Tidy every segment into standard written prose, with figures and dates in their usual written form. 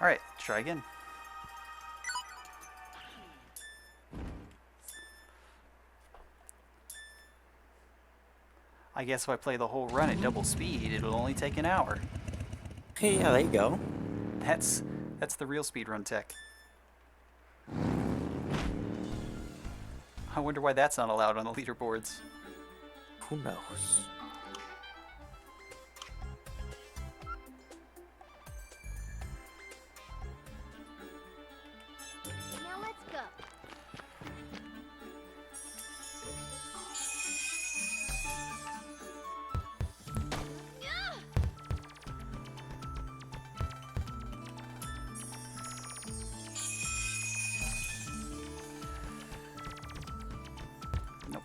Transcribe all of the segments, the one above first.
Alright, try again. I guess if I play the whole run at double speed, it'll only take an hour. Hey, yeah, there you go. That's the real speedrun tech. I wonder why that's not allowed on the leaderboards. Who knows? Now let's go. Nope.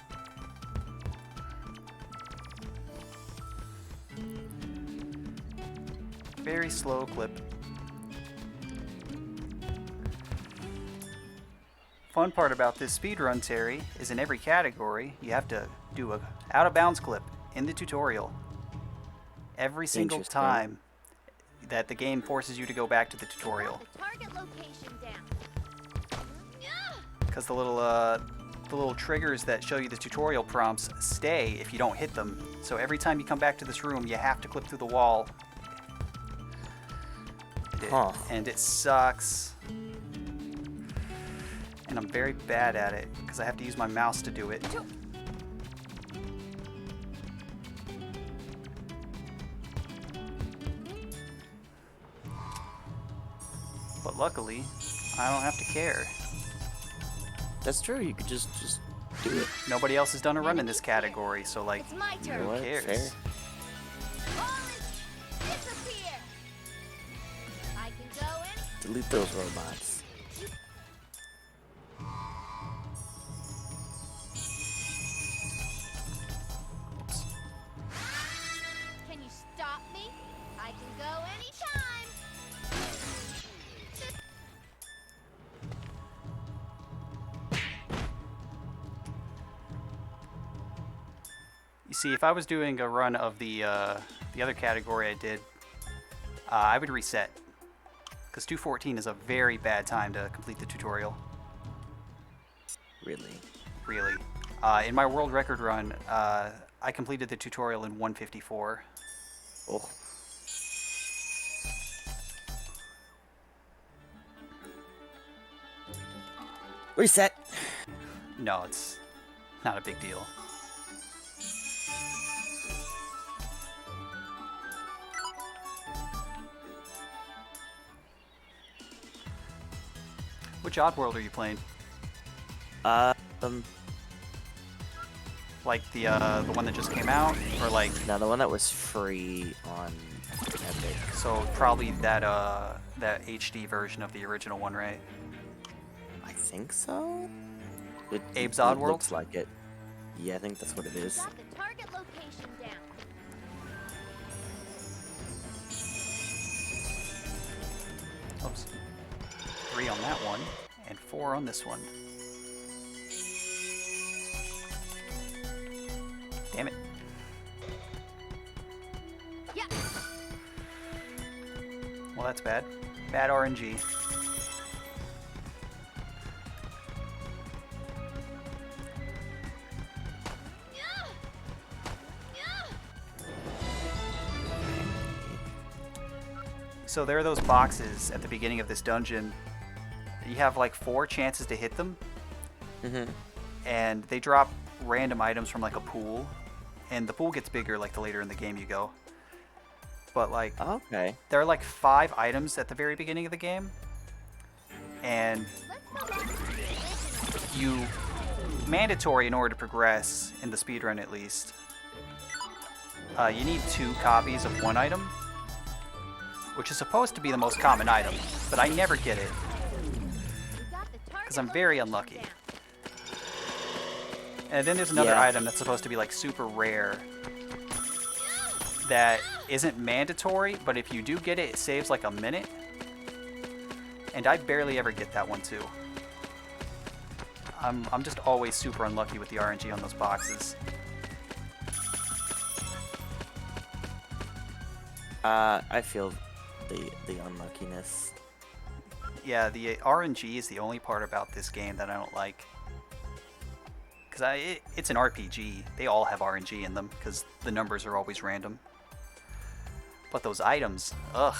Very slow clip. Fun part about this speedrun, Terry, is in every category you have to do a out of bounds clip in the tutorial. Every single Interesting. time that the game forces you to go back to the tutorial. The target location down. Because the little triggers that show you the tutorial prompts stay if you don't hit them. So every time you come back to this room, you have to clip through the wall. Huh. And it sucks. And I'm very bad at it because I have to use my mouse to do it. But luckily, I don't have to care. That's true. You could just do it. Nobody else has done a run in this category, so like, It's my You turn. know what? cares? Fair. Disappear. I can go in. Delete those robots. Can you stop me? I can go anytime. You see, if I was doing a run of the other category I did, I would reset. Because 2:14 is a very bad time to complete the tutorial. Really? Really. In my world record run, I completed the tutorial in 1:54. Oh. Reset. No, it's not a big deal. Which Oddworld are you playing? Um, Like the one that just came out, or like now the one that was free on Epic. so probably that that HD version of the original one, right? I think so. It, Abe's it Oddworld? looks like it. Yeah, I think that's what it is. Got the target location down. Oops. 3 on that one, and 4 on this one. Damn it. Yeah. Well, that's bad. Bad RNG. So there are those boxes at the beginning of this dungeon. You have like 4 chances to hit them, Mm-hmm. and they drop random items from like a pool, and the pool gets bigger like the later in the game you go. But like Okay. there are like 5 items at the very beginning of the game, and Let's go back. you mandatory in order to progress in the speedrun at least. You need 2 copies of one item, which is supposed to be the most common item, but I never get it We got the target because I'm very location unlucky. down. And then there's another Yeah. item that's supposed to be like super rare that isn't mandatory, but if you do get it, it saves like a minute. And I barely ever get that one too. I'm just always super unlucky with the RNG on those boxes. I feel the unluckiness. Yeah, the RNG is the only part about this game that I don't like. Because it's an RPG. They all have RNG in them because the numbers are always random. But those items, ugh.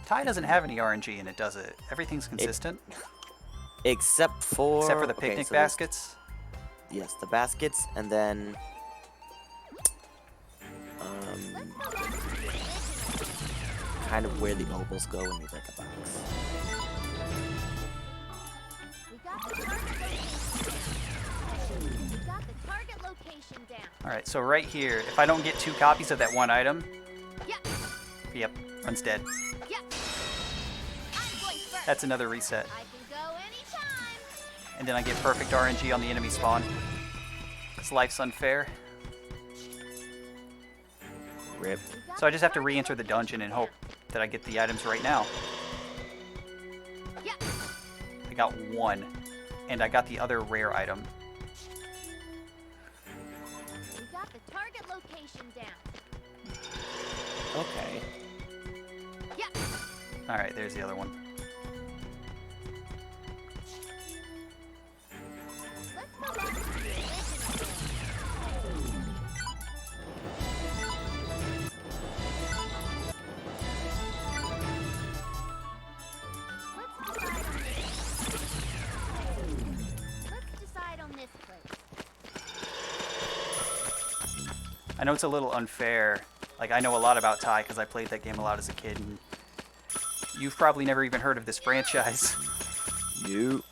Ty doesn't have any RNG in it, does it? Everything's consistent? Except for Except for the picnic so there's- baskets? Yes, the baskets, and then kind of where the opals go when you break a box. We got the target location down. Alright, so right here, if I don't get 2 copies of that one item, Yep. runs dead. Yep. I'm going first. That's another reset. I can go anytime. And then I get perfect RNG on the enemy spawn. Because life's unfair. Rip. So I just have to re-enter the dungeon and hope that I get the items right now. Yep. I got 1. And I got the other rare item. We got the target location down. Okay. Yep. Alright, there's the other one. Let's go back to the original. Let's decide on this place. I know it's a little unfair. Like, I know a lot about Ty because I played that game a lot as a kid. And you've probably never even heard of this franchise. You.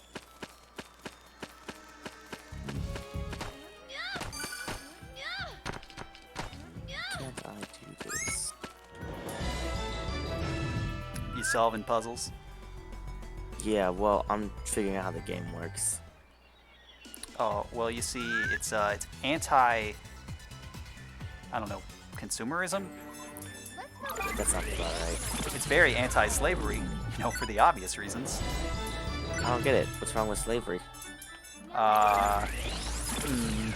Can't I do this? You solving puzzles. Yeah, well, I'm figuring out how the game works. Oh, well, you see, it's anti... I don't know, consumerism? That sounds about right. It's very anti-slavery, you know, for the obvious reasons. I don't get it. What's wrong with slavery? We got the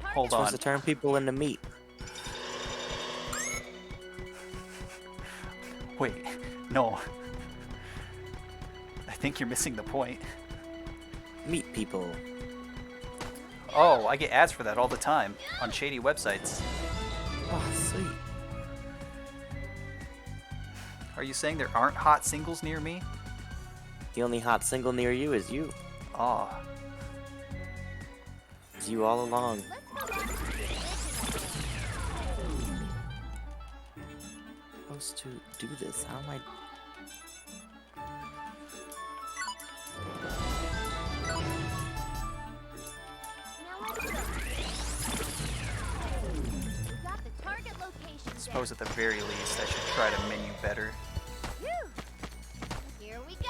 Hold It's supposed on. to turn people into meat. Wait, no. I think you're missing the point. Meat people. Oh, I get ads for that all the time on shady websites. Oh, sweet. Are you saying there aren't hot singles near me? The only hot single near you is you. Oh, It's you all along. Supposed to do this. How am I? Now let's go. We got the target location I suppose at the very least I should try to menu better. down. Whew. Here we go.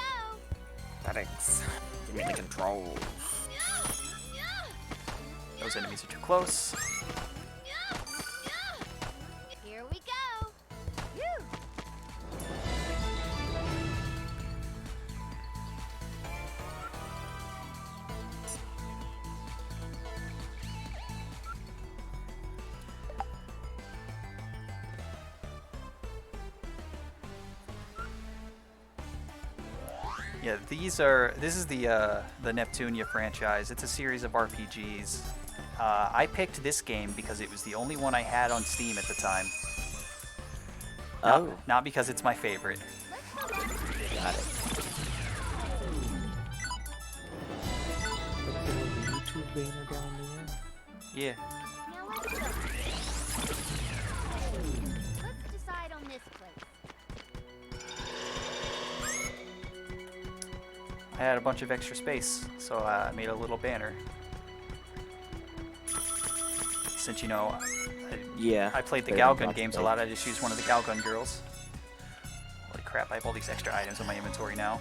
Thanks. Give me the control. Those enemies are too close. Here we go. Phew. Yeah, this is the Neptune franchise. It's a series of RPGs. I picked this game because it was the only one I had on Steam at the time. Oh, Not because it's my favorite. got it. Put the little YouTube banner down there. Yeah. Now let's go. Let's decide on this place. I had a bunch of extra space, so I made a little banner. Since, you know, Yeah. I played the better than Galgun Box games a Fight. lot, I just used one of the Galgun girls. Holy crap, I have all these extra items in my inventory now.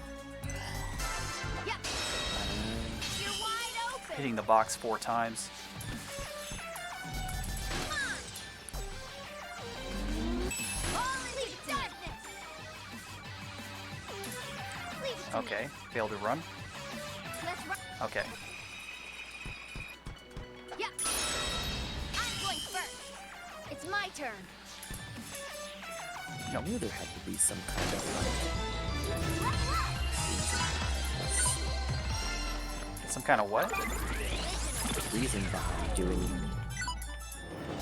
Yep. You're wide open. Hitting the box 4 times. Holy darkness. Leave it to me. Okay, failed to run. Let's run. Okay. Yep. I'm going first. It's my turn. I knew there had to be some kind of Some kind of what? reason behind doing.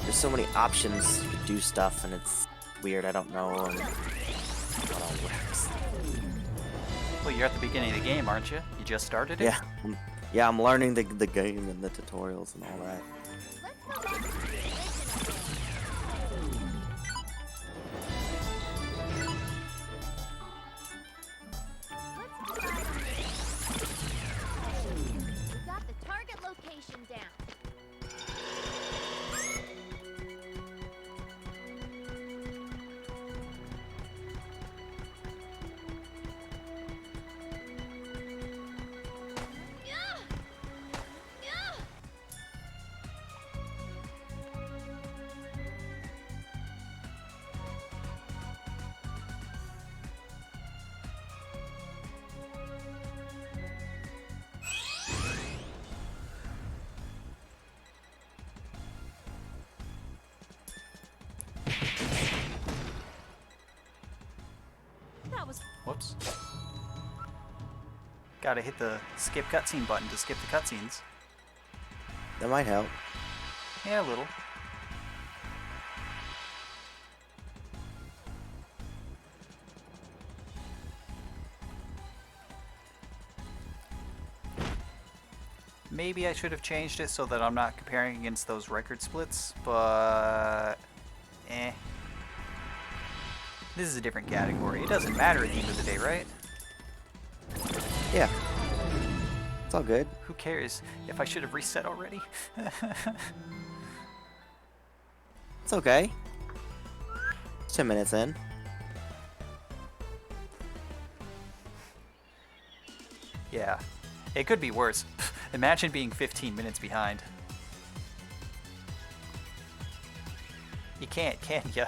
There's so many options you could do stuff, and it's weird. I don't know what all works. Well, you're at the beginning of the game, aren't you? You just started it? Yeah, yeah. I'm learning the game and the tutorials and all that. Let's go back to the original. Let's decide on this. We got the target location down. That was Whoops. Gotta hit the skip cutscene button to skip the cutscenes. That might help. Yeah, a little. Maybe I should have changed it so that I'm not comparing against those record splits, but eh. This is a different category. It doesn't matter at the end of the day, right? Yeah. It's all good. Who cares if I should have reset already? It's okay. It's 10 minutes in. Yeah. It could be worse. Imagine being 15 minutes behind. You can't, can ya?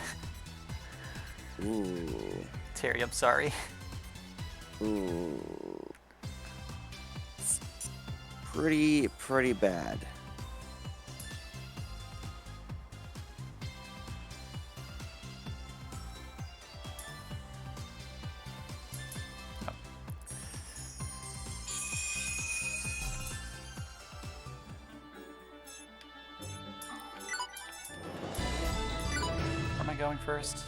Ooh. Terry, I'm sorry. Ooh. It's pretty bad. Where am I going first?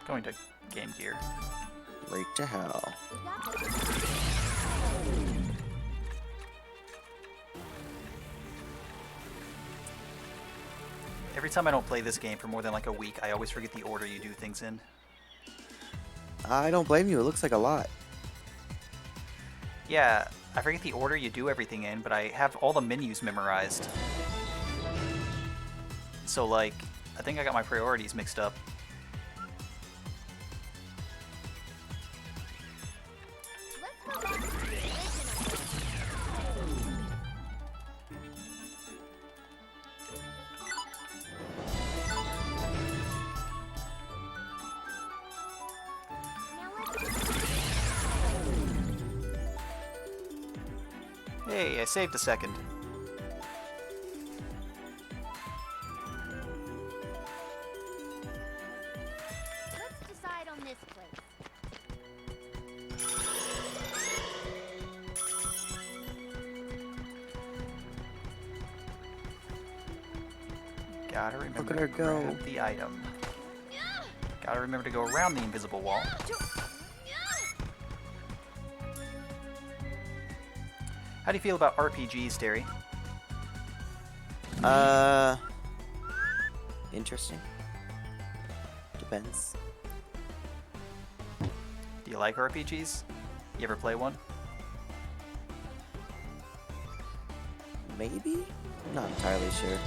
Going to Game Gear. Right to hell. we got the Every time I don't play this game for more than like a week, I always forget the order you do things in. I don't blame you. It looks like a lot. Yeah, I forget the order you do everything in, but I have all the menus memorized. So like, I think I got my priorities mixed up. let's go back to the original. Now Hey, I saved a second. let's decide on this place. Gotta remember at her to go. grab the item. Gotta remember to go around the invisible wall. How do you feel about RPGs, Terry? Interesting. Depends. Do you like RPGs? You ever play one? Maybe? I'm not entirely sure.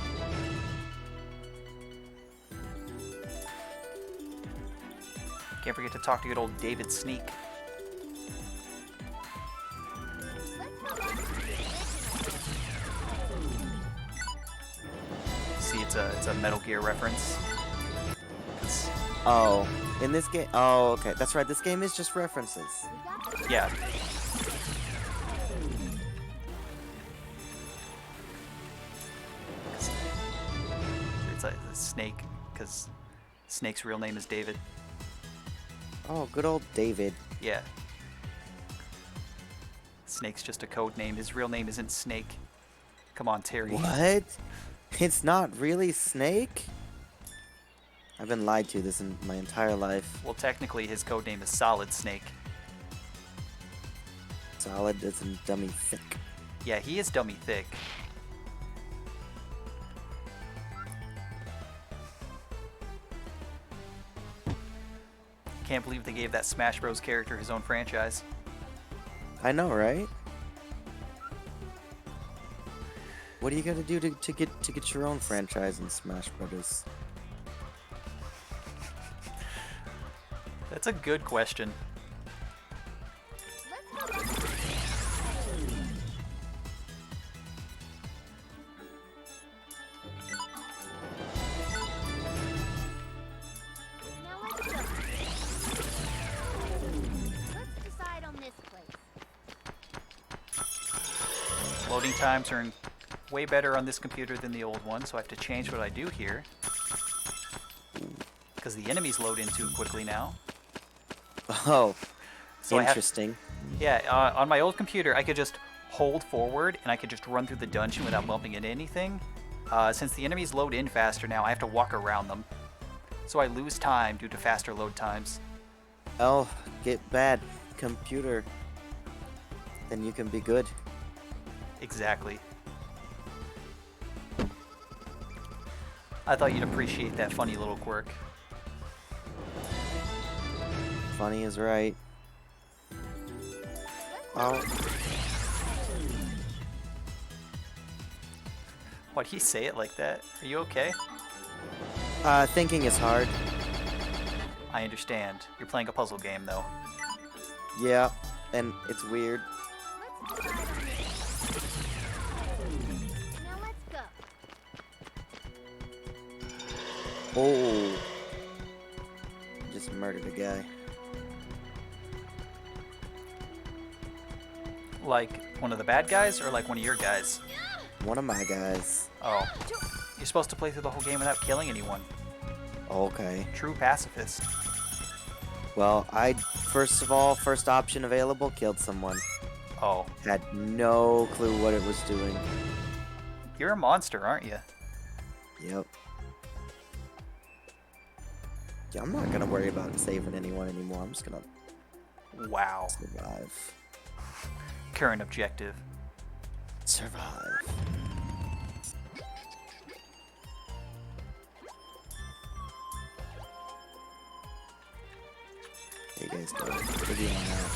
Can't forget to talk to good old David Sneak. Let's go back to the original. See, it's a Metal Gear reference. 'Cause, Oh, in this game. Oh, okay. That's right. This game is just references. We got the yeah, it's a snake, because Snake's real name is David. Oh, good old David. Yeah. Snake's just a code name. His real name isn't Snake. Come on, Terry. What? It's not really Snake? I've been lied to this in my entire life. Well, technically, his code name is Solid Snake. Solid as in dummy thick. Yeah, he is dummy thick. Can't believe they gave that Smash Bros. Character his own franchise. I know, right? What do you gotta do to get your own franchise in Smash Brothers? That's a good question. Let's go back. Now let's go. Let's decide on this place. Loading times are way better on this computer than the old one, so I have to change what I do here. Because the enemies load in too quickly now. Oh, So interesting. Yeah, on my old computer, I could just hold forward and I could just run through the dungeon without bumping into anything. Since the enemies load in faster now, I have to walk around them. So I lose time due to faster load times. Oh, get bad computer. Then you can be good. Exactly. I thought you'd appreciate that funny little quirk. Funny is right. Oh, Why'd he say it like that? Are you okay? thinking is hard. I understand. You're playing a puzzle game, though. Yeah, and it's weird. Let's decide on this. Now let's go. Oh, just murdered a guy. Like one of the bad guys or like one of your guys? One of my guys. Oh. You're supposed to play through the whole game without killing anyone. Okay. True pacifist. Well, first option available, killed someone. Oh. Had no clue what it was doing. You're a monster, aren't you? Yep. Yeah, I'm not gonna worry about saving anyone anymore. I'm just gonna Wow. survive. Current objective. Survive. There you guys go. Good deal on that.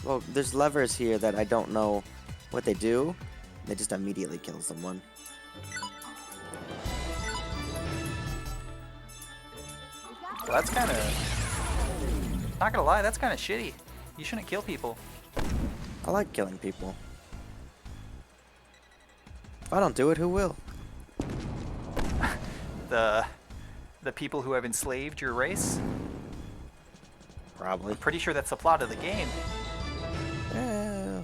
Well, there's levers here that I don't know what they do. They just immediately kill someone. Well, that's kind of... Not gonna lie, that's kind of shitty. You shouldn't kill people. I like killing people. If I don't do it, who will? The people who have enslaved your race? Probably. Pretty sure that's the plot of the game. Yeah.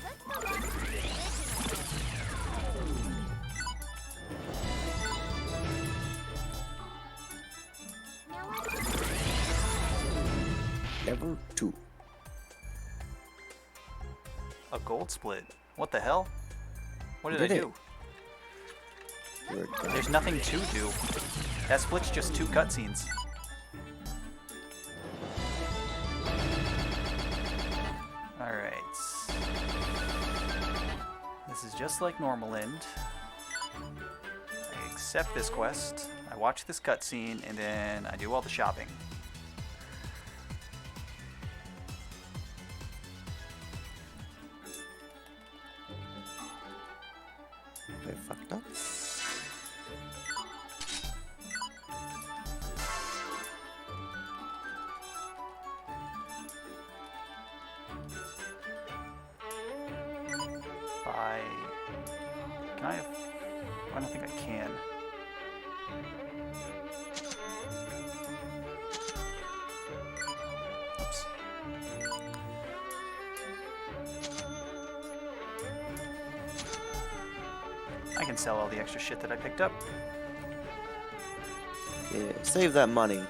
Let's go back to the original. Now let's Level 2. A gold split. What the hell? What did Did I it? do? You're a guy. There's nothing to do. That split's just 2 cutscenes. Alright. This is just like Normal End. I accept this quest, I watch this cutscene, and then I do all the shopping. I fucked up. Can I have... I don't think I can. can sell all the extra shit that I picked up. Yeah, save that money.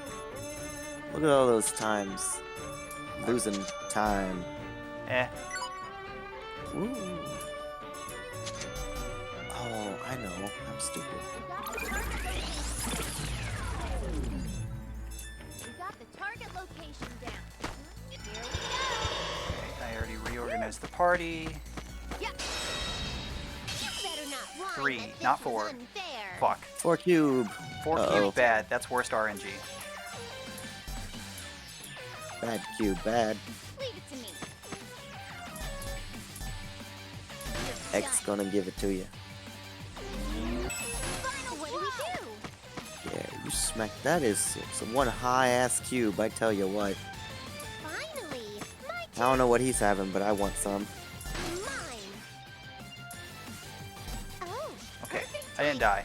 Look at all those times. Losing time. Eh. Ooh. Oh, I know. I'm stupid. We got the target location down. Here we go. Okay, I already reorganized the party. Yep. You better not whine 3, that this not was 4. unfair. Fuck. 4 cube. 4 Uh-oh. cube, bad. That's worst RNG. Bad cube, bad. Leave it to me. X gonna give it to you. Final, what do we do? Yeah, you smack. That is some one high ass cube. I tell you what. Finally, my I don't know what he's having, but I want some. mine. Oh, Okay, I didn't die.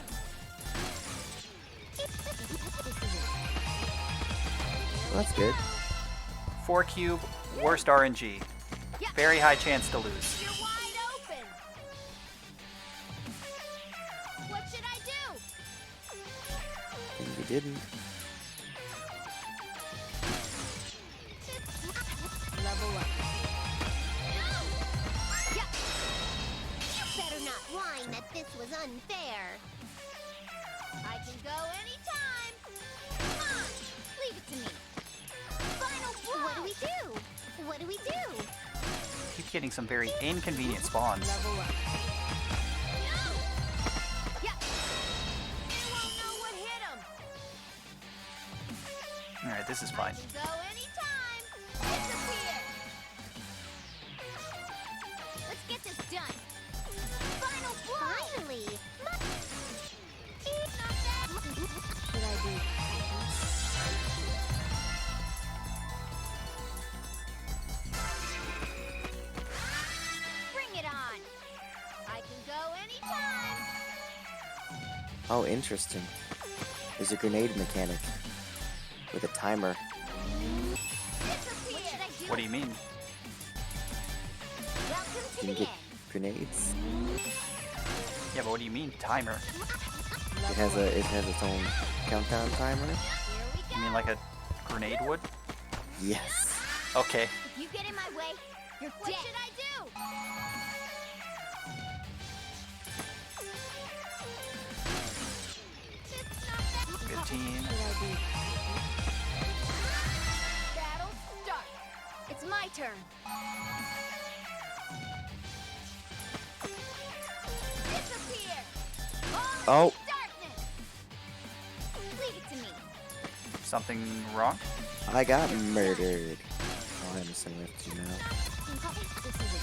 Well, that's good. 4 cube, worst RNG. Yeah. Very high chance to lose. You're wide open. What should I do? And you didn't. Level up. Yeah. You better not whine that this was unfair. I can go anytime. Come on, leave it to me. Final blow. What do we do? What do we do? Keep getting some very inconvenient spawns. Level up. Yeah. They won't know what hit 'em. Alright, this is I fine. can go anytime. Disappear. Let's get this done. Final blow. Finally. Not bad. Should I do? Bring it on. I can go anytime. Oh, interesting. There's a grenade mechanic with a timer. Disappear. What should I do? What do you mean? Welcome to You can the get end. grenades. Yeah, but what do you mean, timer? It has its own countdown timer. Here we You go. mean like a grenade would? Yes. Okay. If you get in my way, you're dead. What should I do? It's not that 15. Battle start. It's my turn. Disappear. Oh. Darkness. Leave it to me. Something wrong? I got murdered. Oh, I'm so left you now. This is it.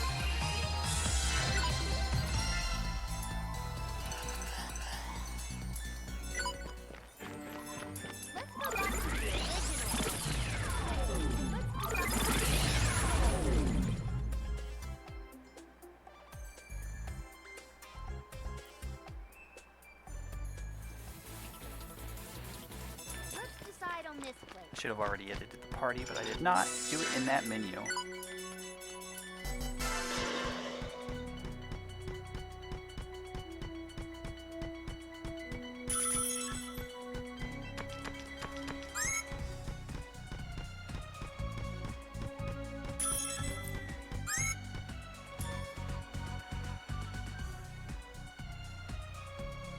Let's go back to the Let's decide on this place. I should have already edited the party, but I did not do it in that menu.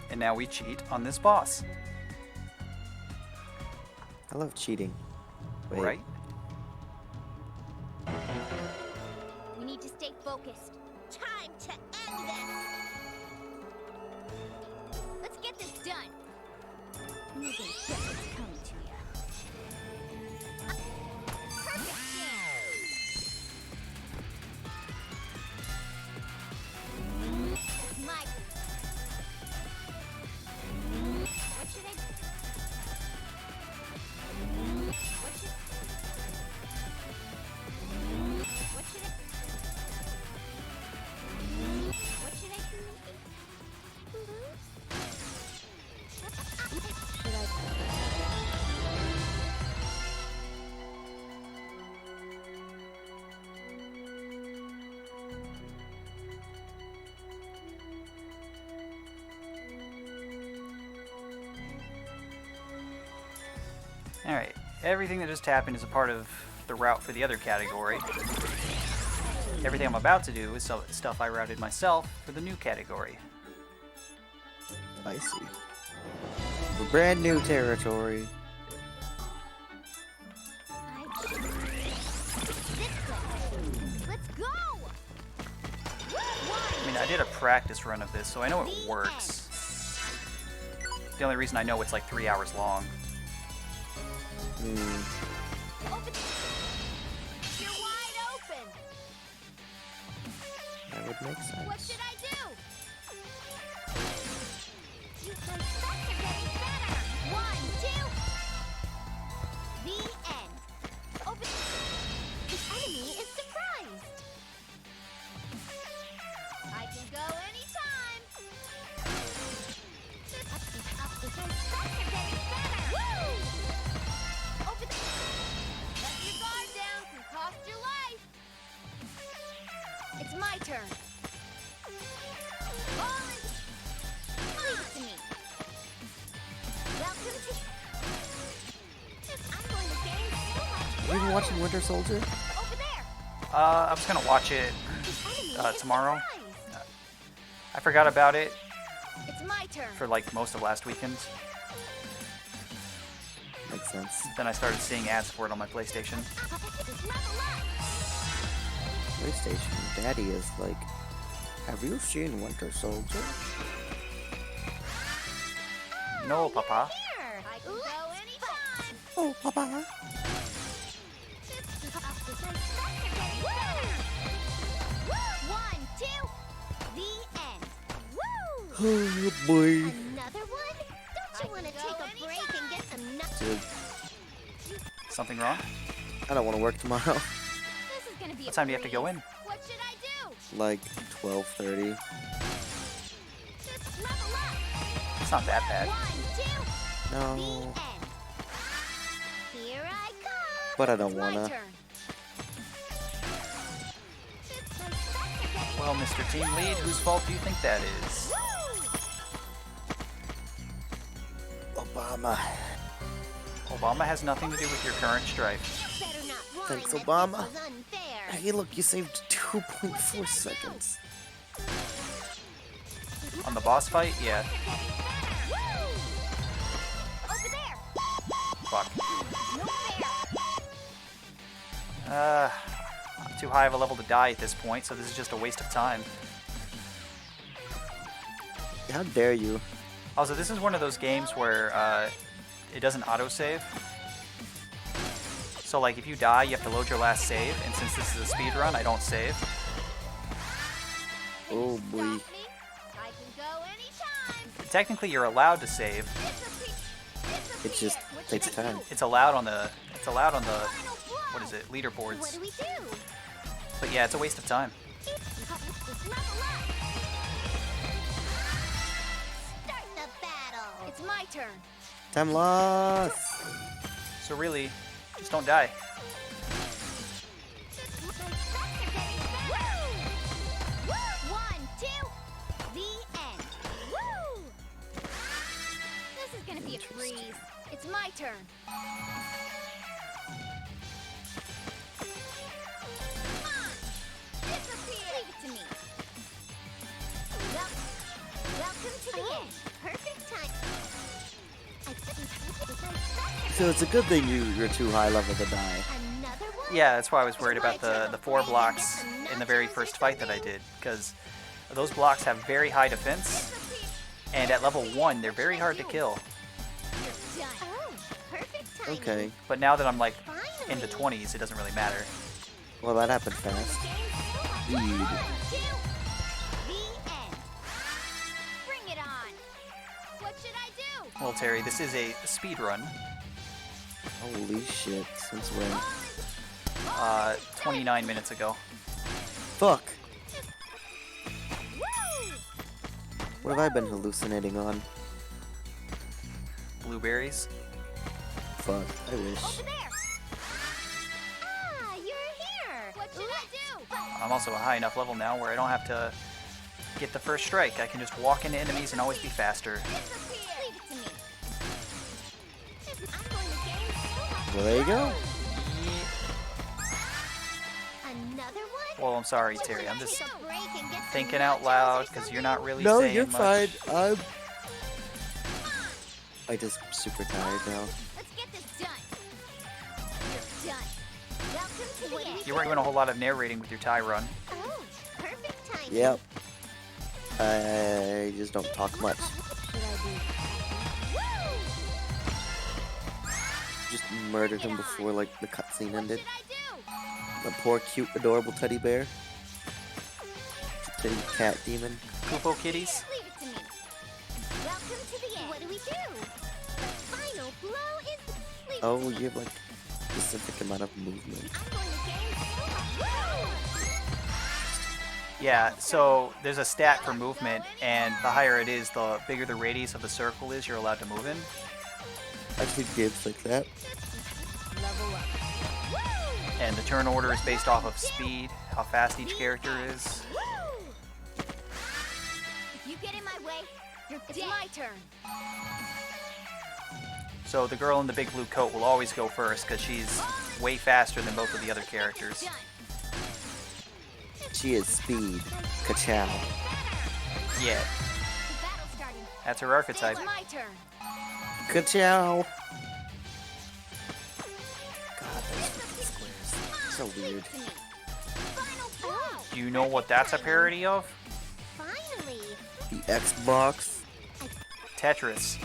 And now we cheat on this boss, I love cheating. Wait. right? We need to stay focused. Time to end this! Let's get this done. You're gonna guess what's coming to you. Perfect! It's my... What should I... What should... What should I... Alright, everything that just happened is a part of the route for the other category. Everything I'm about to do is stuff I routed myself for the new category. I see. For brand new territory. Let's go! I mean, I did a practice run of this, so I know it works. The only reason I know it's like 3 hours long. Open. You're wide open. That would make sense. What should I do? You suspects are getting better. 1, 2. The end. Open. The enemy is surprised. I can go anytime. The suspects are getting better. Woo! Open the... Let your guard down can cost your life. It's my turn. Leave it to me. Welcome to... I'm going to gain so much. Have you been watching Winter Soldier? Over there. I was gonna watch it The enemy is tomorrow. surprised. I forgot about it It's my turn. for like most of last weekend. Makes sense. Then I started seeing ads for it on my PlayStation. Level up. PlayStation Daddy is like, have you seen Winter Soldier? No, Papa. Here. I can go anytime. Oh, Papa. Woo! 1, 2. The end. Woo! Oh boy. Another one? Don't you want to take a break and get some nuts? Dude, Something wrong? I don't want to work tomorrow. This is gonna be What time do you have to go in? What should I do? Like 12:30. Level up. It's not that bad. 1, 2. The No, end. Here I come. but I don't It's my wanna. turn. Well, Mr. Team Lead, whose fault do you think that is? Obama. Obama has nothing to do with your current strife. You better not whine Thanks, that Obama. this was unfair. Hey, look, you saved 2.4 seconds. On the boss fight? Yeah. Woo! Over there. Fuck. No fair. I'm too high of a level to die at this point, so this is just a waste of time. How dare you? Also, this is one of those games where it doesn't autosave. So, like, if you die, you have to load your last save, and since this is a speed run, I don't save. Oh Stop boy. me. I can go anytime. Technically, you're allowed to save. It just takes time. It's allowed on the Final blow. what is it, What leaderboards. do we do? But yeah, it's a waste of time. Level up. Start the battle. It's my turn. Time lost. So really, just don't die. Woo! 1, 2. The end. Woo! This is gonna be a breeze. It's my turn. Come on. Disappear. Leave it to me. Welcome to the end. Perfect time. So it's a good thing you're too high level to die. Another one? Yeah, that's why I was worried about the 4 blocks in the very first fight that I did, because those blocks have very high defense, and at level 1, they're very hard to kill. Done. Oh, perfect timing. Okay. But now that I'm like Finally. in the 20s, it doesn't really matter. Well, that happened fast. Speed. 1, 2. The end. Bring it on. What should I do? Well, Terry, this is a speed run. Holy shit. Since when? 29 minutes ago. Fuck. Woo! What have I been hallucinating on? Blueberries. Fuck. I wish. Over there. Ah, you're here. What should I do? I'm also a high enough level now where I don't have to get the first strike. I can just walk into enemies and always be faster. Disappear. Leave it to me. I'm going to gain so Well, there you go. Another one? Well, I'm sorry, When Terry. will I'm I just take a break and get some thinking out nachos loud or because you're not really No, saying you're much. fine. I just super tired now. Let's get this done. You're done. Welcome to the end. You weren't doing a whole lot of narrating with your tie run. Oh, perfect timing. Yep. I just don't talk much. Should I be? Woo! Just murdered him before like the cutscene ended. Should I do? The poor, cute, adorable teddy bear. Teddy cat demon. Koopo kitties. Leave it to me. Welcome to the end. What do we do? The final blow is. Leave it Oh, to me. you have like specific amount of movement. I'm going to gain so much. Woo! Yeah, so there's a stat for movement, and the higher it is, the bigger the radius of the circle is you're allowed to move in. I've seen games like that. Level up. And the turn order is based off of speed, how fast each character is. Woo! If you get in my way, you're dead. It's my turn. So the girl in the big blue coat will always go first because she's way faster than both of the other characters. Done. She is speed. Ka-chow. Yeah, The battle's starting. that's her archetype. It's my turn. Ka-chow. God, those fucking squares. So Leave weird. it to me. Final blow. Do you know what that's a parody of? Finally. The Xbox. Tetris.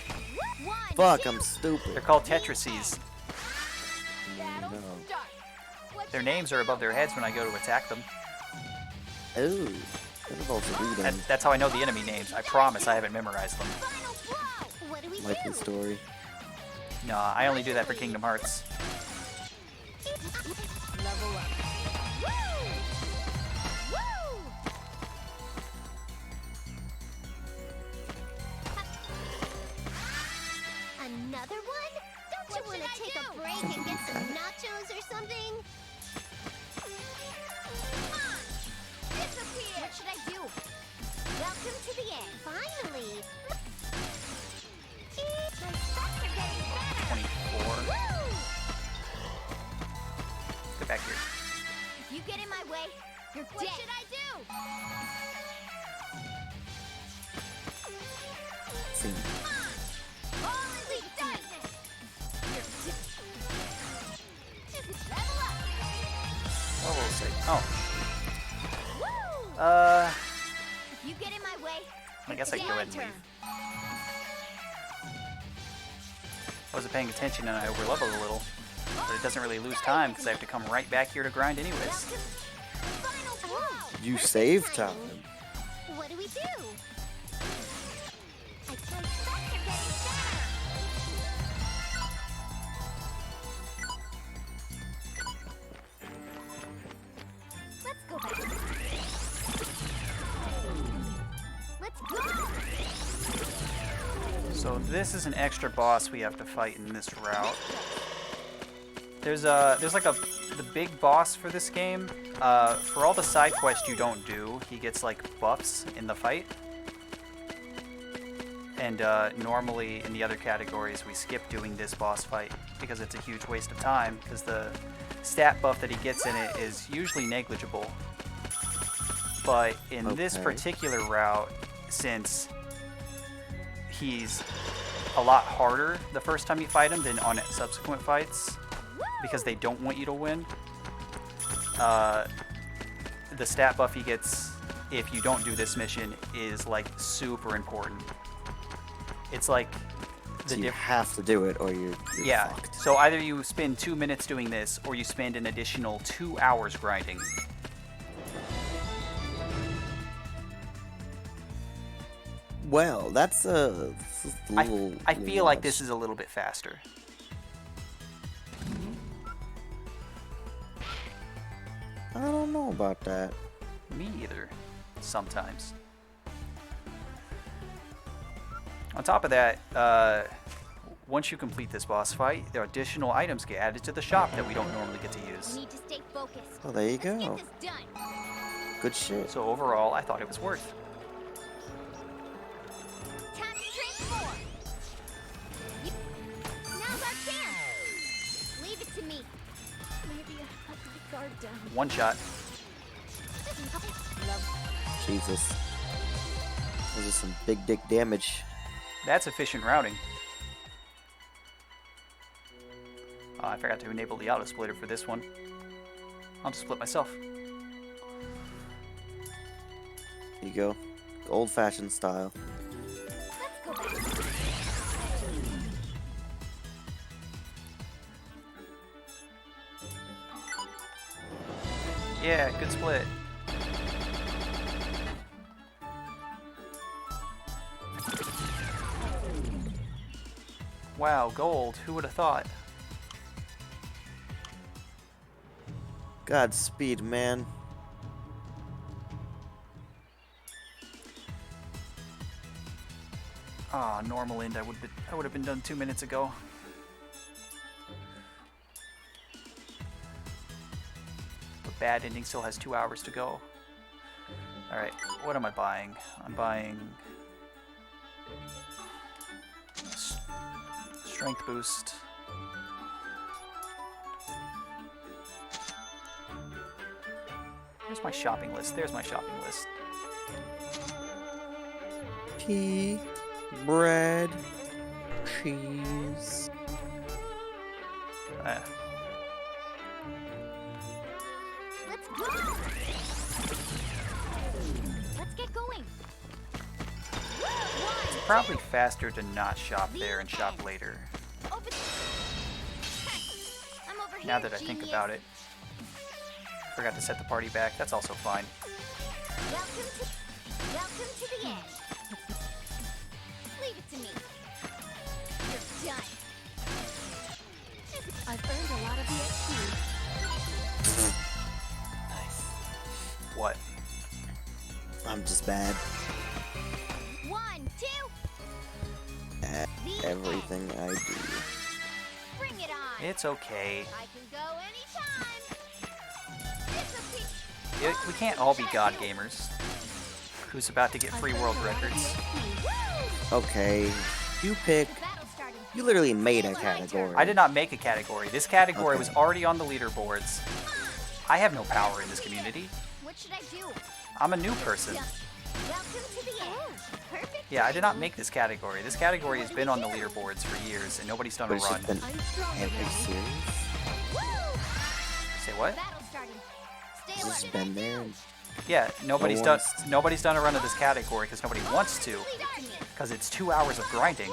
One, Fuck, two, I'm stupid. They're called Tetrises. battle No. start. What Their should I names are above their heads when I go to attack them. Ooh. That involves reading. That's how I know the enemy names. I promise I haven't memorized them. Final blow. What do we Likely do? story. No, I only do that for Kingdom Hearts. Level up. Woo! Woo! Another one? Don't you want to take a break and get some nachos or something? Disappear! What should I do? Welcome to the end. Finally! My stats are getting better! 24. Woo! Get back here. If you get in my way, you're dead. What should I do? See. Holy darkness! You're dead. Level up! Oh, we'll see. Oh, Woo! If you get in my way, I guess I can go ahead and leave. I wasn't paying attention and I overleveled a little. But it doesn't really lose time because I have to come right back here to grind anyways. Final blow! You save time. What do we do? My stats are getting better! Let's go back. Let's go! So this is an extra boss we have to fight in this route. There's like the big boss for this game. For all the side quests you don't do, he gets like buffs in the fight. And normally in the other categories we skip doing this boss fight because it's a huge waste of time because the stat buff that he gets in it is usually negligible. But in this Okay. particular route, since he's a lot harder the first time you fight him than on subsequent fights because they don't want you to win, the stat buff he gets if you don't do this mission is like super important. It's like the So you difference. have to do it or you're Yeah, fucked. so either you spend 2 minutes doing this or you spend an additional 2 hours grinding. Well, that's a little. I feel like this is a little bit faster. I don't know about that. Me either, sometimes. On top of that, once you complete this boss fight, there are additional items get added to the shop that we don't normally get to use. We need to stay focused. Oh, there you Let's go. get this done. Good shit. So overall, I thought it was worth. Time to transform. Now's our chance. Leave it One shot. Jesus. Those are some big dick damage. That's efficient routing. Oh, I forgot to enable the auto splitter for this one. I'll just split myself. There you go. Old-fashioned style. Yeah, good split. Wow, gold. Who would have thought? Godspeed, man. Ah, normal end. I would have been done 2 minutes ago. But bad ending still has 2 hours to go. All right, what am I buying? I'm buying strength boost. Where's my shopping list? There's my shopping list. Tea, bread, cheese. Let's go. Let's get going. It's probably faster to not shop there and shop later. I'm over here, Now that I think about it. Forgot to set the party back. That's also fine. Welcome to the edge. Leave it to me. You're done. I've earned a lot of EXP. Nice. What? I'm just bad 1, 2. at everything I do. Bring it on. It's okay. I can go anytime. We can't all be god gamers. Who's about to get free world records? Okay, you pick. You literally made a category. I did not make a category. This category Okay. was already on the leaderboards. I have no power in this community. What should I do? I'm a new person. Welcome to the edge. Perfect. Yeah, I did not make this category. This category has been on the leaderboards for years, and nobody's done a But it's run. just been. Are you serious? Woo! Say what? Battle starting. Stay It's alert. just been there. Yeah, nobody's No done. one's- Nobody's done a run of this category because nobody wants to. Leave it to me. Because it's 2 hours of grinding.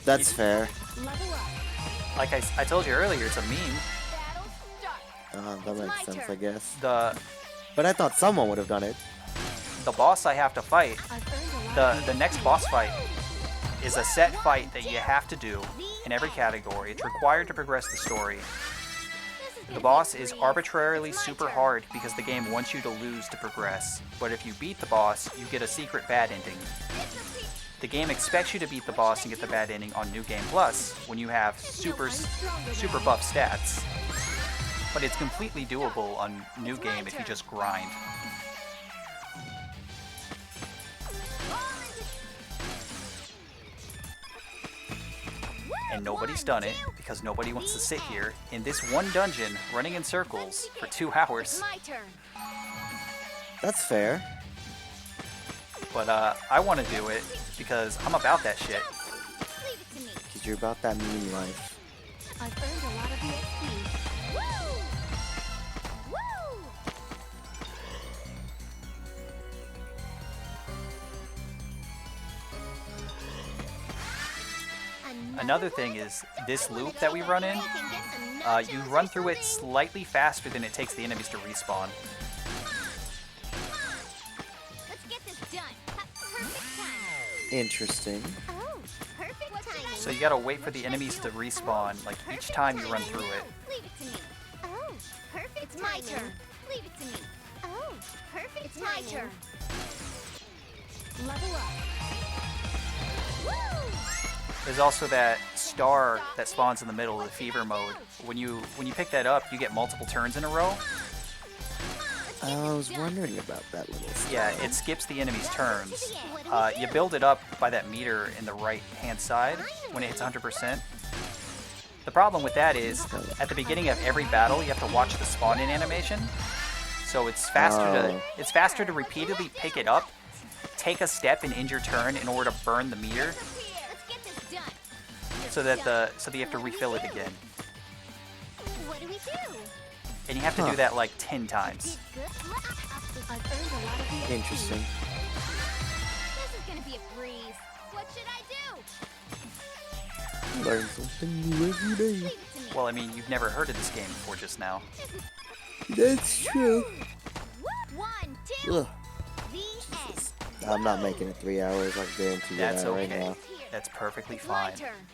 That's fair. Level up. Like I told you earlier, it's a meme. Battle start. That my makes sense, turn. I guess. The But I thought someone would have done it. boss I have to fight, I've earned a lot the next boss fight, is a set fight that you have to do in every category. It's required to progress the story. The boss is arbitrarily super hard because the game wants you to lose to progress. But if you beat the boss, you get a secret bad ending. The game expects you to beat the boss and get the bad ending on New Game Plus when you have super buff stats. But it's completely doable on New Game if you just grind. And nobody's done it because nobody wants to sit here in this one dungeon running in circles for 2 hours. My turn. That's fair. But I want to do it because I'm about that shit. Leave it to me. Because you're about that mean life. I've earned a lot of EXP. Woo! Woo! Another thing is this loop that we run in, you run through it slightly faster than it takes the enemies to respawn. Let's get this done. Perfect time. Interesting. Oh, perfect timing. So you gotta wait for the enemies to respawn, like each time you run through it. Leave it to me. Oh, perfect. It's my turn. Leave it to me. Oh, perfect. It's my turn. Level up. Woo! There's also that star that spawns in the middle of the fever mode. When you pick that up, you get multiple turns in a row. I was wondering about that little stuff. Yeah, it skips the enemy's turns. You build it up by that meter in the right-hand side when it hits 100%. The problem with that is, at the beginning of every battle, you have to watch the spawn-in animation. So it's faster to repeatedly pick it up, take a step and end your turn in order to burn the meter, so that you have to refill it again. What do we do? And you have to do that like 10 times. Interesting. This is gonna be a breeze. What should I do? Learn something new every day. Leave it to me. Well, I mean, you've never heard of this game before just now. That's true. 1, 2, Ugh. the end. I'm not making it 3 hours. I guarantee you That's that right okay. now. That's perfectly My fine. turn.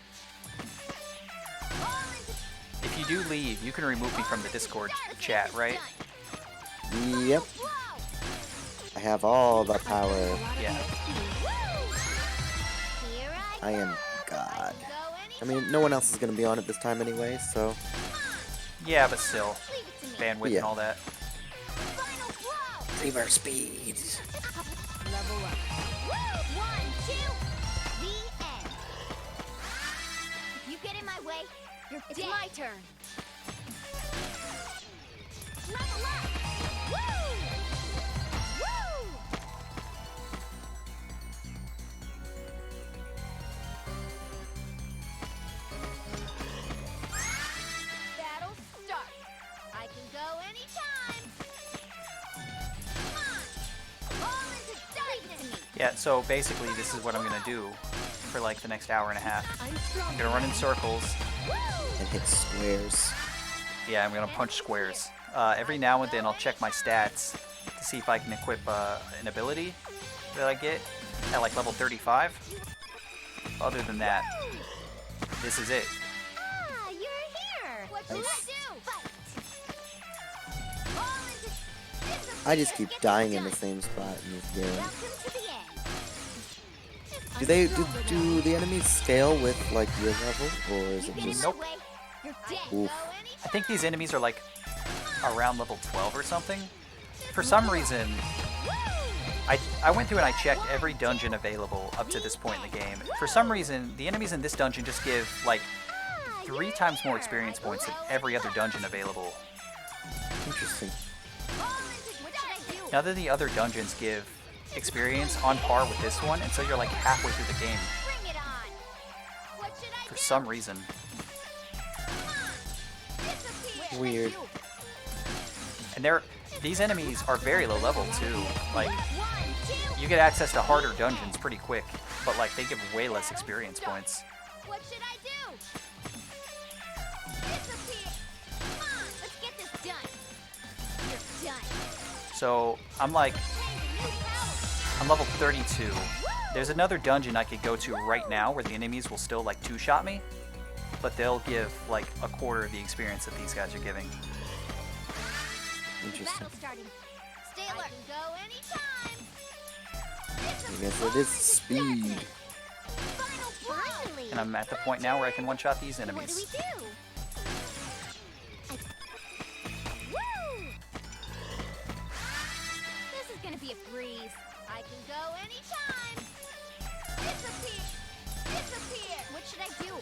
If you do leave, you can remove me from the Discord chat, right? Yep. I have all the power. Yeah. Here I am God. go I mean, no one else is gonna be on it this time anyway, so Yeah, but still, Leave it to me. bandwidth Yeah. and all that. Final blow. reverse speed. Level up. 1, 2, the end. If you get in my way, you're dead. It's my turn. Level up. Woo! Woo! Battle start. I can go anytime. Come on. All into darkness. Yeah, so basically this is what I'm gonna do for like the next hour and a half. I'm gonna run in circles. And hit squares. Yeah, I'm gonna punch squares. Every now and then I'll check my stats to see if I can equip an ability that I get at like level 35. Other than that, this is it. Ah, you're here. What should Nice. I do? Fight. All into I just keep Get this dying in done. the same spot in this game. Welcome to the end. Do the enemies scale with like your level, or is You it get in just my Nope. way, you're dead. Oof. Go I think these enemies are like around level 12 or something. For some reason, I went through and I checked every dungeon available up to this point in the game. For some reason, the enemies in this dungeon just give like 3 times more experience points than every other dungeon available. interesting? What should I do? None of the other dungeons give experience on par with this one, and so you're like halfway through the game Bring it on. What should I for do? some reason. Disappear. Weird. And these enemies are very low level too. Like, 1, 2. you get access to harder dungeons pretty quick, but like they give way less experience points. What should I do? Disappear. Come on, let's get this done. You're done. So I'm like, I'm level 32. There's another dungeon I could go to right now where the enemies will still like two-shot me, but they'll give like a quarter of the experience that these guys are giving. Interesting. Battle starting. Stay alert. I can go anytime. I guess it is speed. Finally. And I'm at the point now where I can one-shot these What do we enemies. do? Woo! This is gonna be a breeze. I can go anytime. Disappear. Disappear. What should I do?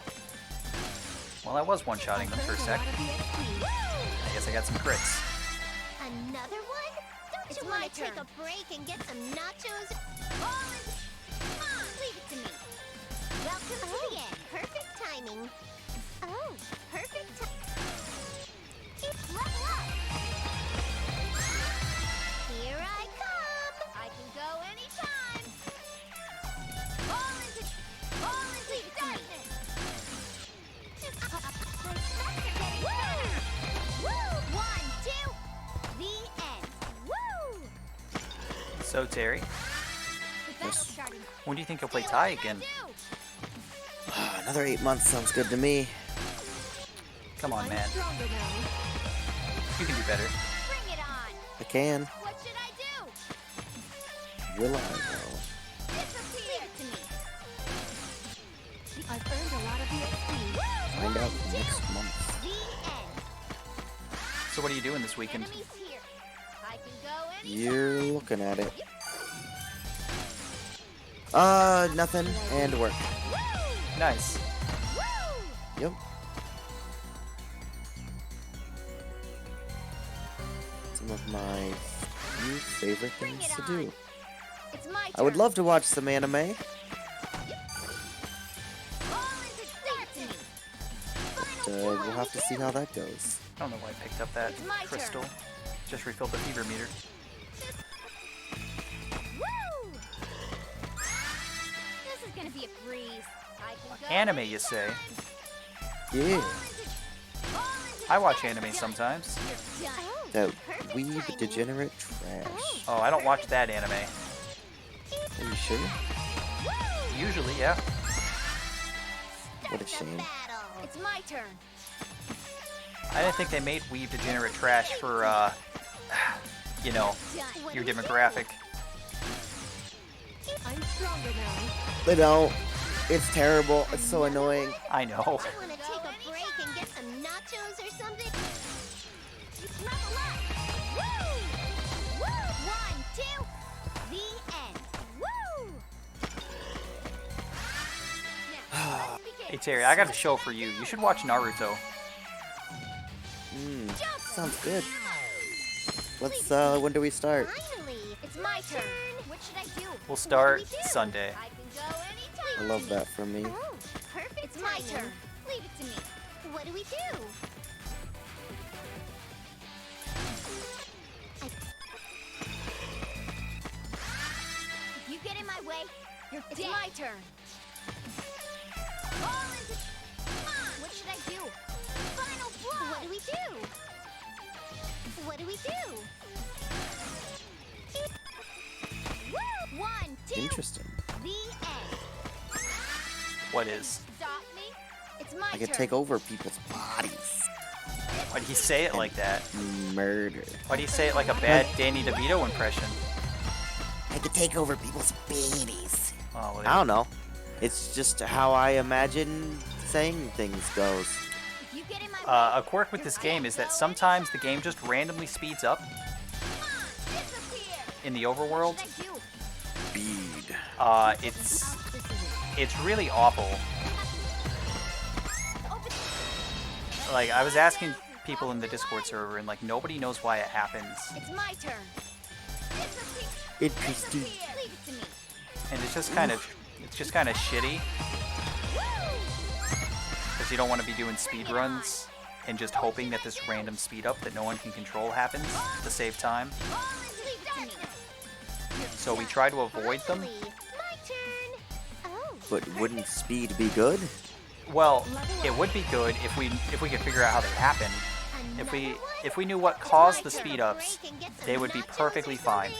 Well, I was one-shotting them for a sec. I guess I got some crits. Another one? Don't you want to take a break and get some nachos? Come on, leave it to me. Welcome to the end. Perfect timing. Oh, perfect level up. Here I come. I can go anytime. Leave it to me. My specs are getting better. Woo! 1, 2, the end. Woo! So Terry, The battle's starting. when do you think you'll play Ty again? Another 8 months sounds good to me. Come on, man. You can do better. Bring it on. I can. What should I do? Will I though? Disappear to me. I've earned a lot of EXP. Find out next month. The end. So what are you doing this weekend? Enemies here. I can go anytime. You're looking at it. Nothing and work. Woo! Nice. Woo! Yep. some of my few favorite Bring things it to on. do. It's my turn. I would love to watch some anime. All into start to me. Final We'll have to see how that goes. I don't know why I picked up that It's my crystal. turn. Just refilled the fever meter. Woo! This is gonna be a breeze. I can go Anime, you say? Yeah, I watch anime sometimes. You're done. that Perfect weeb timing. degenerate trash. Oh, I don't watch that anime. Are you sure? Usually, yeah. What a The shame. battle. It's my turn. I didn't think they made weeb degenerate trash for, you know, Done. your demographic. I'm stronger now. They don't. It's terrible. It's so annoying. I know. I want to take a break and get some nachos or something. Level up. Woo! Woo! 1, 2. The end. Woo! Now, let's begin. Hey Terry, I got a show for you. You should watch Naruto. Sounds good. Let's, when do we start? Finally, it's my turn. What should I do? We'll start What do we do? Sunday. I can go anytime. I love that from me. Oh, perfect. It's my turn. Leave it to me. What do we do? If you get in my way, you're dead. It's my turn. All into... Come on. What should I do? Final blow. What do we do? What do we do? Woo! 1, 2. Interesting. The end. What is? Stop me. It's my I could turn. take over people's bodies. Why do you say it like that? Murder. Why do you say it like a bad Danny DeVito impression? I could take over people's babies. Oh, well, I don't know. It's just how I imagine saying things goes. If you get in my a quirk with this game is that sometimes the game just randomly speeds up disappear. in the overworld. What should I do? Speed. It's Oh, this is it. it's really awful. Open. Like, I was asking people in the Discord server, and like nobody knows why it happens, It's my turn. Disappear. Interesting. Disappear. Leave it to me. and it's just kind of shitty because you don't want to be doing speed runs and just hoping that this random speed up that no one can control happens to save time. Leave it to me. So we try to avoid them. Finally, my turn. Oh. But wouldn't speed be good? Well, it would be good if we could figure out how they happen. Another one? If we knew what caused the speed ups, they would be perfectly fine.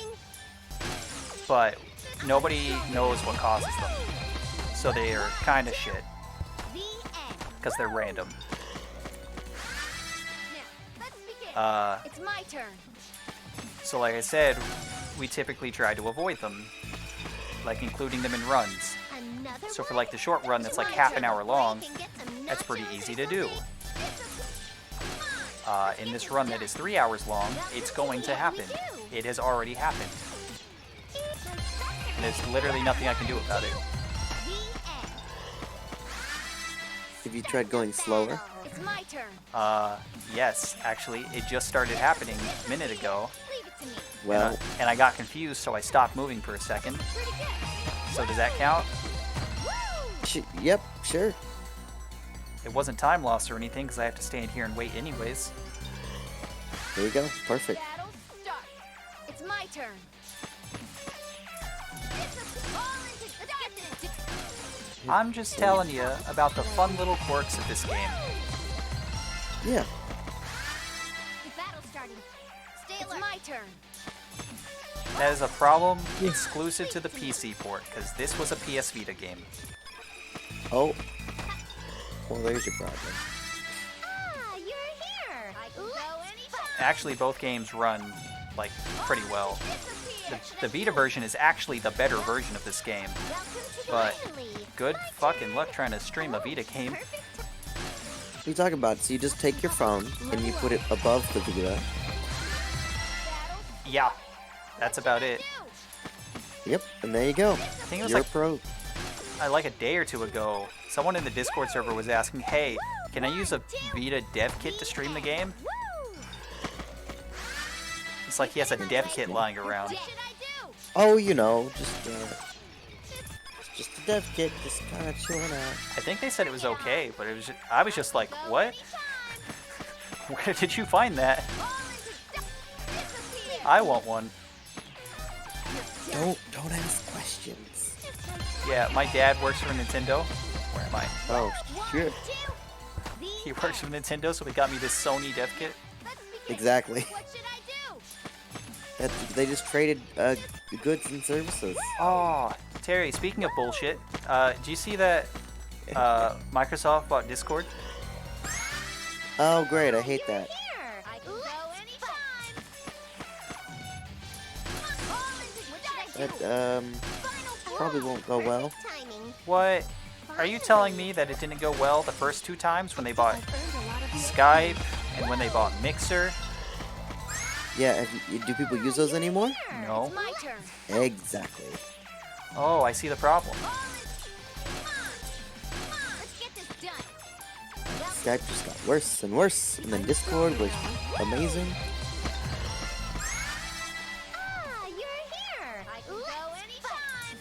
But nobody knows what causes them, so they are kind of shit The end. because they're random. Now, let's begin. It's my turn. So like I said, we typically try to avoid them, like including them in runs. Another So for one? like the short run that's like half an hour long, that's pretty easy to do. In this run that is 3 hours long, it's going to happen. It has already happened. And there's literally nothing I can do about it. Have you tried going slower? It's my turn. Yes, actually, it just started happening a minute ago, Leave it to me. Well, and I got confused, so I stopped moving for a second. Pretty good. So does that count? Woo! yep, sure. It wasn't time loss or anything, because I have to stand here and wait anyways. There you go. Perfect. Battle start. It's my turn. I'm just telling you about the fun little quirks of this game. Yeah. The battle's starting. Stay alert. It's my turn. That is a problem exclusive to the PC port, because this was a PS Vita game. Oh. Well, there's your problem. Ah, you're here. I can go anytime. Actually, both games run, like, pretty well. The Vita version is actually the better version of this game, but good fucking luck trying to stream a Vita game. What are you talking about? So you just take your phone and you put it above the Vita. Yeah, that's about it. Yep, and there you go. I think it was You're like, a pro. like a day or two ago, someone in the Discord server was asking, hey, can I use a Vita dev kit to stream the game? It's like he has a dev kit lying around. What should I do? Oh, you know, just a dev kit, just kind of chilling out. I think they said it was okay, but it was I was just like, what? Where did you find that? I want one. Don't ask questions. Yeah, my dad works for Nintendo. Where am I? Oh shit. He works for Nintendo, so he got me this Sony dev kit. Exactly. What should I do? They just traded goods and services. Oh, Terry, speaking of bullshit, do you see that Microsoft bought Discord? Oh great, I hate that. Here. I can go anytime. What should I do? That Final probably won't go well. timing. What? Are you telling me that it didn't go well the first 2 times when they bought Skype and when they bought Mixer? Yeah, do people use those anymore? No. It's my turn. Exactly. Oh, I see the problem. Let's get this done. Skype just got worse and worse, and then Discord was amazing. Ah, you're here. I can go anytime.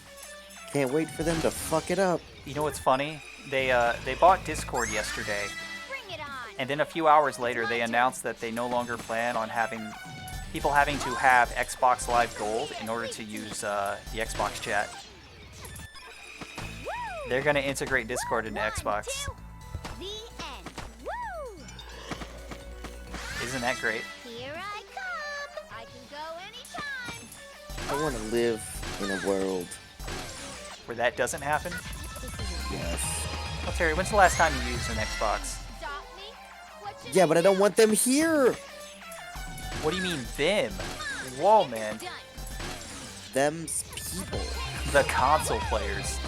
Can't wait for them to fuck it up. You know what's funny? They bought Discord yesterday, Bring it on. and then a few hours later they announced that they no longer plan on having people having to have Xbox Live Gold in order to use the Xbox chat. They're gonna integrate Discord into Xbox. 1, 2, the end. Woo! Isn't that great? Here I come. I can go anytime. I want to live in a world. Where that doesn't happen? Yes. Well, Terry, when's the last time you used an Xbox? Stop me. What should Yeah, but I don't want them here. What do you mean, them? Whoa, man. done? Them's people. The console players.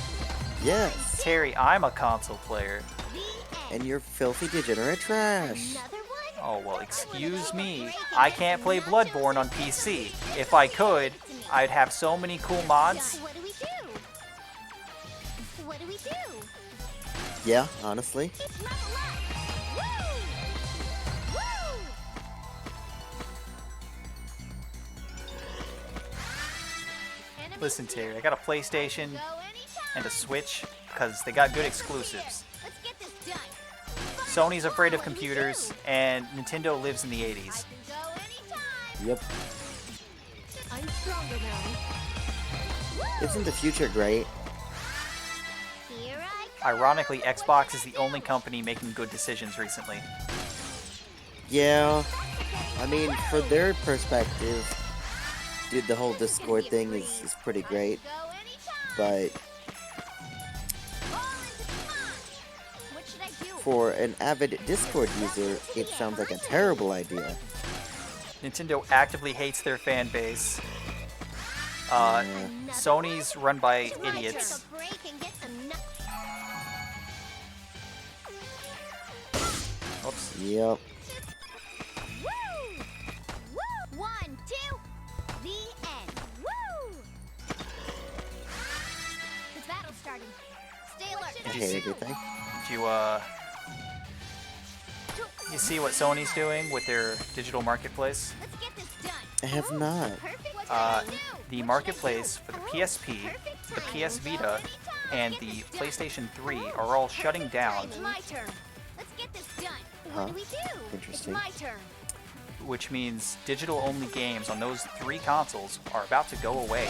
Yes. Terry, I'm a console player. The end. And you're filthy degenerate trash. Another one? Oh, well, excuse me. I can't play Bloodborne on PC. If I could, I'd have so many cool mods. What do we do? What do we do? Yeah, honestly. Level up. Woo! Woo! Enemy Listen, here. Terry, I got a PlayStation Go anytime. and a Switch because they got good exclusives. Let's get this done. Sony's afraid of computers, and Nintendo lives in the 80s. I can go anytime. Yep. I'm stronger now. Isn't the future great? Here I come. Ironically, Xbox is the only company making good decisions recently. Yeah. I mean, for their perspective, dude, the whole Discord thing is pretty great. Go anytime. But What should I do? for an avid Discord user, it sounds like a terrible idea. Nintendo actively hates their fan base. Yeah. Sony's run by It's my turn. idiots. Take a break and get some nuts. Oops. Yep. Woo! Woo! 1, 2, the end. Woo! The battle's starting. Stay alert. I Did you hate see- everything. You see what Sony's doing with their digital marketplace? Let's get this done. I have not. Perfect. What should Uh, I do? the What marketplace should I for the do? PSP, Perfect the timing. PS Go Vita, anytime. and Get the this done. PlayStation 3 are all shutting down, It's my turn. Let's get this done. Huh. What do we do? Interesting. It's my turn. which means digital-only games on those 3 consoles are about to go away.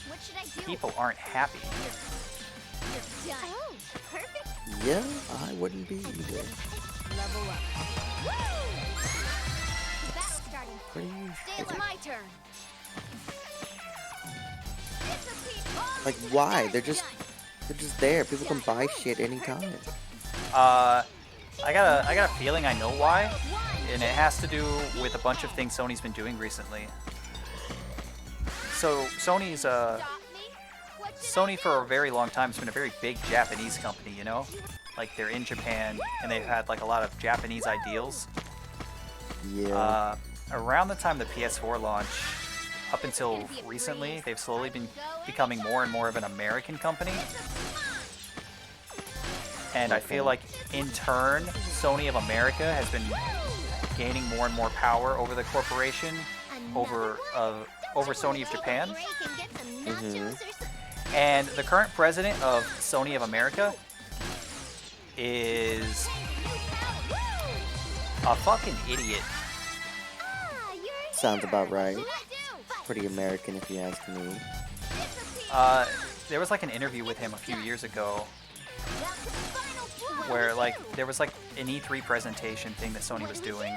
What should I do? People aren't happy. You're done. Oh, perfect. Yeah, I wouldn't be either. Level up. Woo! The battle's starting. Pretty Stay alert. My turn. Like, why? They're just there. People can buy shit anytime. I got a feeling I know why, and it has to do with a bunch of things Sony's been doing recently. So Sony for a very long time has been a very big Japanese company, you know? Like they're in Japan and they've had like a lot of Japanese ideals. Yeah. Around the time the PS4 launched, up until recently, they've slowly been becoming more and more of an American company. And I feel like, in turn, Sony of America has been gaining more and more power over the corporation over Sony of Japan. Mhm. And the current president of Sony of America is a fucking idiot. Sounds about right. Pretty American if you ask me. There was like an interview with him a few years ago where like there was like an E3 presentation thing that Sony was doing,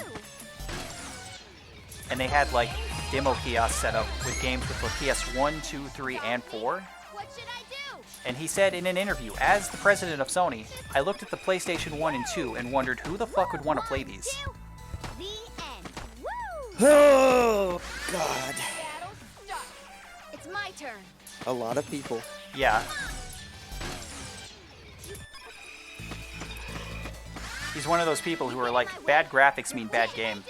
and they had like demo kiosks set up with games with the PS1, 2, 3, and 4. And he said in an interview, as the president of Sony, I looked at the PlayStation 1 and 2 and wondered who the fuck would want to play these. Oh God! It's my turn. A lot of people. Yeah. He's one of those people who are like, bad graphics mean bad game.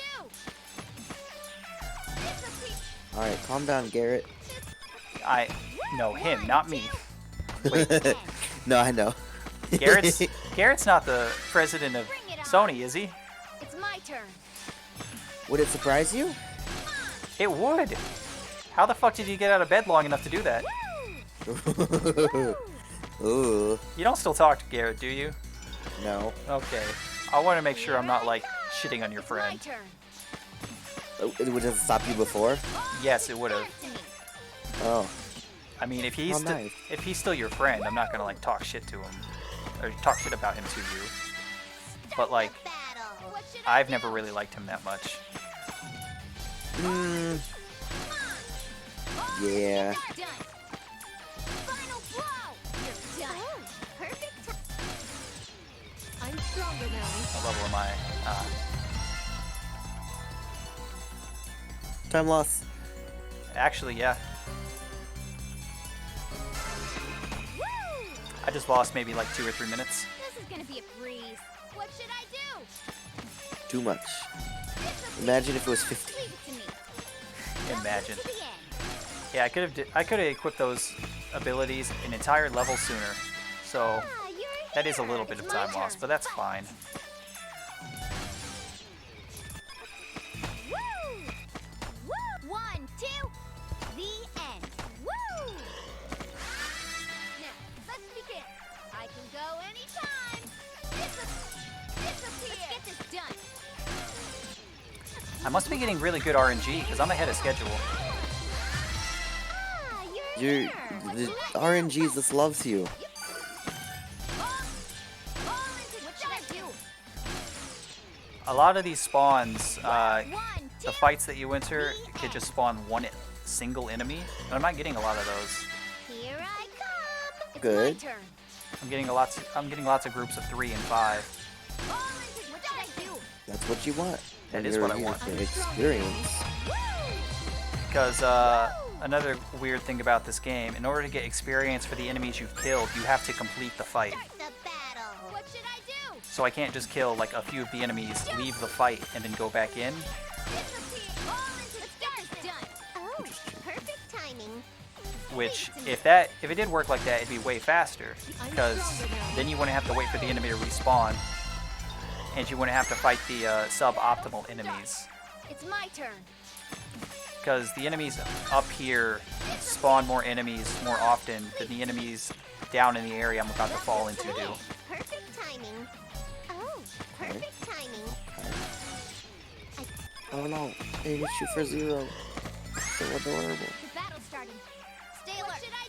All right, calm down, Garrett. No, him, not me. Wait, No, I know. Garrett's not the president of Sony, is he? It's my turn. Would it surprise you? It would. How the fuck did you get out of bed long enough to do that? Ooh, You don't still talk to Garrett, do you? no. Okay. I want to make sure I'm not like shitting on your It's my friend. turn. Would it stop you before? Yes, it would have. Oh, I mean, if Oh, nice. he's still your friend, I'm not gonna like talk shit to him or talk shit about him to you. But like, I've never really liked him that much. yeah. Done. Final blow. You're done. Perfect time. I'm stronger now. What level am I? Time loss. Actually, yeah. I just lost maybe like 2 or 3 minutes. This is gonna be a breeze. What should I do? Too much. Imagine if it was 50. Leave it to me. Imagine. To the end. Yeah, I could have equipped those abilities an entire level sooner. So You're that is a here. little bit of It's my time lost, turn. but that's fine. Woo! Woo! 1, 2, the end. Woo! Now, let's begin. I can go anytime. Disappear. Let's get this done. I must be getting really good RNG because I'm ahead of schedule. You're You, here. the RNG just loves you. What should I do? A lot of these spawns, 1, 2. the fights that you enter could just spawn one single enemy, and I'm not getting a lot of those. Here I come. It's Good. my turn. I'm getting lots of groups of 3 and 5. What should I do? That's what you want. That when is you're what I here want. for experience. Because another weird thing about this game, in order to get experience for the enemies you've killed, you have to complete the fight. Start the battle. What should I do? So I can't just kill like a few of the enemies, leave the fight, and then go back in. Oh, perfect timing. Which, if it did work like that, it'd be way faster. Because then you wouldn't have to wait for the enemy to respawn, and you wouldn't have to fight the suboptimal enemies. It's my turn. Because the enemies up here spawn more enemies more often than the enemies down in the area I'm about to fall into do. Perfect timing. Oh, perfect timing. Oh no, they hit you for 0. So adorable. The battle's starting. Stay alert. What should I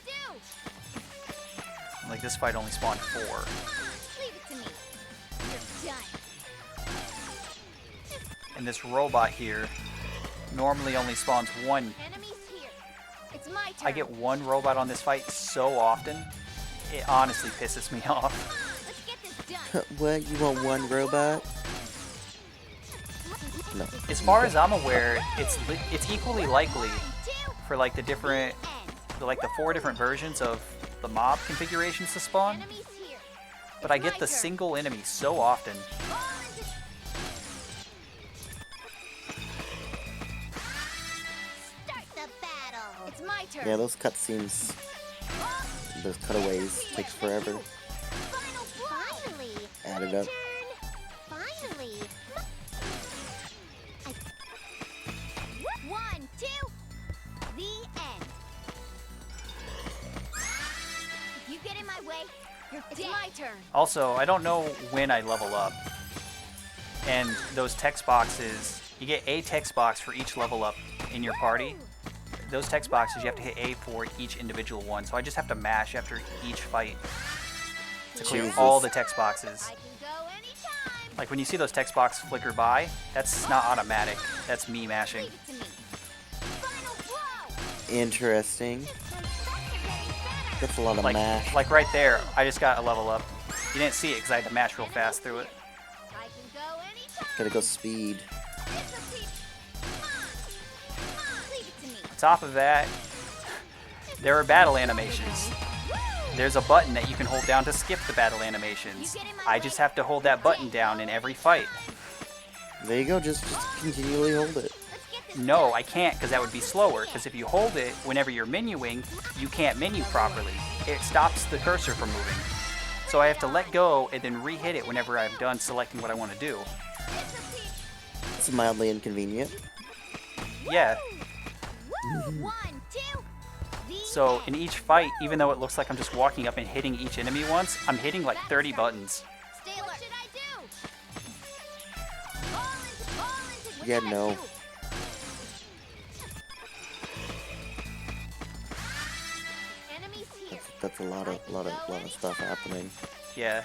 do? Like this fight only spawned 4. Leave it to me. You're done. And this robot here normally only spawns 1. Enemies here. It's my turn. I get 1 robot on this fight so often, it honestly pisses me off. Let's get this done. What? You want one robot? No. As far as I'm aware, it's equally likely 1, 2, for like the 4 different versions of the mob configurations to spawn, enemies here. but I It's get my the turn. single enemy so often. Start the battle. It's my turn. Yeah, those cutscenes, those cutaways, takes forever. Finally. Add it My up. turn. Finally. 1, 2. It's my turn. Also, I don't know when I level up. And those text boxes, you get a text box for each level up in your party. Those text boxes, you have to hit A for each individual one. So I just have to mash after each fight to clear Jesus. all the text boxes. I can go anytime. Like when you see those text boxes flicker by, that's not automatic. That's me mashing. Leave it to me. Final blow. Interesting. That's a lot of mash. Like right there, I just got a level up. You didn't see it because I had to mash real fast through it. I can go anytime. Gotta go speed. Disappear. Come on. Leave it to me. On top of that, there are battle animations. There's a button that you can hold down to skip the battle animations. I just have to hold that button down in every fight. There you go, just continually hold it. Let's get this No, done. I can't because that would be slower. Because if you hold it whenever you're menuing, you can't menu properly. It stops the cursor from moving. So I have to let go and then re-hit it whenever I'm done selecting what I want to do. Disappear. It's mildly inconvenient. Yeah, Woo! 1, 2. The so end. in each fight, even though it looks like I'm just walking up and hitting each enemy once, I'm hitting like 30 buttons. Stay alert. What should I do? All into Yeah, what should I no. do? Enemies here. That's a lot of stuff happening. Yeah.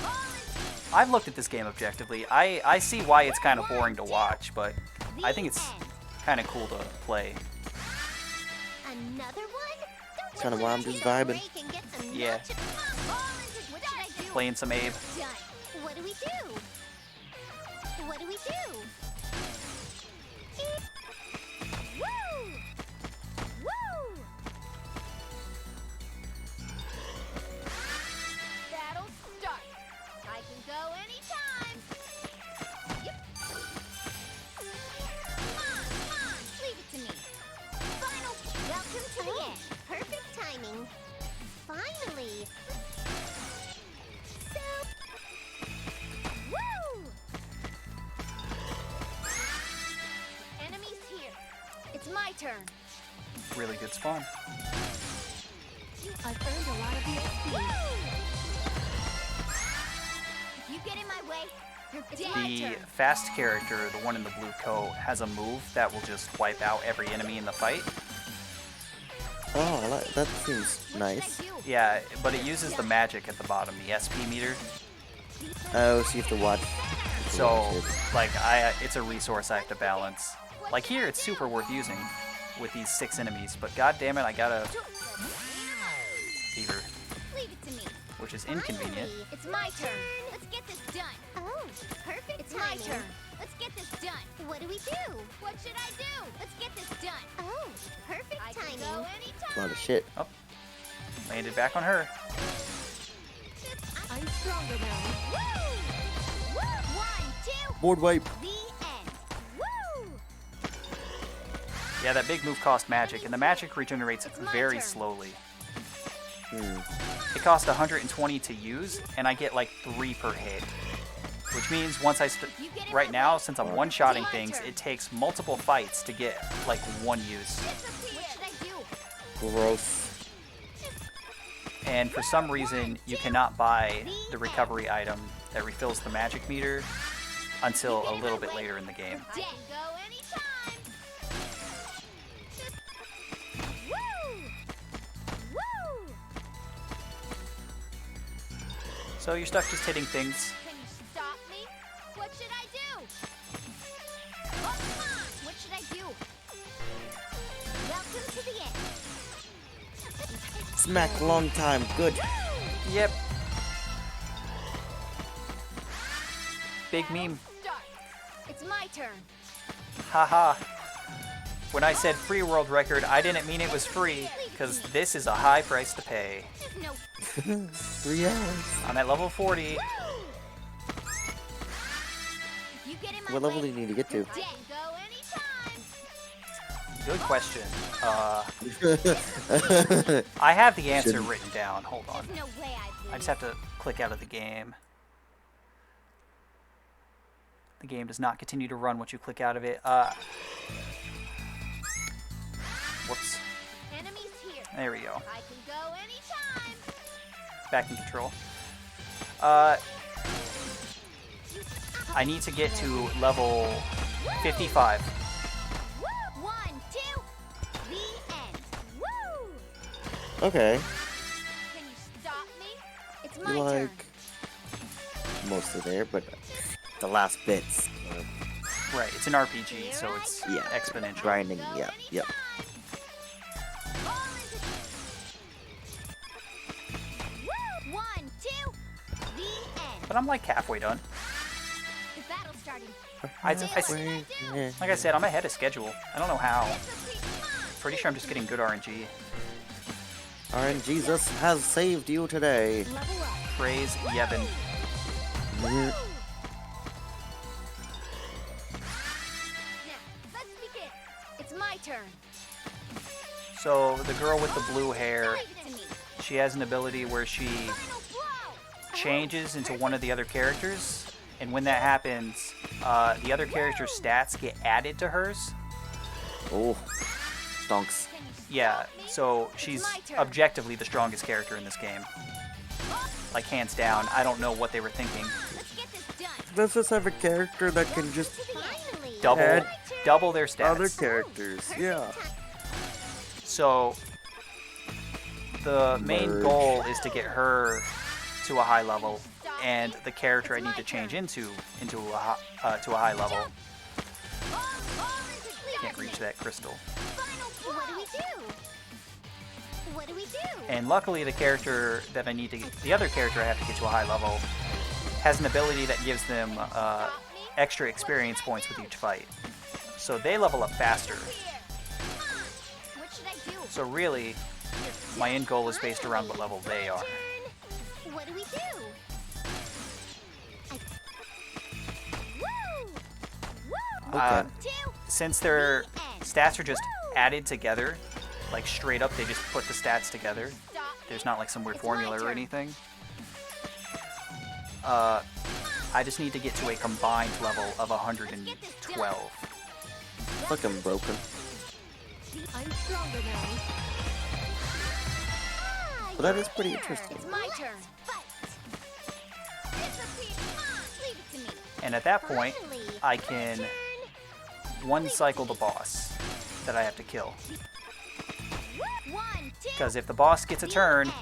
All I've looked at this game objectively. I see why it's kind of boring to watch, but into I think it's the end. kind of cool to play. Another one? Don't you Kinda why wanna I'm just take a vibing. break and get some Yeah. nachos? All into what should I do? Playing some Abe. Done. What do we do? What do we do? Woo! Woo! Battle start. I can go anytime. Yep. Come on. Leave it to me. Final. Welcome to the end. Perfect timing. Finally. So. Woo! Enemies here. It's my turn. Really good spawn. I've earned a lot of EXP. If you get in my way, you're dead. My The turn. fast character, the one in the blue coat, has a move that will just wipe out every enemy in the fight. Oh, that seems What nice. should I do? Yeah, but it uses the magic at the bottom, the SP meter. Oh, so you have to watch. So, like, it's a resource I have to balance. Like here, it's super worth using with these 6 enemies, but god damn it, I gotta fever, Leave it to me. which is inconvenient. Finally, it's my turn. Let's get this done. Oh, perfect. It's my turn. Let's get this done. What do we do? What should I do? Let's get this done. Oh, perfect timing. I can go anytime. A lot of shit. Oh, landed back on her. I'm stronger now. Woo! Woo! 1, 2. Board wipe. The end. Woo! Yeah, that big move cost magic, and the magic regenerates It's my very turn. slowly. Hmm. It costs 120 to use, and I get like 3 per hit. Which means once right now, since I'm one-shotting things, it takes multiple fights to get like 1 use. Disappear. What should I do? Gross. And for some reason, you cannot buy the recovery item that refills the magic meter until a little bit later in the game. I can go anytime. Woo! Woo! So you're stuck just hitting things. Can you stop me? What should I do? Oh, come on! What should I do? Welcome to the end. Smack long time. Good. Yep. Big meme. Start. It's my turn. Haha. When I said free world record, I didn't mean it was free, because this is a high price to pay. There's no 3 hours. I'm at level 40. If you get in my What level way, do you need to get to? I can go anytime. Good question. I have the answer Shouldn't. written down. Hold on. There's no way I I just have to click out of the game. The game does not continue to run once you click out of it. Whoops. Enemies here. There we go. I can go anytime. back in control. I need to get to level 55. 1, 2, the end. Woo! Okay. Can you stop me? It's my You're turn. like mostly there, but the last bits. Right, it's an RPG, so it's Yeah. exponential. Grinding. Go Yeah. Yep. anytime. All into- Woo! 1, 2, the end. But I'm like halfway done. The battle's starting. Like I said, I'm ahead of schedule. I don't know how. This will be fun. Pretty sure I'm just getting good RNG. RNGesus has saved you today. Level up. Praise Yevon. Now, let's begin. It's my turn. So the girl with the blue hair, Leave it to me. she has an ability where she Final blow. changes into one of the other characters, and when that happens, the other character's stats get added to hers. Oh, stonks. Can you stop Yeah, me? so It's she's my turn. objectively the strongest character in this game. Like, hands down. I don't know what they were thinking. Let's get this done. Let's just have a character that can just Finally. Double their stats. other characters. Yeah. So the main Merge. goal is to get her to a high level, and the character I need to change into to a high level. Can't reach that crystal. What do we do? What do we do? And luckily, the character that I need to get, the other character I have to get to a high level, has an ability that gives them extra experience points with each fight. So they level up faster. What should I do? So really, my end goal is based around what level they are. What do we do? Woo! Woo! Uh, Two. Since their stats are just added together, like straight up, they just put the stats together. Stop. There's not like some weird It's my formula or turn. anything. I just need to get to a combined level of 112. Fucking broken. I'm stronger now. But that is pretty interesting. It's my turn. Fight. Disappear. Leave it to me. And at that point, Finally, I my can turn. one cycle the boss that I have to kill. 1, 2. Because if the boss gets a turn, end.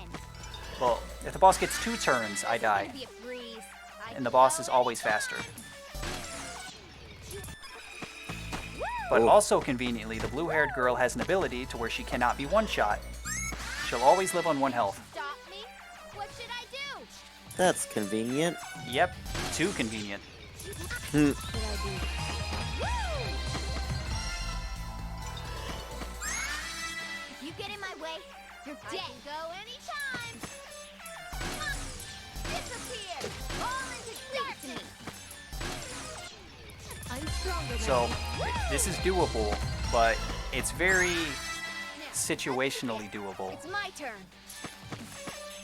well, if the boss gets 2 turns, I die. It's gonna be a breeze. I And the can boss go is always anytime. faster. But Oh. also conveniently, the blue-haired girl has an ability to where she cannot be one-shot. She'll always live on 1 health. Stop me. What should I do? That's convenient. Yep, too convenient. Hmm. What should I do? Woo! If you get in my way, you're dead. I can go anytime. Disappear. All into darkness. I'm stronger So, this is doable, but it's very situationally doable. It's my turn.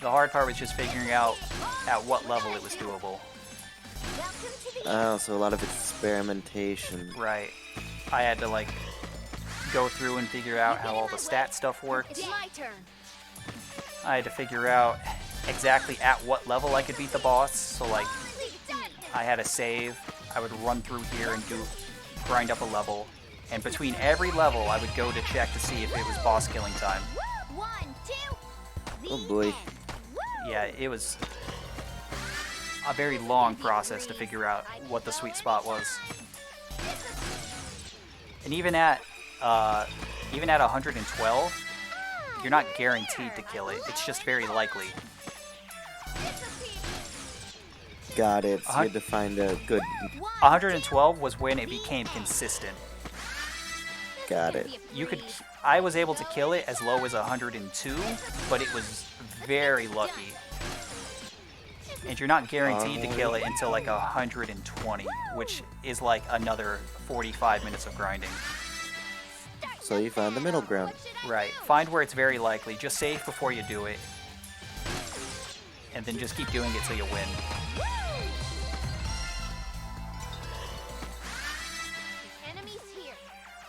The hard part was just figuring out at what level it was doable. Welcome to the Oh, so a lot of experimentation. Right. I had to, like, go through and figure out how all the stat stuff worked. It's my turn. I had to figure out exactly at what level I could beat the boss. So, like, Leave it to me. I had a save. I would run through here and grind up a level. And between every level, I would go to check to see if it was boss killing time. 1, 2. Oh boy. Woo! Yeah, it was a very long process to figure out what the sweet spot was. And even at 112, you're not guaranteed to kill it. It's just very likely. Got it. So you had to find a good. 112 was when it became consistent. Got it. I was able to kill it as low as 102, but it was very lucky. And you're not guaranteed to kill it until like 120, which is like another 45 minutes of grinding. So you found the middle ground. Right. Find where it's very likely. Just save before you do it. And then just keep doing it till you win. Enemies here.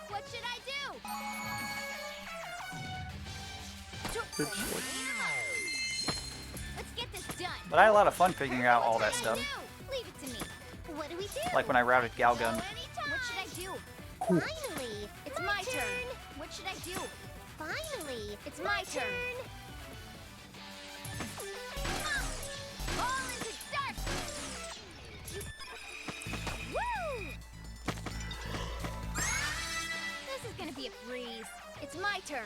What should I do? Good shit. Let's get But I had a lot of fun figuring out all that What stuff. do we do? Leave it to me. What do we do? Like when I routed Galgun. Go anytime. What should I do? Finally, it's my turn. What should I do? Finally, it's my turn. All into dark. Woo! This is gonna be a breeze. It's my turn.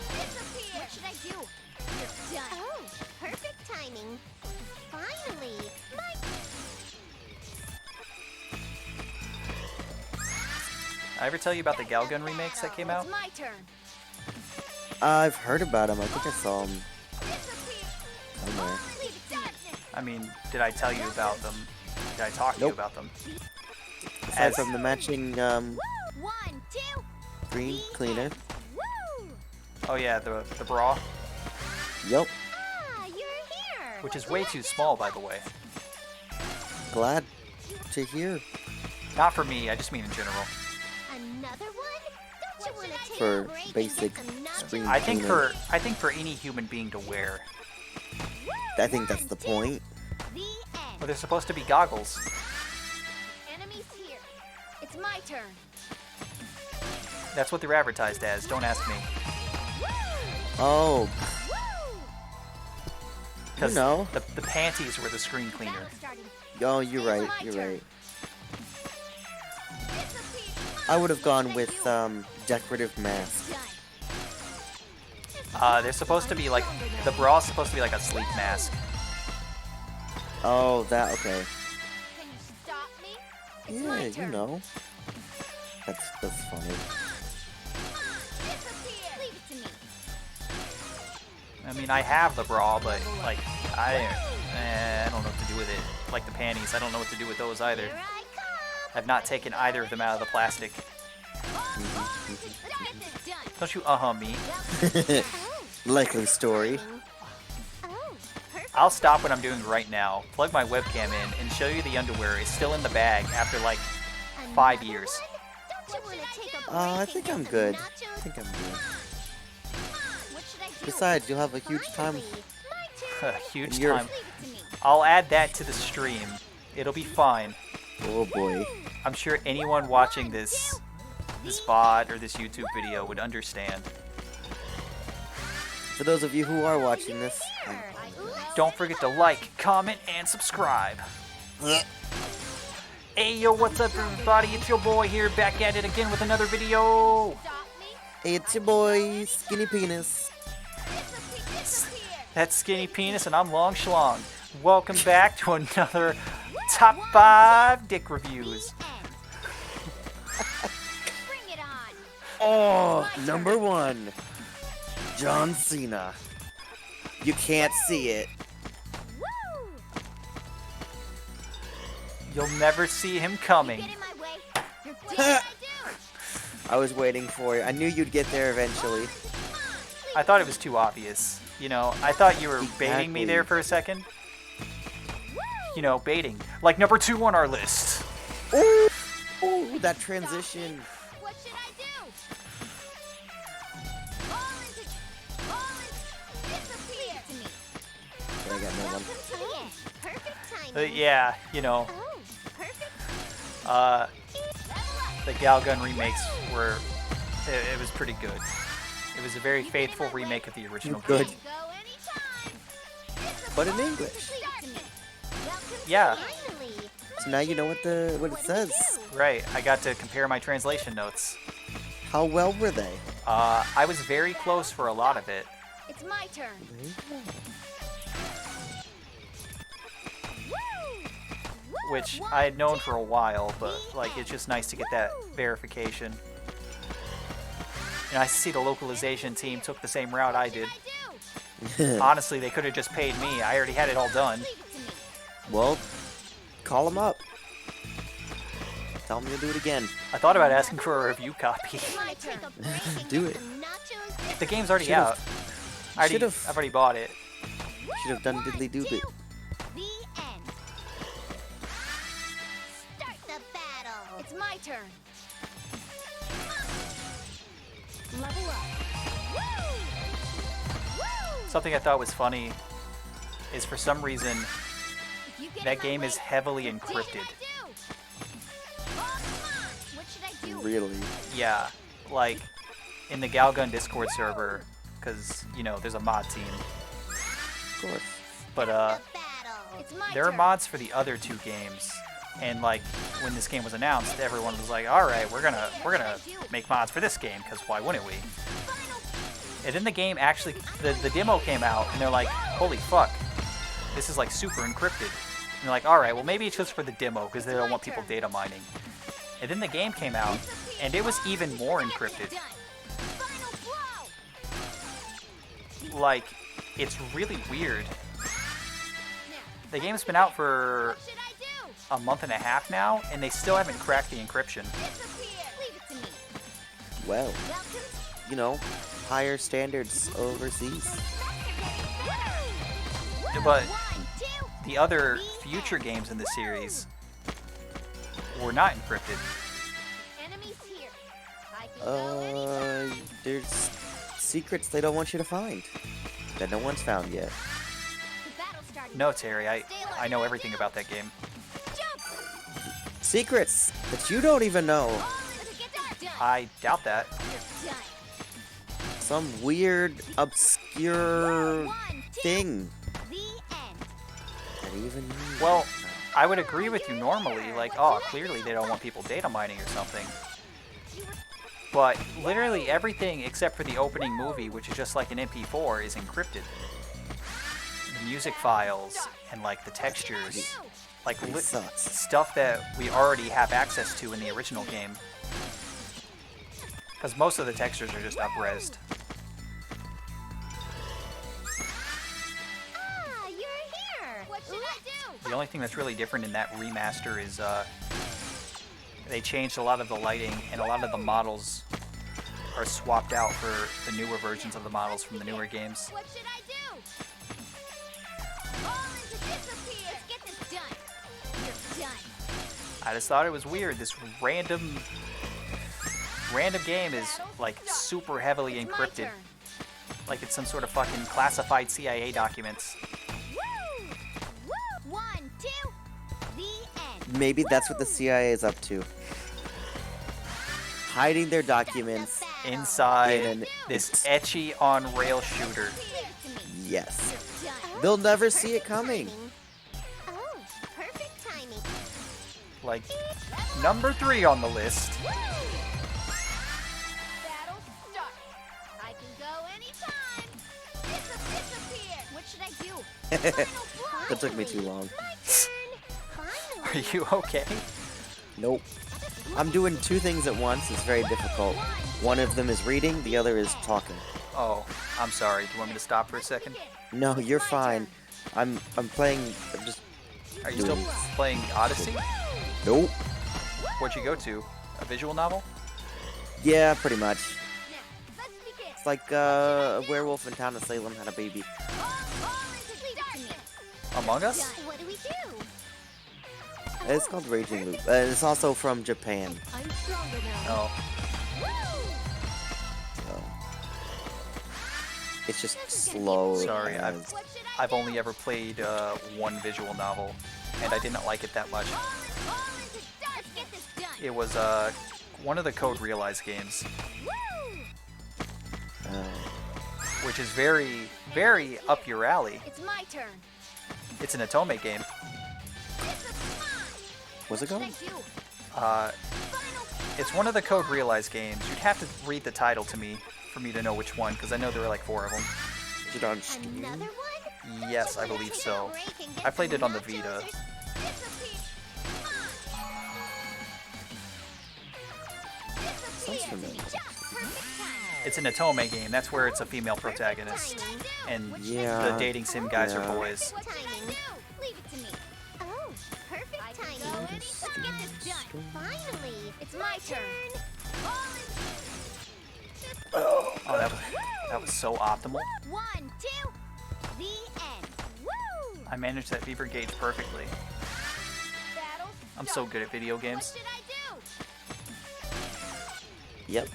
Disappear. What should I do? You're done. Oh, perfect timing. Finally, my. I ever tell you about the Galgun remakes that came out? It's my turn. I've heard about him. I think I saw him Disappear. somewhere. Leave it to darkness. I mean, did I tell you about them? Did I talk to you Nope. about them? Aside As- from the matching Woo! 1, 2. green cleaner. Woo! Oh yeah, the bra, Yup. Ah, you're here. which is way too small, by the way. Glad to hear. Not for me. I just mean in general. Another one? Don't you want to take For a break basic and get some nachos? screen I think cleaner. for any human being to wear. I think that's the point. The end. But they're supposed to be goggles. Enemies here. It's my turn. That's what they're advertised as. Don't ask me. Woo! Oh, Woo! Because know. the panties were the screen cleaner. Battle starting. oh, you're It's right. my You're turn. right. Disappear. I would have gone What with should I do? decorative mask. Done. They're supposed to be like the bra's supposed to be like a sleep mask. Oh, that okay. Can you stop me? It's my Yeah, you turn. know. That's funny. Disappear. Leave it to me. I mean, I have the bra, but like I don't know what to do with it. Like the panties, I don't know what to do with those either. Here I come. I've not taken either of them out of the plastic. Business done. Don't you me. Likely story. Oh, perfect. I'll stop what I'm doing right now, plug my webcam in, and show you the underwear is still in the bag after like 5 Another years. one? Don't you wanna take a break I and think get I'm some good. nachos? I think I'm good. What should I do? Besides, you'll have a huge time. Finally, my turn. Huge And you're- time. Leave it to me. I'll add that to the stream. It'll be fine. Oh boy. I'm sure anyone watching this VOD or this YouTube video would understand. For those of you who are watching this, Don't forget to like, comment, and subscribe. Hey yo, what's up everybody? It's your boy here, back at it again with another video. Stop me. hey, it's your boy, Skinny Penis. Disappear. That's Skinny Penis and I'm Long Schlong. Welcome back to another Top 5 Dick Reviews. Bring it on. Oh, number 1. John Cena. You can't see it. Woo! You'll never see him coming. Get in my way. You're doing what I do. I was waiting for you. I knew you'd get there eventually. I thought it was too obvious. You know, I thought you were baiting me Exactly. there for a second. You know, baiting. Like number 2 on our list. Ooh, ooh, that transition. What should I do? Disappear to me. Okay, I got no one. Oh, perfect timing. Yeah, you know, Oh, perfect. the Galgun remakes were, it was pretty good. It was a very faithful remake of the original game. Good. Go anytime. But in English. Leave it to me. Welcome to Yeah. finally. So now you know what it says. Right, I got to compare my translation notes. How well were they? I was very close for a lot of it. It's my turn. Woo! Which I had known for a while, but like it's just nice to get that verification. And I see the localization team took the same route I did. Honestly, they could have just paid me. I already had it all done. Leave it to me. Well, call them up. Tell them you'll do it again. I thought about asking for a review copy. It's my turn. Do it. The game's already Should've- out. should've- I've already bought it. Should have done diddly doop it. The end. Start the battle. It's my turn. Level up. Woo! something I thought was funny is for some reason If you get that in my game way, is heavily what should I encrypted. do? Oh, come on. What should I do? Really? Yeah, like in the Galgun Discord server, because you know there's a mod team. Of course. But The battle. It's my there are turn. mods for the other two games, and like when this game was announced, everyone was like, "All right, we're gonna make mods for this game, because why wouldn't we?" And then the game actually, the demo came out, and they're like, "Holy fuck, this is like super encrypted." And they're like, "All right, well maybe it's just for the demo because they don't want people data mining." And then the game came out, and it was even more encrypted. Done. Final blow. Like, it's really weird. Now, The game's been out for what should I do? a month and a half now, and they still haven't cracked the encryption. Disappear. Leave it to me. Well, Welcome. you know, higher standards overseas. But 1, 2. the other future games in the series were not encrypted. Enemies here. I can go anytime. There's secrets they don't want you to find that no one's found yet. The battle's starting. No, Terry, I know everything about that game. Jump. Secrets that you don't even know. Let's get that done. I doubt that. You're done. Some weird, obscure 1, 2. thing The end. that even you Well, don't know. I would agree with you normally, like, oh, clearly they don't want people data mining or something. But literally everything except for the opening movie, which is just like an MP4, is encrypted. The music files and like the textures, like Pretty sucks. stuff that we already have access to in the original game. Because most of the textures are just up-resed. Ah, you're here. What should I do? The only thing that's really different in that remaster is they changed a lot of the lighting, and a lot of the models are swapped out for the newer versions of the models from the newer games. What should I do? All into disappear. Let's get this done. You're done. I just thought it was weird. This random game is like super heavily It's my encrypted, turn. like it's some sort of fucking classified CIA documents. Woo! Woo! 1, 2. The end. Maybe that's what the CIA is up to. Hiding their documents. Inside In this etchy on-rail shooter. Leave it to me. Yes. You're done. They'll never see it coming. Oh, perfect timing. Like, number 3 on the list. Battle start. I can go anytime. Disappear. What should I do? Final blow. That took me too long. My turn. Are Finally. you okay? Nope. I'm doing two things at once. It's very difficult. One of them is reading, the other is talking. Oh, I'm sorry. Do you want me to stop for a second? No, you're fine. I'm playing. I'm just. Are you still playing Odyssey? Nope. What'd you go to? A visual novel? Yeah, pretty much. Now, let's begin. It's like a werewolf in town of Salem had a baby. All into darkness. Among Us? What do we do? It's called Raging Loop. It's also from Japan. I'm stronger now. Oh, So. It's just slow. Sorry, as- What should I I've only ever played one visual novel, and I didn't like it that much. All into dark. Let's get this done. It was one of the Code Realize games, Woo! which is very, very up your alley. It's my turn. It's an Otome game. What's it What called? should I do? Uh, it's one of the Code Realize games. You'd have to read the title to me for me to know which one, because I know there were like 4 of them. Is it on Steam? Another one? Yes, I believe so. I played it on the Vita. Sounds familiar. It's an Otome game. That's where it's a female protagonist, and Yeah. the dating sim guys Yeah. are boys. Timing. Leave it to me. Oh, perfect timing. Let's get this done. Finally, it's my turn. Oh, that was so optimal. 1, 2, the end. Woo! I managed that fever gauge perfectly. Battle I'm so start. good at video What games. should I do? Yep.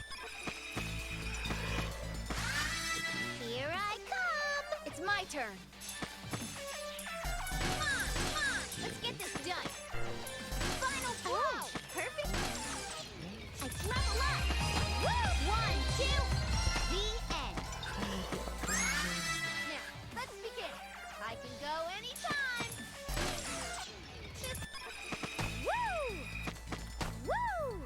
Here I come. turn. Come on, let's get this done. Final blow. Perfect. I level up. Woo! 1, 2, the end. Now, let's begin. I can go anytime. Woo! Woo!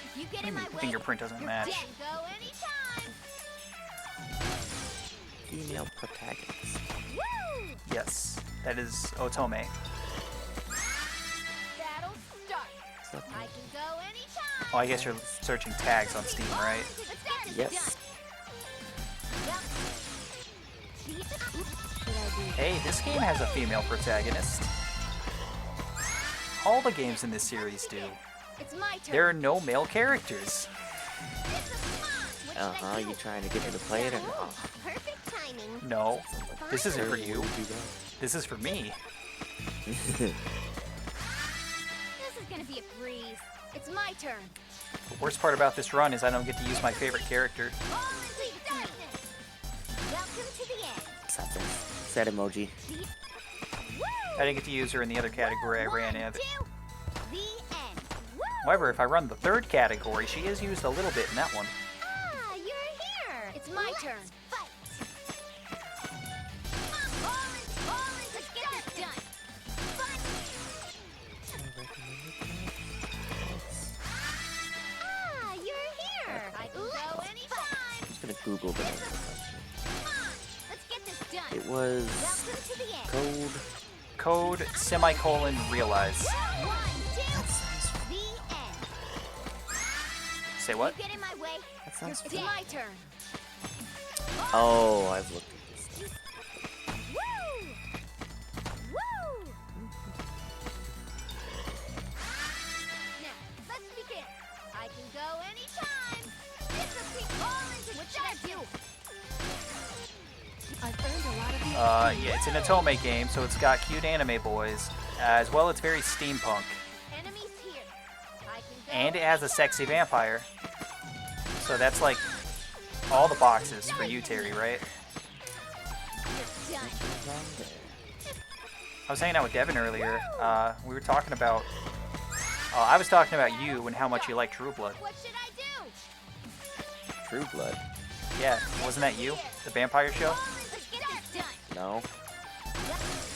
If you get in my The way, fingerprint doesn't you're match. dead. Go anytime. Female protagonist. Woo! Yes, that is Otome. Battle start. I can go anytime. Oh, I guess you're searching tags on Steam, right? Let's get this Yes. done. Hey, this game has a female protagonist. All the games in this series do. It's my turn. There are no male characters. Uh-huh, you trying to get me to play it or no? Perfect timing. No, this isn't for you. Would do that? This is for me. This is gonna be a breeze. It's my turn. The worst part about this run is I don't get to use my favorite character. Complete darkness. Welcome to the end. Sad emoji. Woo! I didn't get to use her in the other category I ran in. 1, 2, the end. Woo! However, if I run the third category, she is used a little bit in that one. Ah, you're here. It's my turn. Fight. Orange, let's get this done. Fight. Ah, you're here. I can go anytime. I'm just gonna Google the name of the Come on, let's get this done. It was Welcome to the end. Code. Code semicolon realize. 1, 2, the end. Say what? You get in my way. That sounds It's fun. my turn. Oh, I've looked at this. Woo! Woo! Now, let's begin. I can go anytime. This is the orange. What should I do? I've earned a lot of these. Yeah, it's an Otome game, so it's got cute anime boys. As well, it's very steampunk. Enemies here. I can go And it has a sexy vampire. So that's like all the boxes for you, Terry, right? You're done. I was hanging out with Devin earlier. We were talking about... I was talking about you and how much you like True Blood. What should I do? True Blood. Yeah, wasn't that you? The vampire show? Let's get this done. No,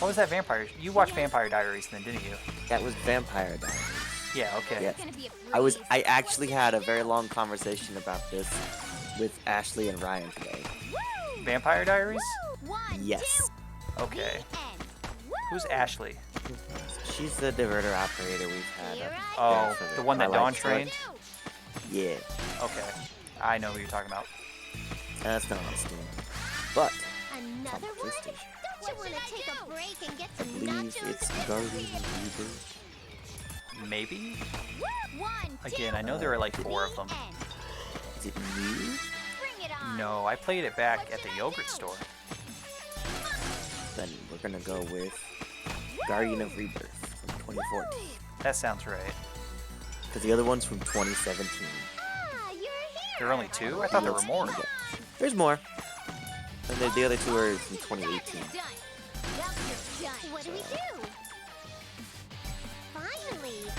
What was that vampire? You watched Vampire Diaries then, didn't you? that was Vampire Diaries. Yeah, okay. Yeah. It's gonna be a breeze. I actually had a very long conversation about this with Ashley and Ryan today. Woo! Vampire Diaries? Woo! 1, Yes. 2, Okay. the end. Who's Woo! Ashley? She's the diverter operator we've had. Here I Oh, for the one that Twilight Dawn Strike. trained? Yeah, Okay. I know who you're talking about. that's not on Steam. But Another one? PlayStation. Don't you want to take a break and get I some believe nachos? it's Guardian Rebirth. Maybe? Woo! 1, 2, Again, I know there are like 4 of them. the end. Is it new? Bring it on. No, I played it back at the yogurt store. Then we're gonna go with Guardian of Rebirth from 2014. That sounds right. Because the other one's from 2017. Ah, you're here. There are only 2? I thought there were more. There's more. And the other 2 are from 2018. Done. Well, you're done. What do we do? Finally.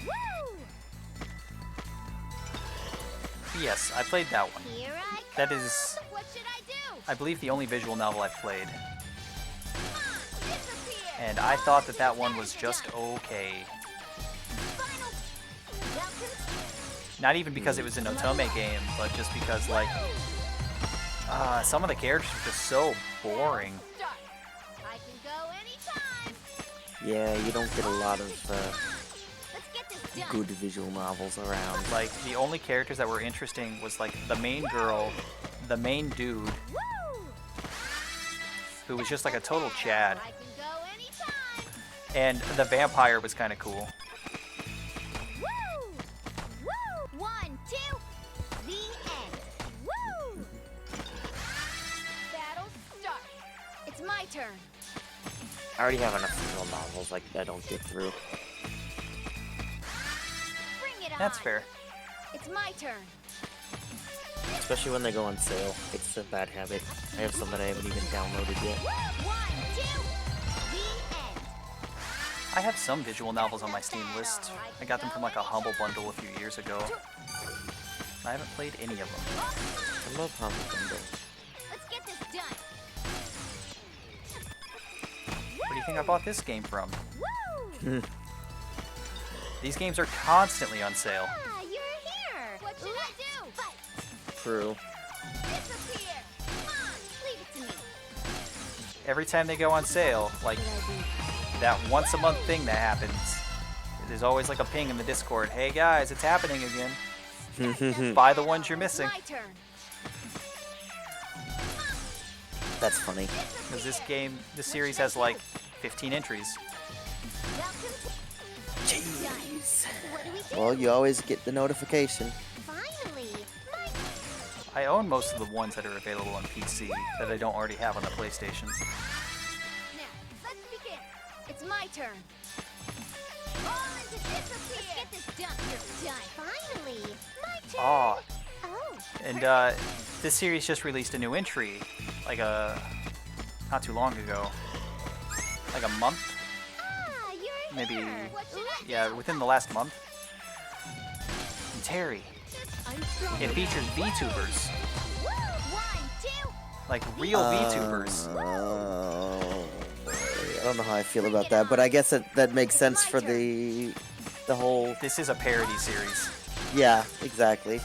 Woo! Yes, I played that one. Here I come. That is, What should I do? I believe, the only visual novel I've played. Disappear. And I thought that that one was just okay. Final. Welcome. Not even because it was an Otome game, but just because, like, some of the characters are just so boring. Start. I can go anytime. Yeah, you don't get a lot of Let's get this done. good visual novels around. Like, the only characters that were interesting was, like, the main girl, the main dude, Woo! who was just like a total Chad, I can go anytime. and the vampire was kind of cool. Woo! Woo! 1, 2, the end. Woo! Battle start. It's my turn. I already have enough visual novels like I don't get through. Bring it on. That's fair. It's my turn. Especially when they go on sale. It's a bad habit. I have some that I haven't even downloaded yet. 1, 2, the end. I have some visual novels on my Steam list. I got them from like a Humble Bundle a few years ago. I haven't played any of them. I love Humble Bundle. Let's get this done. Where do you think I bought this game from? Woo! These games are constantly on sale. Ah, you're here. What should I do? Fight. True. Disappear. Come on, leave it to me. Every time they go on sale, like that once a month thing that happens, there's always like a ping in the Discord. Hey guys, it's happening again. Buy the ones you're missing. My turn. That's funny. Because this series has like 15 entries. Welcome to Jeez. What do we do? Well, you always get the notification. Finally. I own most of the ones that are available on PC that I don't already have on the PlayStation. Now, let's begin. It's my turn. All into disappear. Let's get this done. You're done. Finally. My turn. Aw, Oh. and this series just released a new entry, like not too long ago, like a month, Ah, you're maybe, here. What should I yeah, do? within the last month. And Terry, I'm strong. it features VTubers, Woo! 1, 2. like real VTubers. I don't know how I feel about that, but I guess that makes sense for the whole. This is a parody series. Yeah, exactly.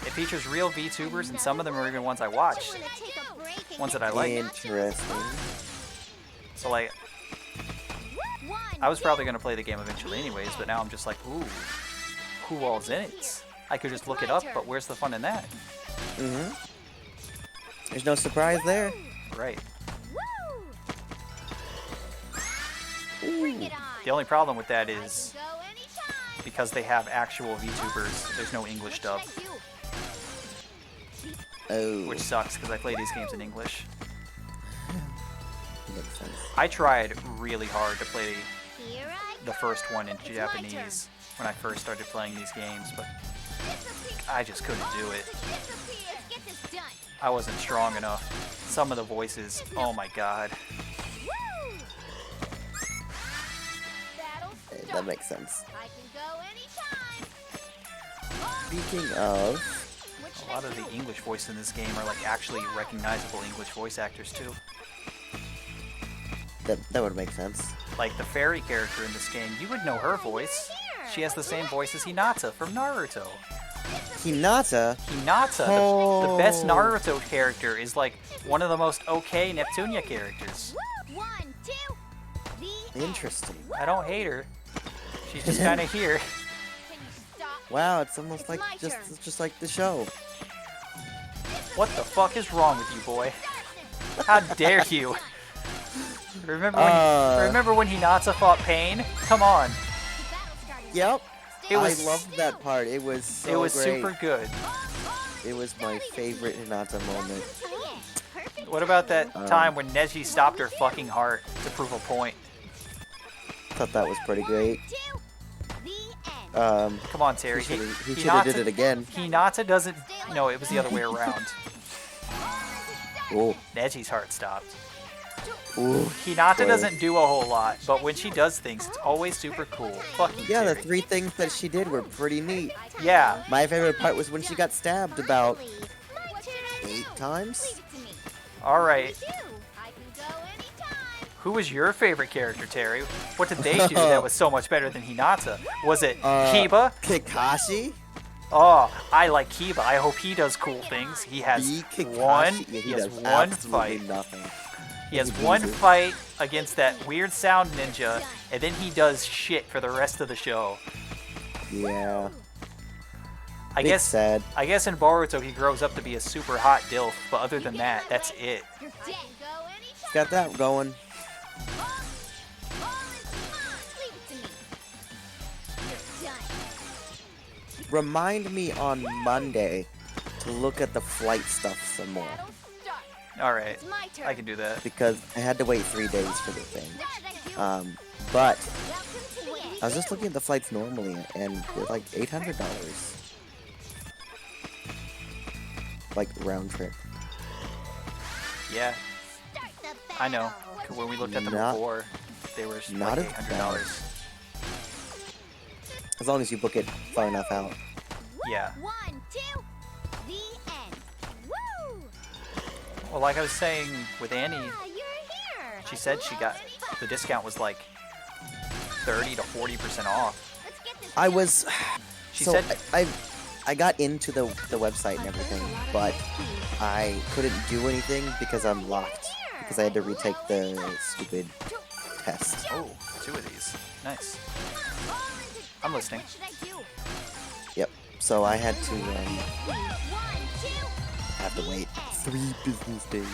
It features real VTubers, and some of them are even ones I watched, ones that I like. Interesting. So like, I was probably gonna play the game eventually anyways, but now I'm just like, ooh, who all's in it? I could just look it up, but where's the fun in that? Mm-hmm. There's no surprise there. Right. Bring it on. The only problem with that is, Go anytime. because they have actual VTubers, there's no English dub, What should I do? Oh, which sucks because I play these games in English. makes sense. I tried really hard to play Here I the go. first one in It's my Japanese when I first started playing these games, but Disappear. I just couldn't do it. Disappear. Let's get this done. I wasn't strong enough. Some of the voices, oh my god. Woo! Battle Hey, that start. makes sense. I can go anytime. Speaking of, What should A lot I of do? the English voices in this game are like actually recognizable English voice actors too. that would make sense. Like the fairy character in this game, you would know her voice. She has the same voice as Hinata from Naruto. Hinata. Hinata, the best Naruto character, is like one of the most okay Neptunia characters. 1, 2, the Interesting. I don't hate her. She's just kind of here. Can you stop? Wow, it's almost It's like my turn. just like the show. What the fuck is wrong with you, boy? How dare you? Remember when Hinata fought Pain? Come on. The battle started. Yep. It was I loved that part. It was so it was great. super good. It was my favorite Hinata moment. Perfect. What about that Um, time when Neji stopped her fucking heart to prove a point? Thought that was pretty great. 2, the end. Come on, Terry. He should have did it again. Hinata doesn't. No, it was the other way around. Ooh, Neji's heart stopped. ooh. Hinata Boy. doesn't do a whole lot, but when she does things, it's always super cool. Fuck you, Yeah, the Terry. 3 things that she did were pretty neat. Yeah, My favorite part was when she got stabbed about My turn. 8 times. Leave it to me. alright. I can go anytime. Who was your favorite character, Terry? What did they do that was so much better than Hinata? Was it Kiba? Kakashi? Oh, I like Kiba. I hope he does cool things. He has The Kakashi? one. Yeah, He has does one absolutely fight. nothing. He has He one loses. fight against that weird sound ninja, and then he does shit for the rest of the show. Yeah. I It's guess sad. I guess in Boruto he grows up to be a super hot dilf, but other than that, that's it. You're dead. Go anytime. Got that going. Leave it to me. You're done. Remind me on Monday to look at the flight stuff some more. Battle start. Alright, It's my turn. I can do that. Because I had to wait 3 days for the thing. What should I do? But Welcome to the end. I was just looking at the flights normally, and they're like $800. Like round trip. Yeah, Start the I know. battle. When we looked at them Not- before, they were not like as $800. As long as you book it far enough out. Yeah. 1, 2, the end. Woo! Well, like I was saying with Annie, Ah, you're here. she said she got the discount was like 30 to 40% off. Let's get this I done. was. She so said, I got into the website and everything, but I couldn't do anything because I'm locked. Because I had to retake the stupid test. "Oh, 2 of these, nice." All into I'm dust. listening. What should I do? Yep. So I had to 1, 2, have to wait 3 business days.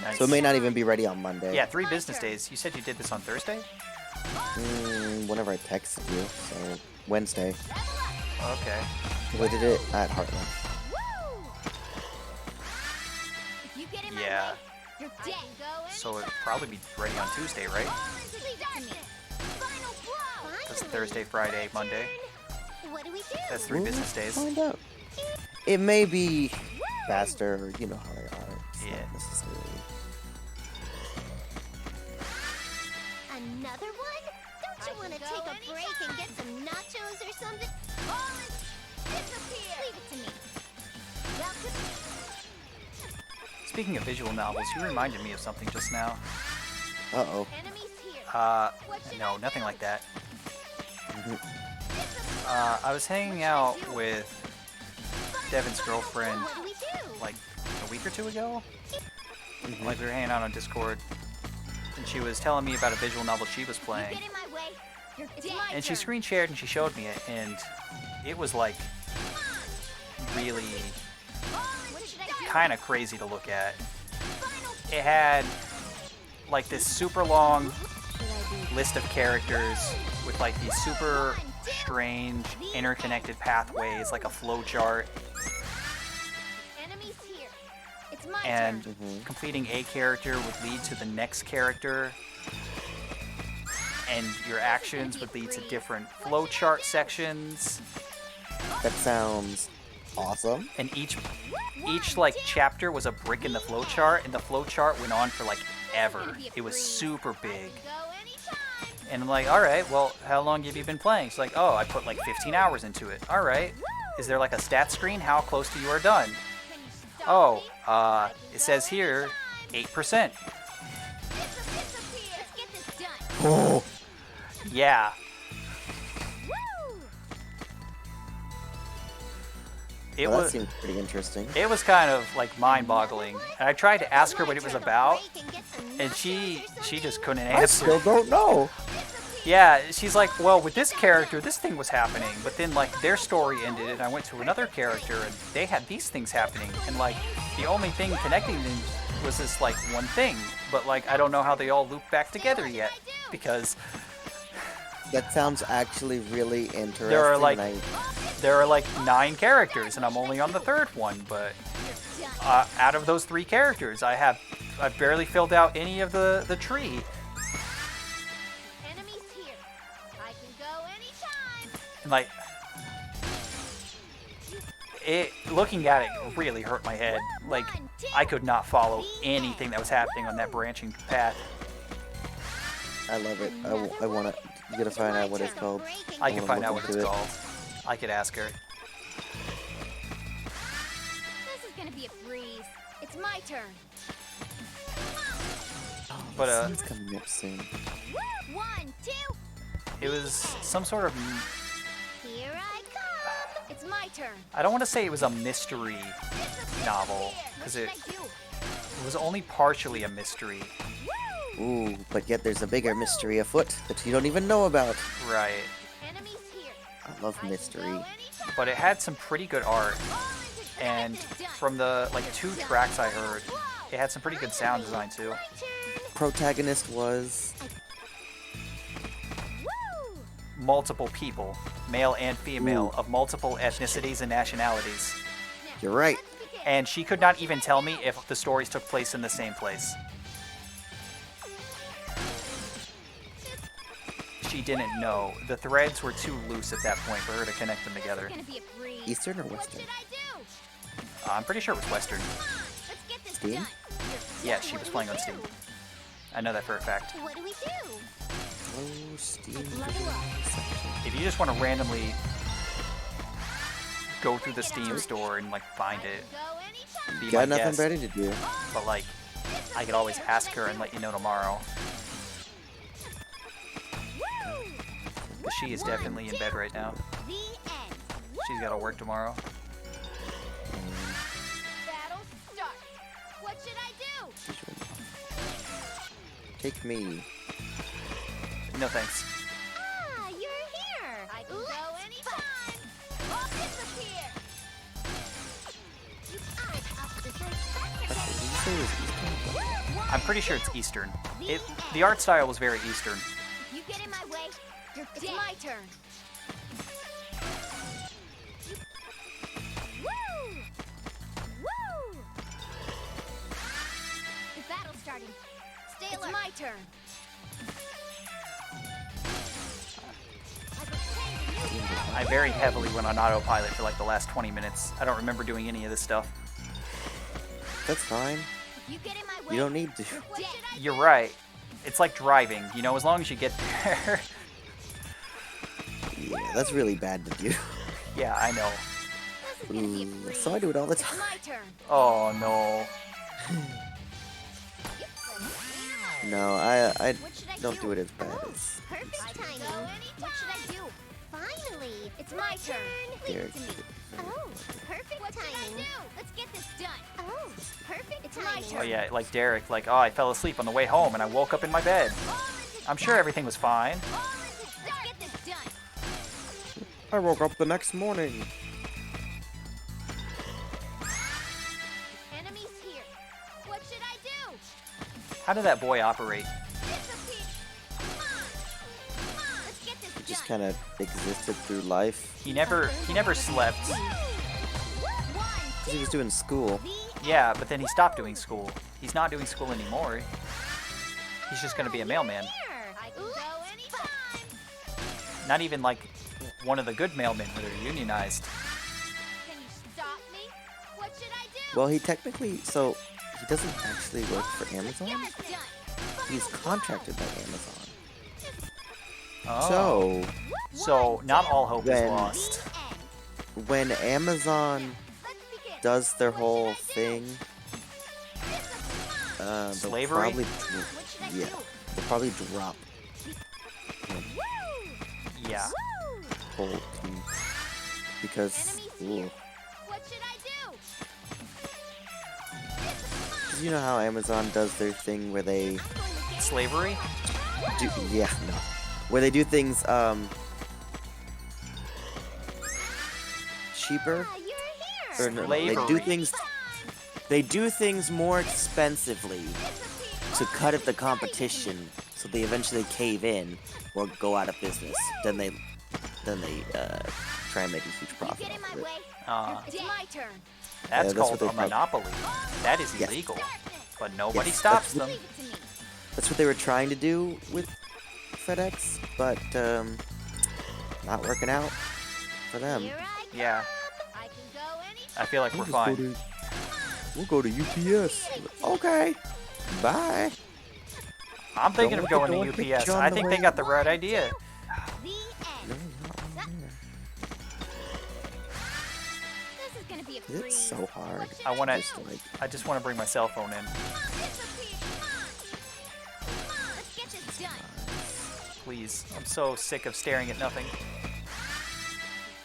Nice. So it may not even be ready on Monday. Yeah, 3 business days. You said you did this on Thursday? Whenever I texted you, so Wednesday. Okay. We did it at Heartland. woo! If you get in my Yeah. way, you're dead. So it'd probably be ready on Tuesday, right? Leave it to me. Final blow. That's Thursday, Friday, Monday. What do we do? That's 3 business days. Find out. It may be faster, you know how they are. It's Yeah. not necessarily. Another one? Don't you want to take a break and get some nachos or something? Disappear. Leave it to me. Speaking of visual novels, you reminded me of something just now. Uh-oh. Enemies here. No, nothing like that. I was hanging out with Devin's girlfriend What do we do? like a week or 2 ago. Like we were hanging out on Discord, and she was telling me about a visual novel she was playing. Get in my way. You're dead. And she screen shared and she showed me it, and it was like really What should I do? kind of crazy to look at. It had like this super long list of characters with like these super strange interconnected pathways, like a flowchart, Enemies here. It's my and turn. completing a character would lead to the next character, and your actions would lead to different flowchart sections, That sounds awesome. and each like chapter was a brick in the flowchart, and the flowchart went on for like ever. It was super big. Go anytime. And I'm like, all right, well, how long have you been playing? She's like, oh, I put like 15 hours into it. All right. Is there like a stat screen? How close to you are done? Can you stop Oh, me? it says here 8%. Disappear. Let's get this done. Oh, Yeah. Woo! It well, that was seemed pretty interesting. it was kind of like mind-boggling. And I tried to ask her what it was about, and she just couldn't I still answer. don't know. Yeah, she's like, well, with this character, this thing was happening, but then like their story ended, and I went to another character, and they had these things happening, and like the only thing connecting them was this like one thing, but like I don't know how they all loop back together yet, because That sounds actually really interesting. there are like and there are like 9 characters, and I'm only on the 3rd one, but out of those 3 characters, I've barely filled out any of the tree. Enemies here. I can go anytime. And like looking at it really hurt my head. Like I could not follow anything that was happening on that branching path. I love it. I want to. You gotta find out what it's called. I can wanna find look out what it's into it. called. I could ask her. This is gonna be a breeze. It's my turn. But It's coming up soon. 1, 2. it was some sort of, Here I come. It's my turn. I don't want to say it was a mystery novel, What because should it I do? was only partially a mystery. Ooh, but yet there's a bigger mystery afoot that you don't even know about. Right. Enemies here. I love mystery. Go anytime. But it had some pretty good art, and from the like 2 tracks I heard, it had some pretty good sound design too. My turn. Protagonist was. Woo! Multiple people, male and female, of multiple ethnicities and nationalities. You're right. And she could not even tell me if the stories took place in the same place. she didn't know. The threads were too loose at that point for her to connect them together. Gonna be a breeze. Eastern or What Western? should I do? I'm pretty sure it was Western. Let's get this Steam? done. Yeah, she was playing on Steam. I know that for a fact. What do we do? Oh, Steam. Level up. If you just want to randomly go through the Steam store and like find it, Go anytime. be Got my nothing guest. better to do. But like, I could always ask her and let you know tomorrow. Woo! But she is definitely in bed right now. The end. She's got to work tomorrow. Battle start. What should I do? Take me. No thanks. Ah, you're here. I can go anytime. I'll disappear. You eyes up the Actually, did you say it was Eastern? I'm pretty sure it's Eastern. The art style was very Eastern. You get in my way, you're dead. It's my turn. Woo! Woo! The battle's starting. Stay alert. It's my turn. I very heavily went on autopilot for like the last 20 minutes. I don't remember doing any of this stuff. That's fine. If you get in my way, You don't need to. what should I You're right. It's like driving, you know, as long as you get there. Yeah, that's really bad to do. Yeah, I know. This is gonna be a breeze. So I do it all the It's time. my turn. Oh no. No, I What should I don't do it as bad as Perfect timing. What should I do? Finally, it's my turn. Leave it to me. Oh, perfect timing. Let's get this done. Oh, perfect it's timing. Oh yeah, like Derek, like, oh, I fell asleep on the way home and I woke up in my bed. I'm sure everything was fine. Let's get this done. I woke up the next morning. Enemies here. What should I do? How did that boy operate? Disappear. Come on. Let's get this Just done. kind of existed through life. He never slept. Because he was doing school. Yeah, but then he stopped doing school. He's not doing school anymore. He's just gonna be a mailman. I can go anytime. Not even like one of the good mailmen that are unionized. Can you stop me? What should I do? Well, he technically, so he doesn't actually work for Amazon. Get this done. He's contracted by Amazon. Oh. So not all hope is Then- lost. When Amazon Let's begin. does their whole thing, they'll Slavery? probably What should I yeah, do? they'll probably drop Woo! Yeah. Woo! whole team because Enemies here. What should I do? 'cause you know how Amazon does their thing where they I'm going to get Slavery? do where they do things cheaper. Ah, you're here. Or no, Slavery. they do things more expensively to cut at the competition, so they eventually cave in or go out of business. Then they try and make a huge You profit get in off my of it. way. It's my turn. That's that's called what they a monopoly. That is Yes. illegal. But nobody Yes, stops that's them. Leave it to me. That's what they were trying to do with FedEx, but not working out for them. Here I come. Yeah. I can go anytime. I feel like we're fine. We'll go to UPS. Okay. Bye. I'm thinking of Don't going let the to door UPS. hit you on I the think way. they got the right idea. The No, end. not on there. This is gonna be a It's breeze. so hard. What should I wanna- do? Just like I just want to bring my cell phone in. Disappear. Come on. Let's get this done. Please. I'm so sick of staring at nothing.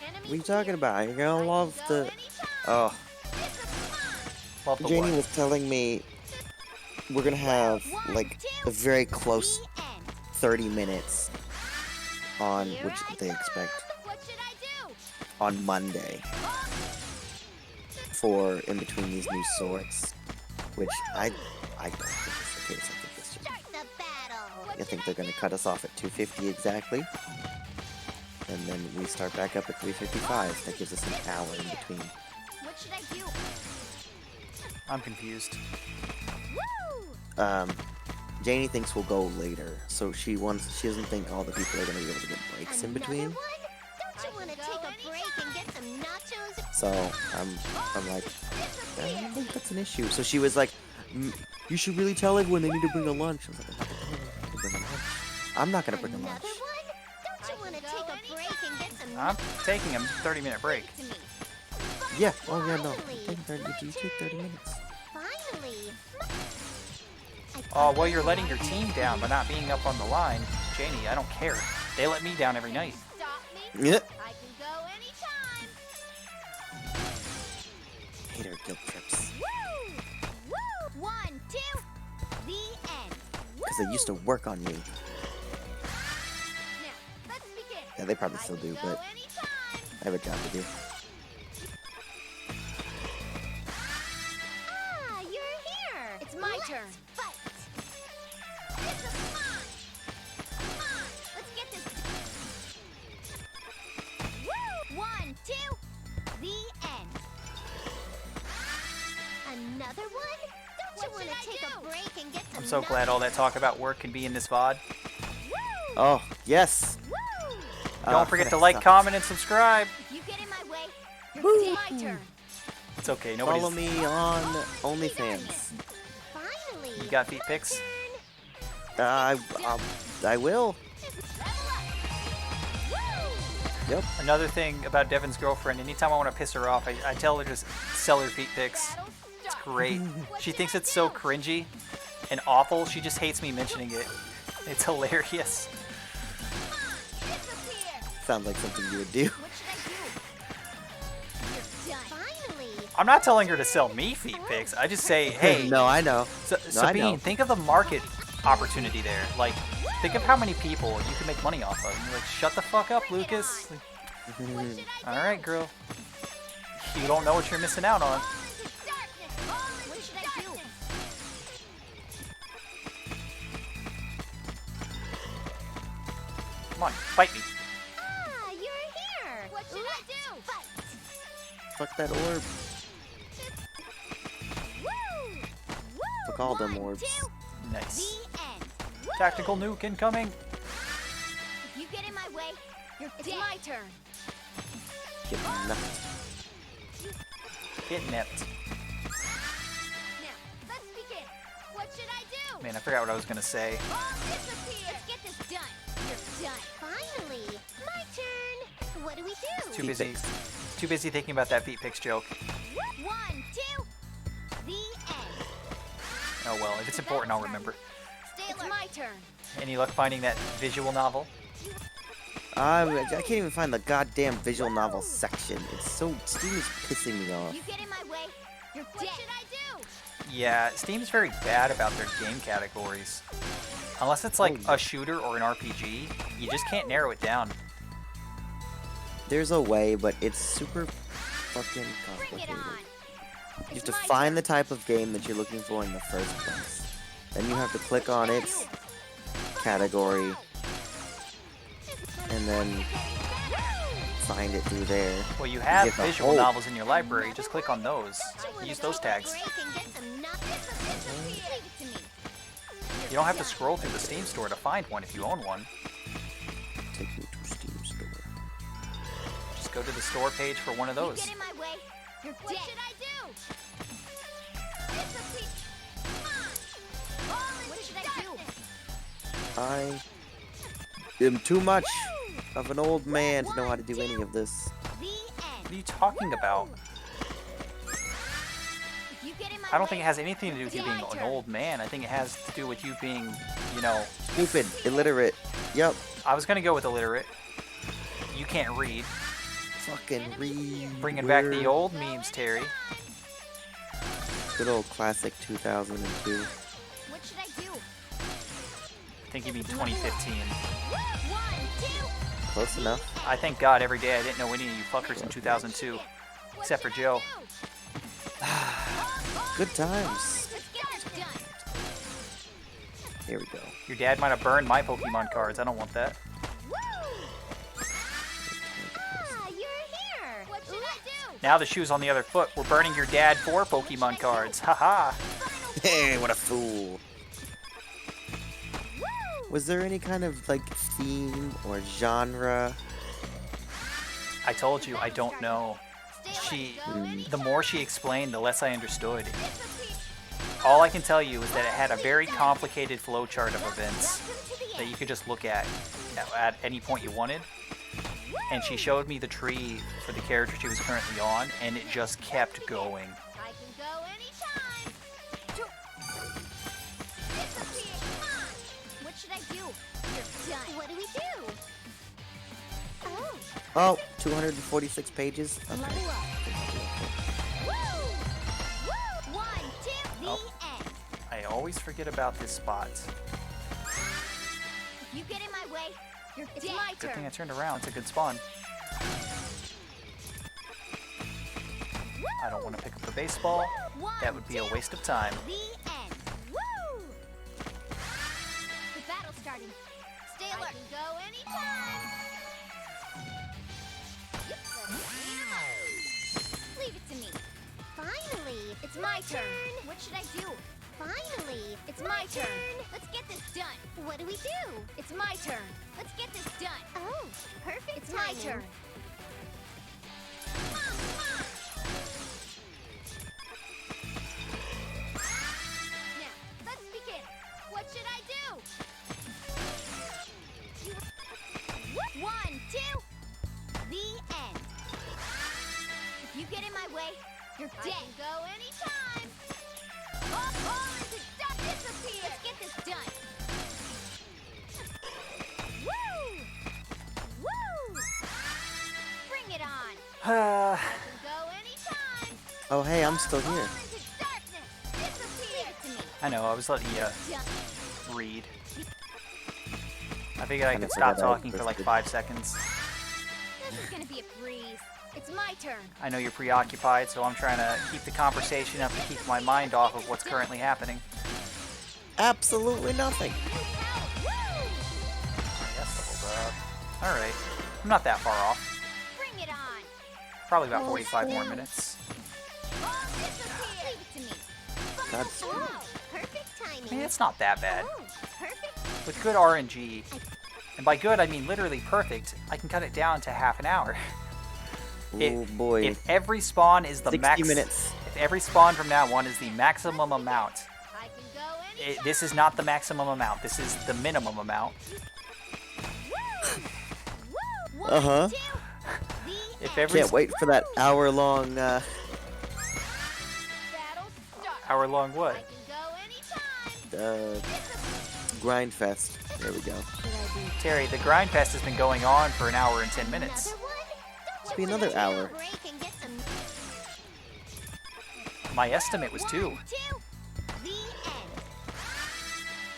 Enemies what are you talking here. about? You're I gonna can love go the. anytime. Oh, Love the Janie what? was telling me we're gonna have like a very close The end. 30 minutes on Here which I they come. expect What should I do? on Monday for in between these new sorts, which I don't think is the case. I think it's just. Start the battle. I think they're gonna cut us off at 250 exactly, and then we start back up at 355. That gives us an hour in between. What should I do? I'm confused. Woo! Janie thinks we'll go later, so she doesn't think all the people are gonna be able to get breaks in Another between. one? Don't you want to take a break and get some nachos? So I'm like, I don't think that's an issue. So she was like, you should really tell everyone they need to bring a lunch. I was like, I'm not gonna bring a lunch. Another one? Don't you want to take a break and get some I'm taking a 30-minute break. to me? Yeah. Oh yeah, no. Finally. You take 30 minutes. Finally. Oh, well, you're letting your team down by not being up on the line. Janie, I don't care. They let me down every night. Stop me? Yeah. I can go anytime. Hate our guilt trips. Woo! Woo! 1, 2, the end. Because they used to work on me. Now, let's begin. Yeah, they probably still do, but I have a job to do. Ah, you're here. It's my turn. Fight. This is fun. Come on, let's get this. Woo! 1, 2, the end. Another one? Don't you want to take a break and get some I'm so glad all that talk about work can be in this VOD. Woo! Oh, yes. Woo! Don't forget to like, comment, and subscribe. If you get in my way, you're my turn. It's okay. Follow Nobody's... me on OnlyFans. Finally. You got feet pics? I will. Yep. Another thing about Devin's girlfriend, anytime I want to piss her off, I tell her to just sell her feet pics. It's great. She thinks it's so cringy and awful. She just hates me mentioning it. It's hilarious. Sounds like something you would do. What should I do? You're done. Finally. I'm not telling her to sell me feet pics. I just say, hey, No, I know. No, I Sabine, know. think of the market opportunity there. Like, think of how many people you can make money off of. And you're like, shut the fuck up, Lucas. What should I do? All right, girl. You don't know what you're missing out on. What should I do? Come on, fight me. Ah, you're here. What should I do? Fight. Fuck that orb. Woo! Woo! Fuck all them 1, orbs. 2, Nice. the end. Woo! Tactical nuke incoming. If you get in my way, you're dead. It's my turn. Get nothing. Get nipped. Now, let's begin. What should I do? Man, I forgot what I was gonna say. All disappear. Let's get this done. You're done. Finally, my turn. What do we do? Too busy. Too busy thinking about that feet pics joke. 1, 2, the end. Oh well, if it's important, I'll remember. It's my turn. Any luck finding that visual novel? I can't even find the goddamn visual novel section. It's so Steam is pissing me off. You get in my way, you're dead. What should I do? Yeah, Steam's very bad about their game categories. Unless it's like Oh. a shooter or an RPG, you just can't narrow it down. There's a way, but it's super fucking Bring it complicated. on. You have to find the type of game that you're looking for in the first place. Then you have to click on its category and then find it through there. Well, you have get the visual whole- novels in your library. Just click on those. Use those tags. You don't have to scroll through the Steam store to find one if you own one. Take me to Steam store. Just go to the store page for one of You those. get in my way, you're dead. What should I do? What should I do? I am too much of an old man to know how to do any of this. The What end. are you talking about? If you get in my I don't think way, it has anything to do with you it's being my an turn. old man. I think it has to do with you being, you know, Stupid, illiterate. Yep. I was gonna go with illiterate. You can't read. Fucking read. Bringing back the weird. old memes, Terry. Good old classic 2002. What should I do? I think you mean 2015. 1, 2. Close enough. I thank God every day I didn't know any of you fuckers in 2002. Except for Joe. Good times. Let's get this done. Here we go. Your dad might have burned my Pokemon cards. I don't want that. Woo! Ah, you're here. What should I do? Now the shoe's on the other foot. We're burning your dad for Pokemon cards. Haha. Hey, what a fool. Was there any kind of like theme or genre? I told you, I don't know. The more she explained, the less I understood. All I can tell you is that it had a very complicated flowchart of events that you could just look at any point you wanted. And she showed me the tree for the character she was currently on, and it just kept going. I can go anytime. What should I do? You're done. What do we do? Oh. Oh, 246 pages. Okay. Level up. Woo! Woo! 1, 2, the end. I always forget about this spot. If you get in my way, you're dead. It's my Good thing I turn. turned around. It's a good spawn. I don't want to pick up the baseball. That would be a waste of time. The end. Woo! The battle's starting. Stay alert. I can go anytime. Yep. Leave it to me. Finally, it's my turn. What should I do? Finally, it's my turn. Let's get this done. What do we do? It's my turn. Let's get this done. Oh, perfect. It's my turn. Now, let's begin. What should I do? 1, 2, the end. If you get in my way, you're dead. I can go anytime. All into dust disappear. Let's get this done. Woo! Woo! Bring it on. I can go anytime. Oh, hey, I'm still All here. into darkness. Disappear. Leave it to me. I know, I was letting you Done. read. I figured I Kinda could stop forgot I talking for like existed. 5 seconds. This is gonna be a breeze. It's my turn. I know you're preoccupied, so I'm trying to keep the conversation up to keep my mind off of what's currently happening. Absolutely nothing. Yes, leveled up. Alright. I'm not that far off. Bring it on. Probably about 45 more minutes. All disappear. Leave it to me. That's Oh, perfect timing. I mean, it's not that bad. Oh, perfect. With good RNG, and by good I mean literally perfect, I can cut it down to half an hour. oh boy. If every spawn is the 60 max, minutes. if every spawn from now on is the maximum amount, I can go anytime. this is not the maximum amount. This is the minimum amount. Woo! 1, Uh-huh. 2, the If end. every Can't wait for that hour-long Battle start. hour long I what? can go anytime. grind fest. There we go. Terry, the grind fest has been going on for an hour and 10 minutes. Another one? Must be another hour. Break and get some. My estimate was 2. 1, 2, the end.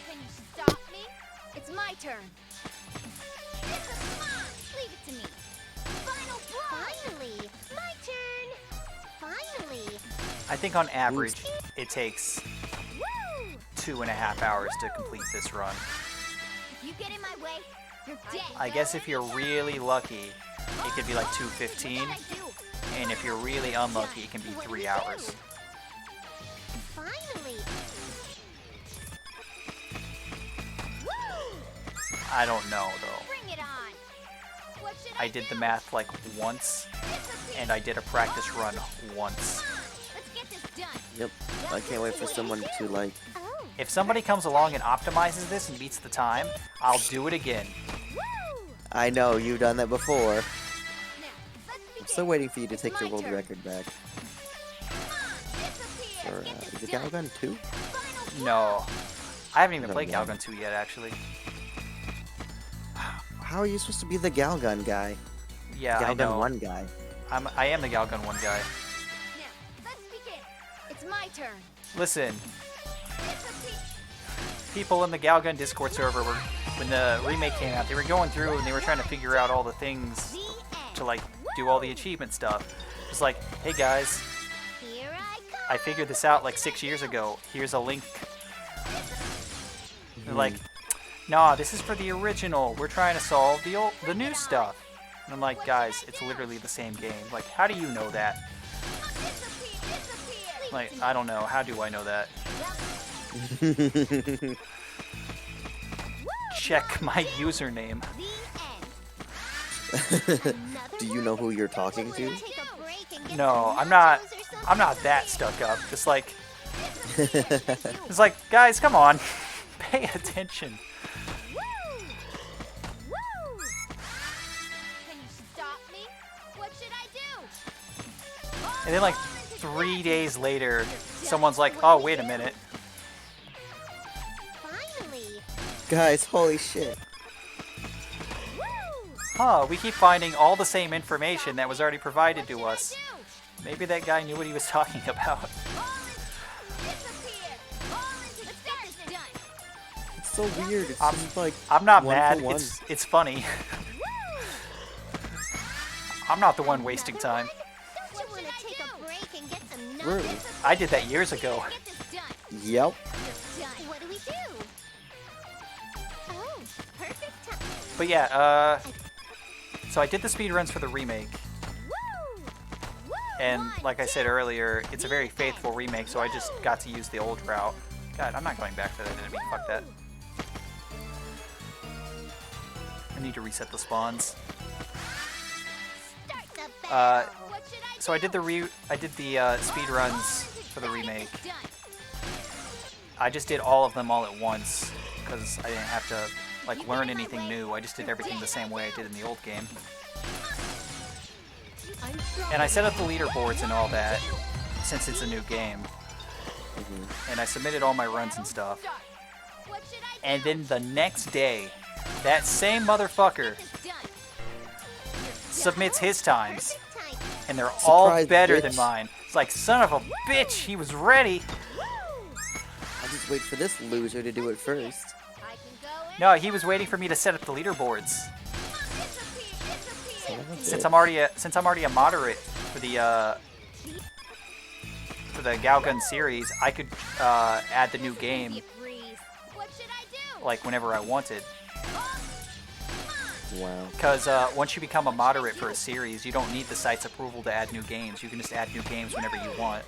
Can you stop me? It's my turn. This is mine. Leave it to me. Final blow. Finally, my turn. Finally. I think on average it takes Woo! 2.5 hours to complete this run. If you get in my way, you're dead. I guess if you're really lucky, it could be like 2:15, What should I do? and if you're really unlucky, it can be 3 hours. Finally. Woo! I don't know though. Bring it on. What should I did the math like once, and I did a practice run once. Let's get this done. Yep. I can't wait for someone to like. Oh. If somebody comes along and optimizes this and beats the time, I'll do it again. Woo! I know you've done that before. Now, let's I'm begin. still waiting for you to It's take the my world turn. record back. Disappear. Or Let's get this is it done. Galgun 2? Final No, I haven't even No, played no. Galgun 2 yet, actually. How are you supposed to be the Galgun guy? Yeah, I know. Galgun 1 guy. I am the Galgun 1 guy. Now, let's begin. It's my turn. Listen, Disappear. people in the Galgun Discord server were, when the remake came out, they were going through and they were trying to figure out all the things The end. to like do all the achievement stuff. It's like, hey guys, Here I come. I figured this out like 6 years ago. Here's a link. They're like, nah, this is for the original. We're trying to solve the new stuff. And I'm like, guys, it's literally the same game. Like, how do you know that? Disappear. Like, I don't know. How do I know that? check my username. Do you know who you're talking to? No, I'm not that stuck up. Just like, it's like, guys, come on, pay attention. And then like 3 days later, someone's like, oh, wait a minute. Guys, holy shit. Huh, we keep finding all the same information that was already provided to us. Maybe that guy knew what he was talking about. It's so weird. It's just like I'm not one mad. for one. It's funny. I'm not the one wasting time. True. I did that years ago. Yep. What do we do? Oh, perfect time. But yeah, so I did the speedruns for the remake. And like I said earlier, it's a very faithful remake, so I just got to use the old route. God, I'm not going back for that enemy. Fuck that. I need to reset the spawns. So I did the speed runs for the remake. I just did all of them all at once because I didn't have to like learn anything new. I just did everything the same way I did in the old game. And I set up the leaderboards and all that since it's a new game. And I submitted all my runs and stuff. And then the next day, that same motherfucker submits his times. And they're all Surprise, better bitch. than mine. It's like, son of a bitch, he was ready. I'll just wait for this loser to do it first. No, he was waiting for me to set up the leaderboards. Son of a Since bitch. I'm already a moderate for the Galgun series, I could add the new game like whenever I wanted. Wow. Because once you become a moderate for a series, you don't need the site's approval to add new games. You can just add new games whenever you want.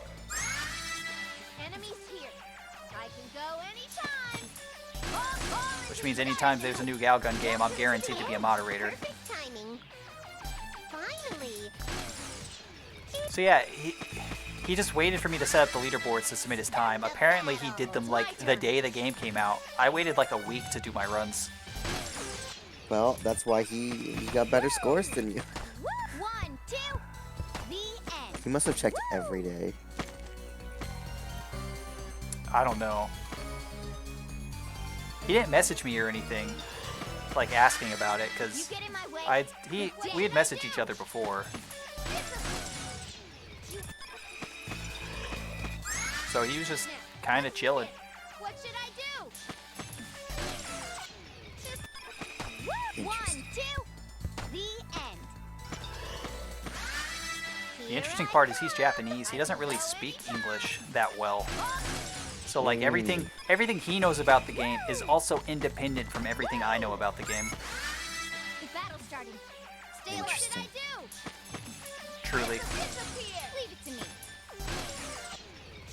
Which means anytime there's a new Galgun game, I'm guaranteed to be a moderator. So yeah, he just waited for me to set up the leaderboards to submit his time. Apparently he did them like the day the game came out. I waited like a week to do my runs. Well, that's why he got better scores than you. He must have checked every day. I don't know. He didn't message me or anything, like asking about it, because we had messaged each other before. So he was just kind of chilling. What should I do? Interesting. 1, 2, the end. The interesting part is he's Japanese. He doesn't really speak English that well. So like everything he knows about the game is also independent from everything I know about the game. The battle's starting. Stay alert. Interesting. What should I do? Truly. Disappear. Leave it to me.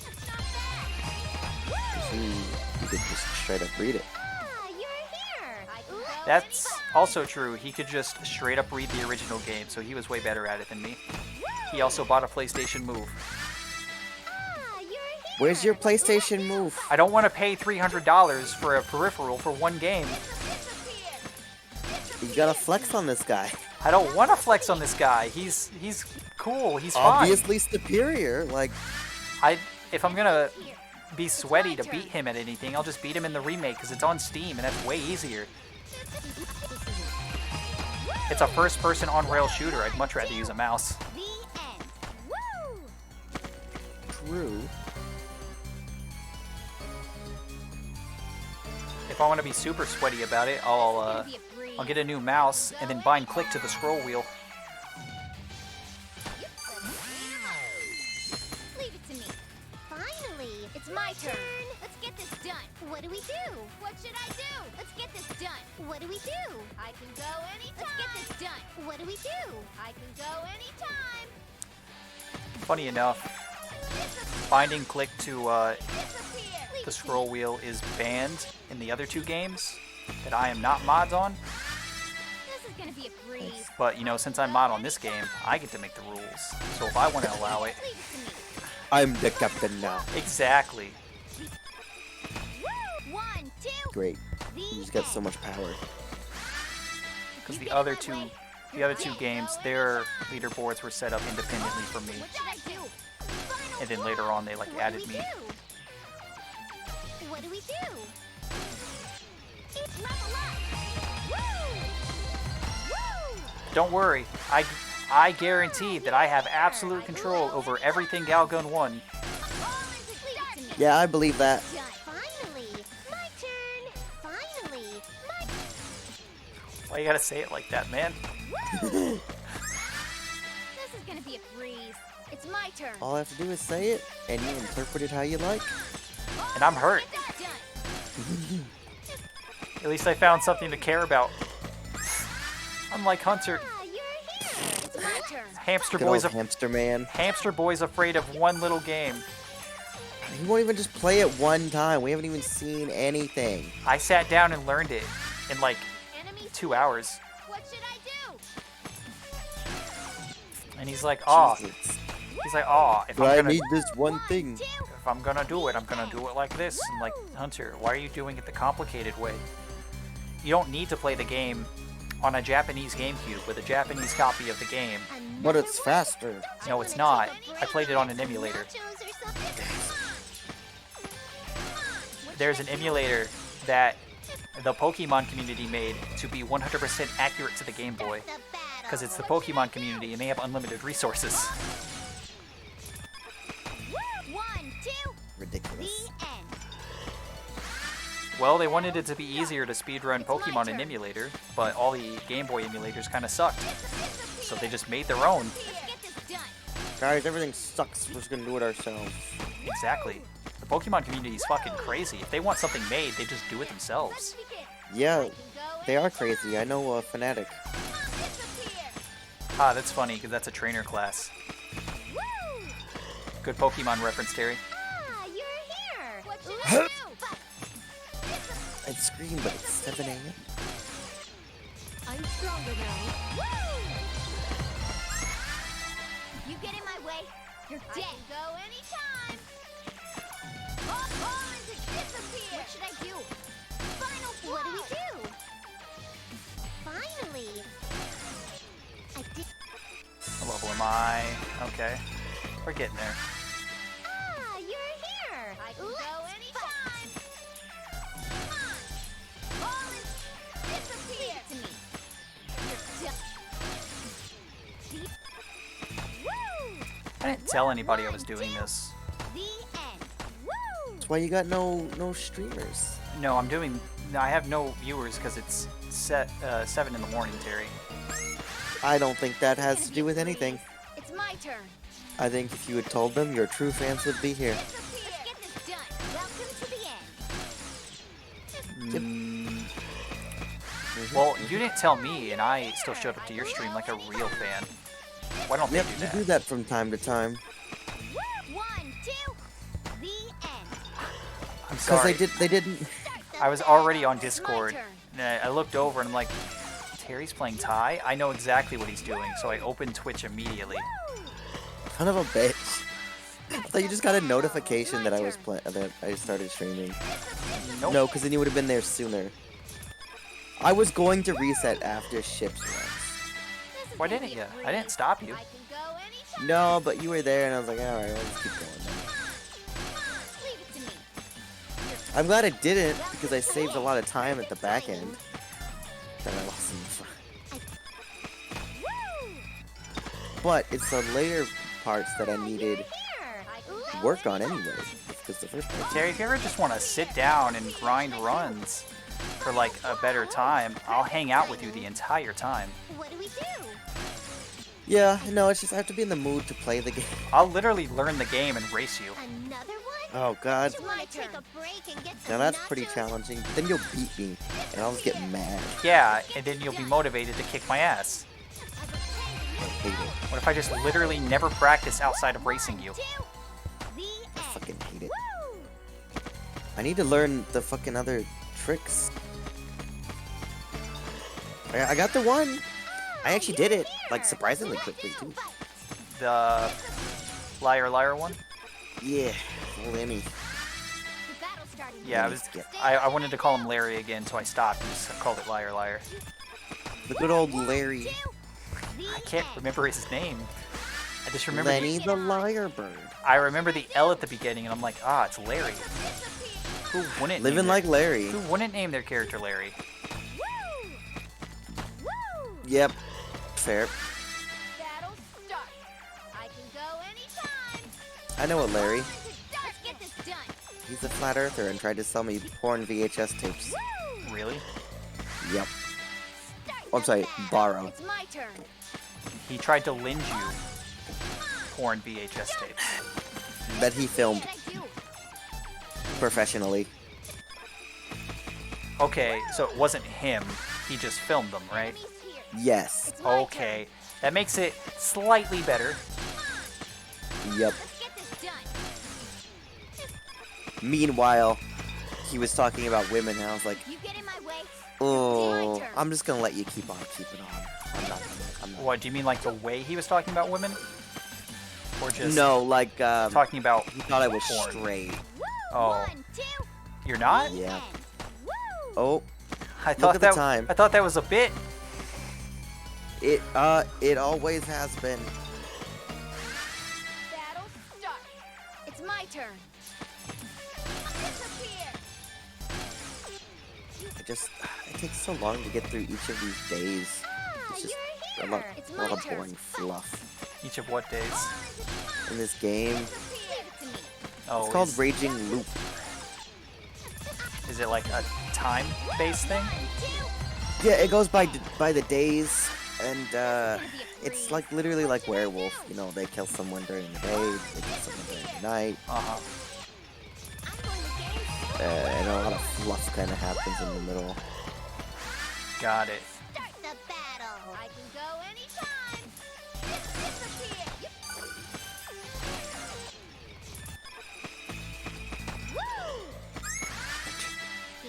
That's not bad. You could just straight up read it. Ah, you're here. I can go That's anytime. also true. He could just straight up read the original game, so he was way better at it than me. He also bought a PlayStation Move. Ah, you're here. Where's your PlayStation Move? I don't want to pay $300 for a peripheral for one game. You gotta flex on this guy. I don't want to flex on this guy. He's cool. He's fine. Obviously superior. Like, If I'm gonna be sweaty to beat him at anything, I'll just beat him in the remake because it's on Steam and that's way easier. It's a first-person on-rail shooter. I'd much rather use a mouse. The end. Woo! true. If I want to be super sweaty about it, I'll get a new mouse and then bind click to the scroll wheel. Leave it to me. Finally, it's my turn. Let's get this done. What do we do? What should I do? Let's get this done. What do we do? I can go anytime. Let's get this done. What do we do? I can go anytime. Funny enough, binding click to Disappear. Leave the it to scroll wheel is banned in the other two games, that I am not mods on. This is gonna be a breeze. But, you know, since I'm mod on this game, I get to make the rules. So if I want to allow it... Leave it to me. I'm the captain now. Exactly. Woo! 1, 2. Great. The He's got so end. much power. Because You the get other my two... way. The other two games, their leaderboards were set up independently for me. What should I do? Final And then later on, they, like, What do added we me. do? What do we do? It's level up. Woo! Woo! Don't worry, I guarantee that I have absolute control over everything Galgun 1. All into leave it to me. Yeah, I believe that. Finally, my turn. Finally, my Why you gotta say it like that, man? This is gonna be a breeze. It's my turn. All I have to do is say it, and you interpret it how you like. And I'm hurt. Done. At least I found something to care about. Unlike Hunter, Ah, you're here. It's my turn. Hamster Good old Boy's hamster man. Hamster Boy's afraid of one little game. He won't even just play it one time. We haven't even seen anything. I sat down and learned it in like Enemy 2 hours. What should I do? And he's like, oh, Jesus. he's like, oh, if But I I'm gonna need this one thing. if I'm gonna do it, I'm gonna do it like this. I'm like, Hunter, why are you doing it the complicated way? You don't need to play the game on a Japanese GameCube with a Japanese copy of the game. But it's faster. No, it's not. I played it on an emulator. There's an emulator that the Pokemon community made to be 100% accurate to the Game Boy. Because it's the Pokemon community and they have unlimited resources. 1, 2. Ridiculous. The end. Well, they wanted it to be easier to speedrun Pokemon in emulator, but all the Game Boy emulators kind of sucked. So they just made their own. Let's get this done. Guys, everything sucks. We're just gonna do it ourselves. Exactly. The Pokemon community is fucking crazy. If they want something made, they just do it themselves. Yeah, they are crazy. I know a fanatic. Ah, that's funny, because that's a trainer class. Woo! Good Pokemon reference, Terry. Ah, you're here. What should I do? I'd scream, but it's 7 a.m. I'm stronger now. Woo! You get in my way, you're dead. I can go anytime. All into disappear. What should I do? Final blow. What do we do? Finally. I did. What level am I? Okay. We're getting there. Ah, you're here. I can go anytime. All in disappear to me. You're done. Woo! I didn't tell anybody I was doing this. The end. Woo! That's why you got no streamers. No, I have no viewers because it's set 7 in the morning, Terry. I don't think that has to do with anything. It's my turn. I think if you had told them, your true fans would be here. Let's get this done. Welcome to the end. Well, you didn't tell me, and I still showed up to your stream like a real fan. Why don't Yep, they do you that? do that from time to time. 1, 2. The end. I'm Because sorry. they didn't. I was already on Discord, turn. and I looked over and I'm like, Terry's playing Ty? I know exactly what he's doing, so I opened Twitch immediately. Son of a bitch. I thought you just got a notification that I was that I started streaming. Nope. No, because then you would have been there sooner. I was going to reset after ships runs. Why didn't you? I didn't stop you. I can go anytime. No, but you were there, and I was like, alright, I'll just keep going then. Leave it to me. I'm glad I didn't, because I saved a lot of time at the back end. That I lost in the front. Woo! But it's the later parts that I needed Here. I can go work on anytime. anyway. Because the first part. Terry, if you ever just want to sit down and grind runs for like a better time, I'll hang out with you the entire time. What do we do? Yeah, no, it's just I have to be in the mood to play the game. I'll literally learn the game and race you. Another one? Oh god. Just wanna take a break and get Now some that's pretty nachos? challenging. Then you'll beat me, and I'll just get mad. Yeah, and then you'll be motivated to kick my ass. I hate it. What if I just literally never practice outside of racing you? I fucking hate it. I need to learn the fucking other tricks. I got the one. I actually did it, like, surprisingly quickly, too. The liar liar one? Yeah, old Emmy. The battle's starting. Yeah, Skip. I wanted to call him Larry again, so I stopped and just called it liar liar. The good old Larry. I can't remember his name. I just remember Lenny the Liar Bird. I remember the L at the beginning, and I'm like, ah, it's Larry. Who wouldn't Living name like their, Larry. Who wouldn't name their character Larry? Woo! Woo! Yep. Fair. Battle start. I can go anytime. I know a Larry. Let's get this done. He's a flat earther and tried to sell me porn VHS tapes. Woo! Really? Yep. Start Oh, I'm the sorry, battle. borrow. It's my turn. He tried to lend you porn VHS tapes. That he filmed What did I do? professionally. Okay, so it wasn't him. He just filmed them, right? Enemies here. Yes. It's my Okay. That makes it slightly better. Yep. turn. Let's get this done. Meanwhile, he was talking about women, and I was like, You get in my way. oh, turn. I'm just gonna let you keep on keeping on. I'm not. What, do you mean like the way he was talking about women? Or just No, like, talking about he thought I was porn? straight. Woo! Oh. 1, 2, You're not? Yeah. Woo! Oh, I thought at the that time. I thought that was a bit. it always has been. Battle start. It's my turn. Disappear. It takes so long to get through each of these days. It's just You're a lot, here. It's a my lot of turn. boring fluff Each of what days? in this game. Give it to me. Oh, It's called is, Raging Loop. is it like a time-based thing? 1, 2. Yeah, it goes by the days, and gonna be a it's like literally like Werewolf. You know, they kill someone during the day, they kill someone during the night, Uh-huh. I'm going to game. and a lot of fluff kind of happens in the middle. Got it. Start the battle. I can go anytime. Disappear. Woo!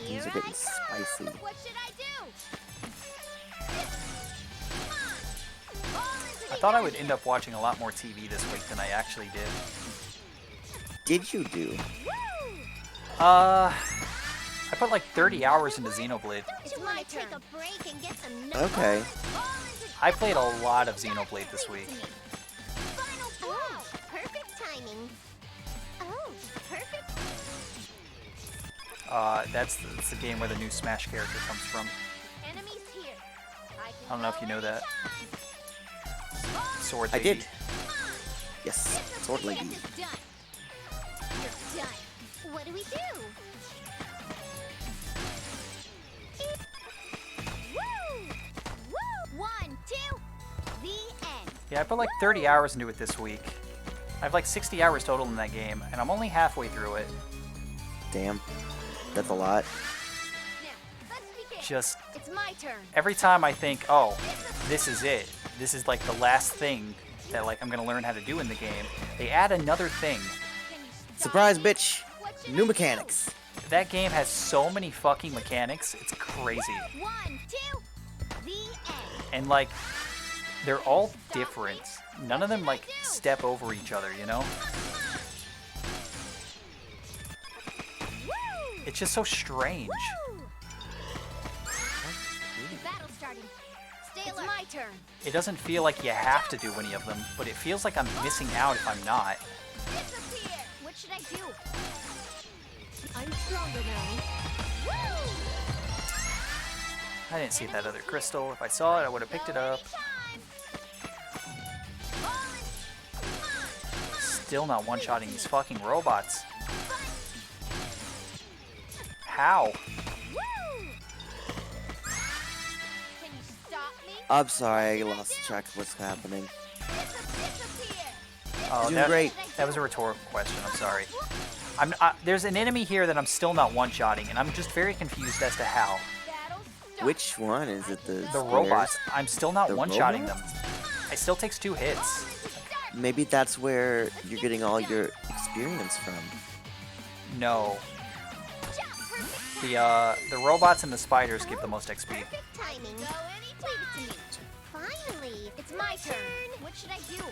Here Things are I getting come. spicy. What should I do? I thought I would end up watching a lot more TV this week than I actually did. Did you do? I put like 30 hours into Xenoblade. It's my turn. Take a break and get some Okay. I played a lot of Xenoblade this week. Final blow. Perfect timing. Oh, perfect. That's the game where the new Smash character comes from. Enemies here. I don't know if you know that. Sword I Lady. did. Yes, Sword Lady. Get this done. You're done. What do we do? Woo! Woo! 1, 2, the end. Yeah, I put like 30 hours into it this week. I have like 60 hours total in that game, and I'm only halfway through it. Damn, that's a lot. Now, let's begin. Just It's my turn. every time I think, oh, this is it. This is like the last thing that like I'm gonna learn how to do in the game. They add another thing. Can you stop Surprise, me? bitch! What should I New do? mechanics. That game has so many fucking mechanics. It's crazy. 1, 2, the end. And like they're all different. None of them like step over each other, you know? Woo! It's just so strange. Woo! The battle's starting. Stay alert. It's my turn. It doesn't feel like you have to do any of them, but it feels like I'm missing out if I'm not. Disappear. What should I do? I'm stronger now. Woo! I didn't see that other crystal. If I saw it, I would have picked it up. Still not one-shotting these fucking robots. How? Can you stop me? I'm sorry, I lost track of what's happening. Disappear. Oh, Doing that, great. that was a rhetorical question. I'm sorry. There's an enemy here that I'm still not one-shotting, and I'm just very confused as to how. Battle start. Which one is it? The The robots, I'm still not The one-shotting them. robots? It still takes 2 hits. Maybe that's where you're getting all your experience from. No. Jump. Perfect. The robots and the spiders give the most XP. Perfect timing. Go anytime. Leave it to me. Finally, it's my turn. What should I do?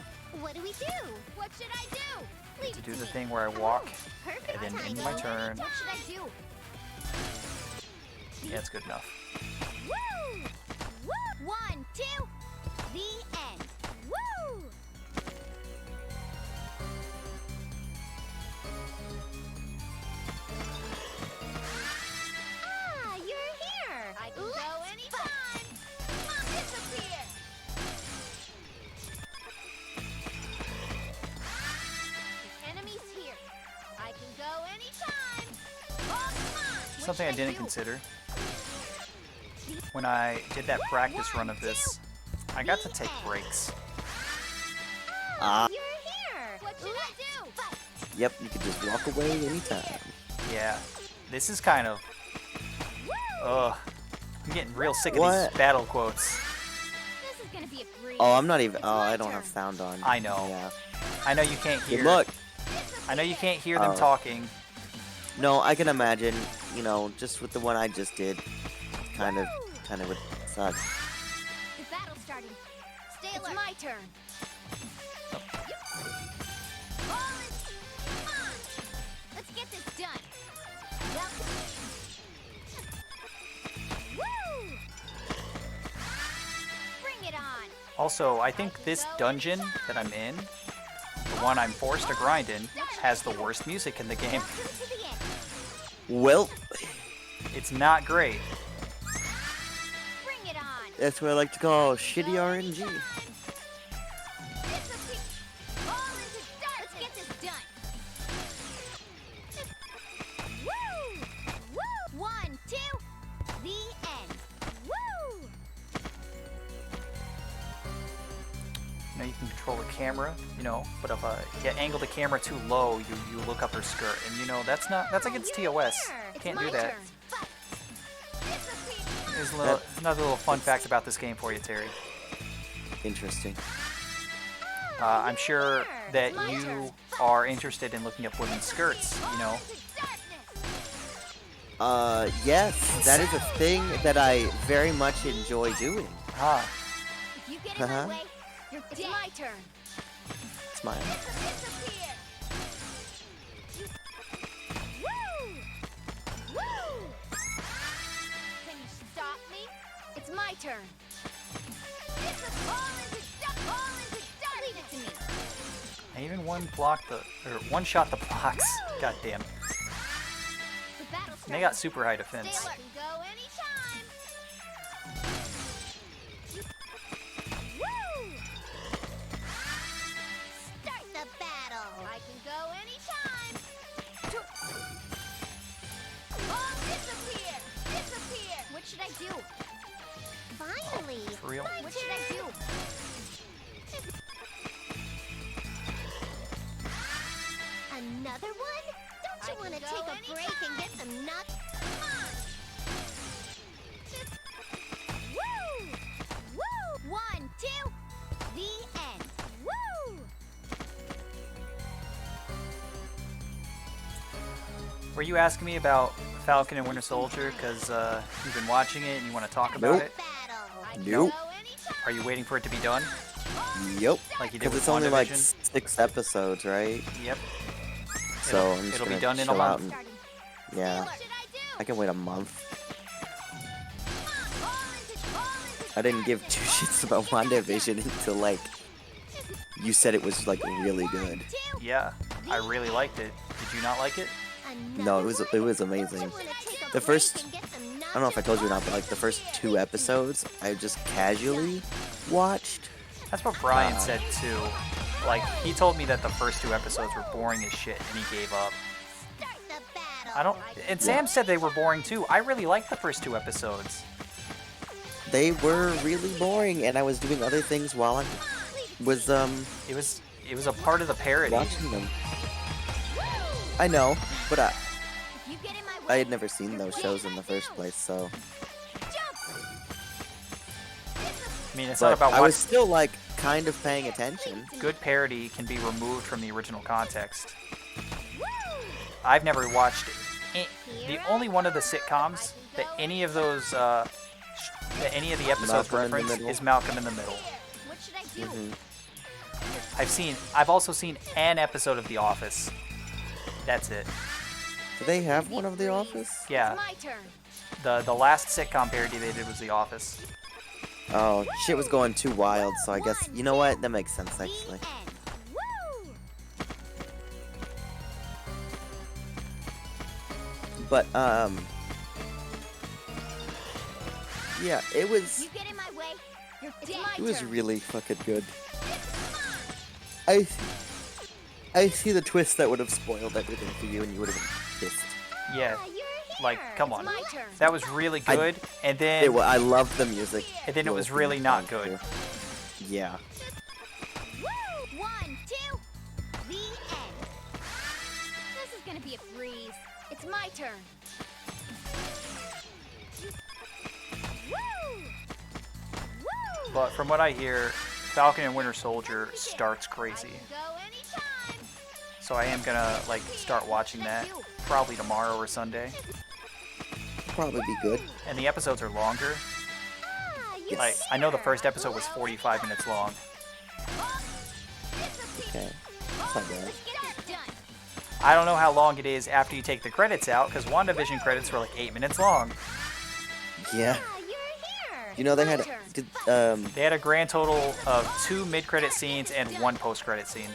What do we do? What should I do? Leave To it do to the me. thing where I walk Perfect and then timing. end my turn. What should I do? Yeah, it's good enough. Woo! Woo! 1, 2, the end. Woo! Ah, you're here. I can go anytime. Disappear. The enemy's here. I can go anytime. Oh, come on. What Something I should didn't do? consider. When I did that practice run of this, I got to take breaks. Ah. You're here. What should I do? Fight. Yep, you can just walk away anytime. Yeah, this is kind of... Ugh. I'm getting real sick of What? these battle quotes. This is gonna be a breeze. Oh, I'm not even. It's Oh, my I don't have turn. sound on. I know. Yeah. I know you can't hear... Good luck. I know you can't hear them Oh. talking. No, I can imagine. You know, just with the one I just did, kind of would suck. The battle's starting. Stay alert. It's my turn. Come on. Let's get this done. Woo! Bring it on. Also, I think this dungeon that I'm in, the one I'm forced to grind in, has the worst music in the game. Welcome to the end. Well, It's not great. Bring it on. that's what I like to call shitty RNG. Disappear. All into darkness. Let's get this done. Woo! Woo! 1, 2, the end. Woo! You know, you can control the camera, you know, but if you angle the camera too low, you look up her skirt, and you know that's against You're TOS. here. It's Can't my do that. turn. Fight. Disappear. There's another little fun fact about this game for you, Terry. Interesting. I'm sure that It's my you turn. are interested in looking up women's skirts, you know. Into darkness. Yes, that is a thing that I very much enjoy doing. Ah, If you get in my Uh-huh. way, you're dead. It's my turn. Smile. Disappear. Woo! Woo! Can you stop me? It's my turn. All into dark. Leave it to me. I even one shot the blocks. God damn. The battle's And they got starting. super high Stay defense. alert. Can go anytime. Woo! Start the battle. I can go anytime. All disappear. Disappear. What should I do? Finally. For real? What should I do? Another one? Don't you want to take a break and get some nuts? Woo! Woo! 1, 2, the end. Woo! Were you asking me about Falcon and Winter Soldier because you've been watching it and you want to talk about Nope. it? Battle. I can Nope. go anytime. Are you waiting for it to be done? Yep. Like you did Because with it's only like WandaVision? 6 episodes, right? Yep. So I'm just it'll gonna be done in a chill out month. and- Starting. yeah, What should I do? I can wait a month. All into I didn't give 2 shits about WandaVision until like you said it was like really good. 2, Yeah, I really liked it. Did you not like it? No, it was amazing. The first, I don't know if I told you or not, but like the first 2 episodes, I just casually watched. That's what Brian said too. Like, he told me that the first 2 episodes were boring as shit and he gave up. Start the battle. I don't. And Sam said they were boring too. I really liked the first 2 episodes. They were really boring, and I was doing other things while I was It was a part of the parody. watching them. I know, but If you get in my I way, had never seen those shows in the first place, so. jump. I mean, it's not But about I was what still like kind of paying attention. good parody can be removed from the original context. Woo! I've never watched the only one of the sitcoms that any of those that any of the episodes Malcolm in the reference Middle. is Malcolm in the Middle. What should I do? I've also seen an episode of The Office. That's it. Do they have one of The Office? Yeah, It's my turn. the last sitcom parody they did was The Office. Oh, shit was going too wild, so I guess, you know what? That makes sense, actually. The end. Woo! But, yeah, it was, You get in my way, you're dead. it was really fucking good. I see the twist that would have spoiled everything for you, and you would have been pissed. Yeah, Ah, you're here. like come It's on. my turn. That was really good, and then I loved the music. And then it was really not good. Yeah. Woo! 1, 2, the end. This is gonna be a breeze. It's my turn. Woo! Woo! but from what I hear, Falcon and Winter Soldier starts crazy. I can go anytime. So I am gonna like start watching that probably tomorrow or Sunday. Probably be good. And the episodes are longer. Ah, you Like I know the sure? first episode was 45 minutes long. Okay. That's not bad. Let's get this done. I don't know how long it is after you take the credits out, because WandaVision credits were like 8 minutes long. Yeah. Ah, you're here. You know, they My had, turn. They had a grand total of 2 mid-credit scenes and 1 post-credit scene.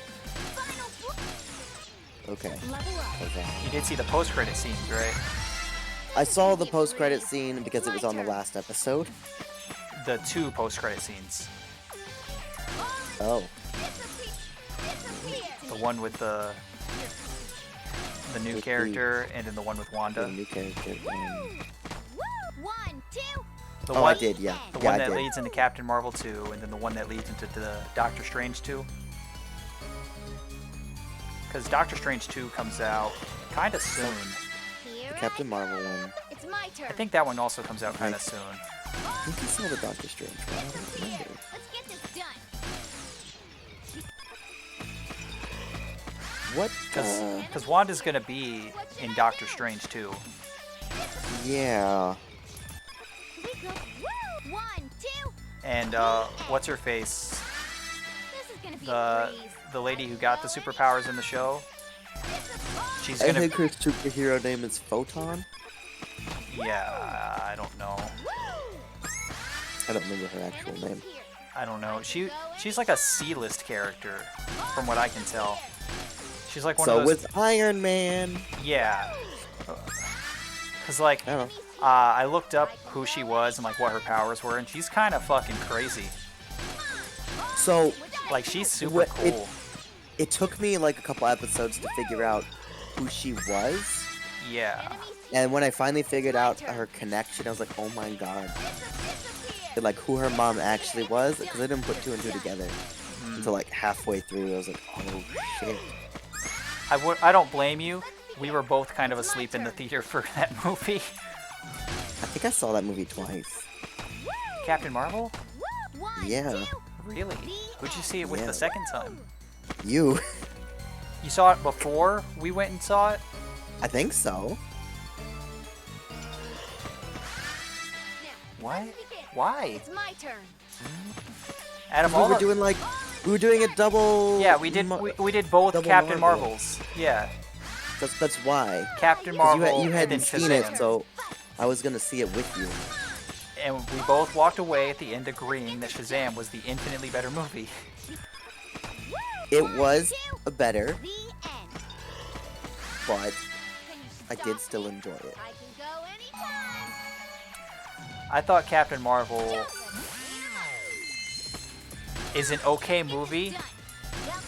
okay. Level up. Okay. You did see the post-credit scenes, right? I saw the post-credit scene because it was on the last episode. The 2 post-credit scenes. Oh. The one with the new With character, and then the one with The Wanda. new character. Woo! 1, 2. The Oh, one, I did, yeah. The Yeah, one I that did. leads into Captain Marvel 2, and then the one that leads into the Doctor Strange 2. Because Doctor Strange 2 comes out kind of soon. Here Captain I Marvel come. one. It's my turn. I think that one also comes out kind of Right. soon. I think I saw the Doctor Strange one. I don't remember. Let's get this done. What? Because Wanda's going to be in Doctor Strange 2. Yeah. Here we go. Woo! 1, 2. And what's her face? This is gonna be The a breeze. the lady who got the superpowers in the show. She's I gonna. think her superhero name is Photon. Yeah, I don't know. I don't remember her actual name. I don't know. She's like a C-list character, from what I can tell. She's like one So of those. with Iron Man. Yeah. Cause like I don't know. I looked up who she was and like what her powers were, and she's kind of fucking crazy. So Like she's super What- cool. it took me like a couple episodes to figure out who she was. Yeah. And when I finally figured out her connection, I was like, oh my god. And, like who her mom actually was, because I didn't put 2 and 2 together until like halfway through. I was like, oh shit. I don't blame you. We were both kind of asleep in the theater for that movie. I think I saw that movie twice. Captain Marvel? Yeah. Really? Who'd you see it with Yeah. the second time? You. You saw it before we went and saw it? I think so. What? Why? It's my turn. Out of We all were the- doing like, we were doing a double. Yeah, we did. We did both double Captain Marvel. Marvels. Yeah, That's why. Captain 'Cause Marvel. you and hadn't then seen it, Shazam. so I was gonna see it with you. And we both walked away at the end agreeing that Shazam was the infinitely better movie. It was better, The end. but Can you I stop did still me? enjoy it. I can go anytime. I thought Captain Marvel is an okay movie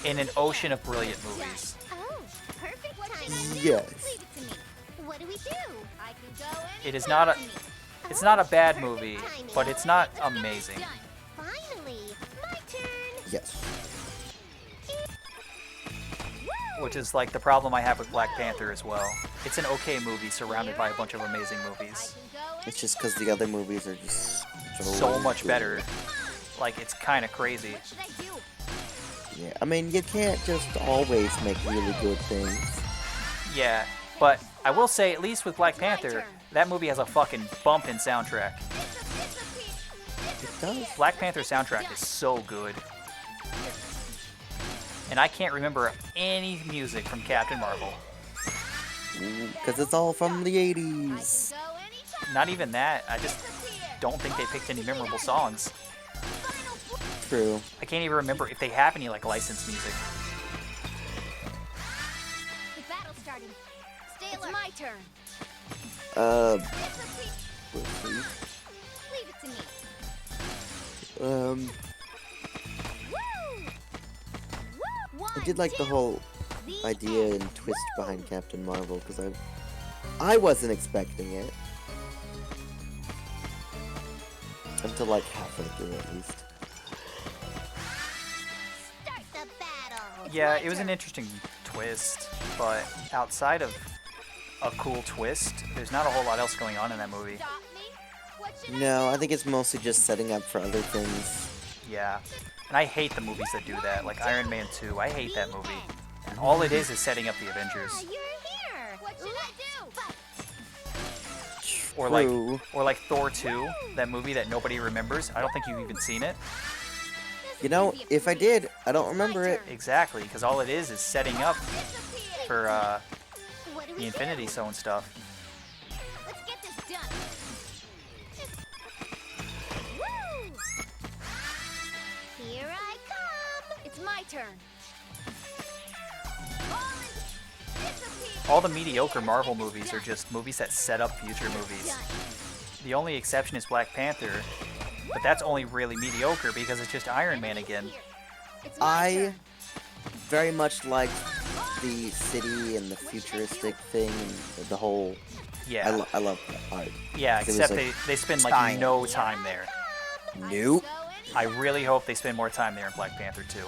in an ocean of brilliant movies. Oh, perfect timing. Yes. Leave it to me. What do we do? I can go It is anytime not a. to me. It's not a bad Perfect movie, timing. but it's not Let's get this amazing. done. Finally, my turn. Yes. Which is like the problem I have with Black Panther as well. It's an okay movie surrounded by a bunch of amazing movies. I can go It's just because the other movies are just So much good. better. Like it's kind of crazy. What should I do? Yeah, I mean, you can't just always make really good things. Yeah, but I will say, at least with Black Panther, that movie has a fucking bumpin' soundtrack. It does. Black Panther soundtrack is so good. And I can't remember any music from Captain Marvel. Because it's all from the I can 80s. go anytime. Not even that, I just don't think they picked any memorable songs. True. I can't even remember if they have any, like, licensed music. The battle's starting. Stay alert. It's my turn. Let's see. Leave it to me. Um, Woo! Woo! I did like the One, whole two, the idea end. and twist Woo! behind Captain Marvel, because I wasn't expecting it. Until like halfway through at least. Start the battle. It's Yeah, my it was an turn. interesting twist, but outside of a cool twist, there's not a whole lot else going on in that movie. Stop me? What should No, I I think it's mostly just setting up for other things. Yeah. And I hate the movies that do that, like Iron Man 2. I hate that movie. And all it is setting up the Avengers. You're here. What should I do? Fight. True. Or like Thor 2, that movie that nobody remembers. I don't think you've even seen it. This You is know, gonna be a if I breeze. did, I don't remember it. Exactly, because all it is setting up Disappear. for What do we the Infinity do? Stone stuff. Let's get this done. Woo! Here I come. It's my turn. All the mediocre Marvel movies are just movies that set up future movies. The only exception is Black Panther, but that's only really mediocre because it's just Iron Man again. I very much like the city and the futuristic thing and the whole. Yeah, I love that part. yeah, it was except like they spend like time. no time there. Nope. I really hope they spend more time there in Black Panther 2.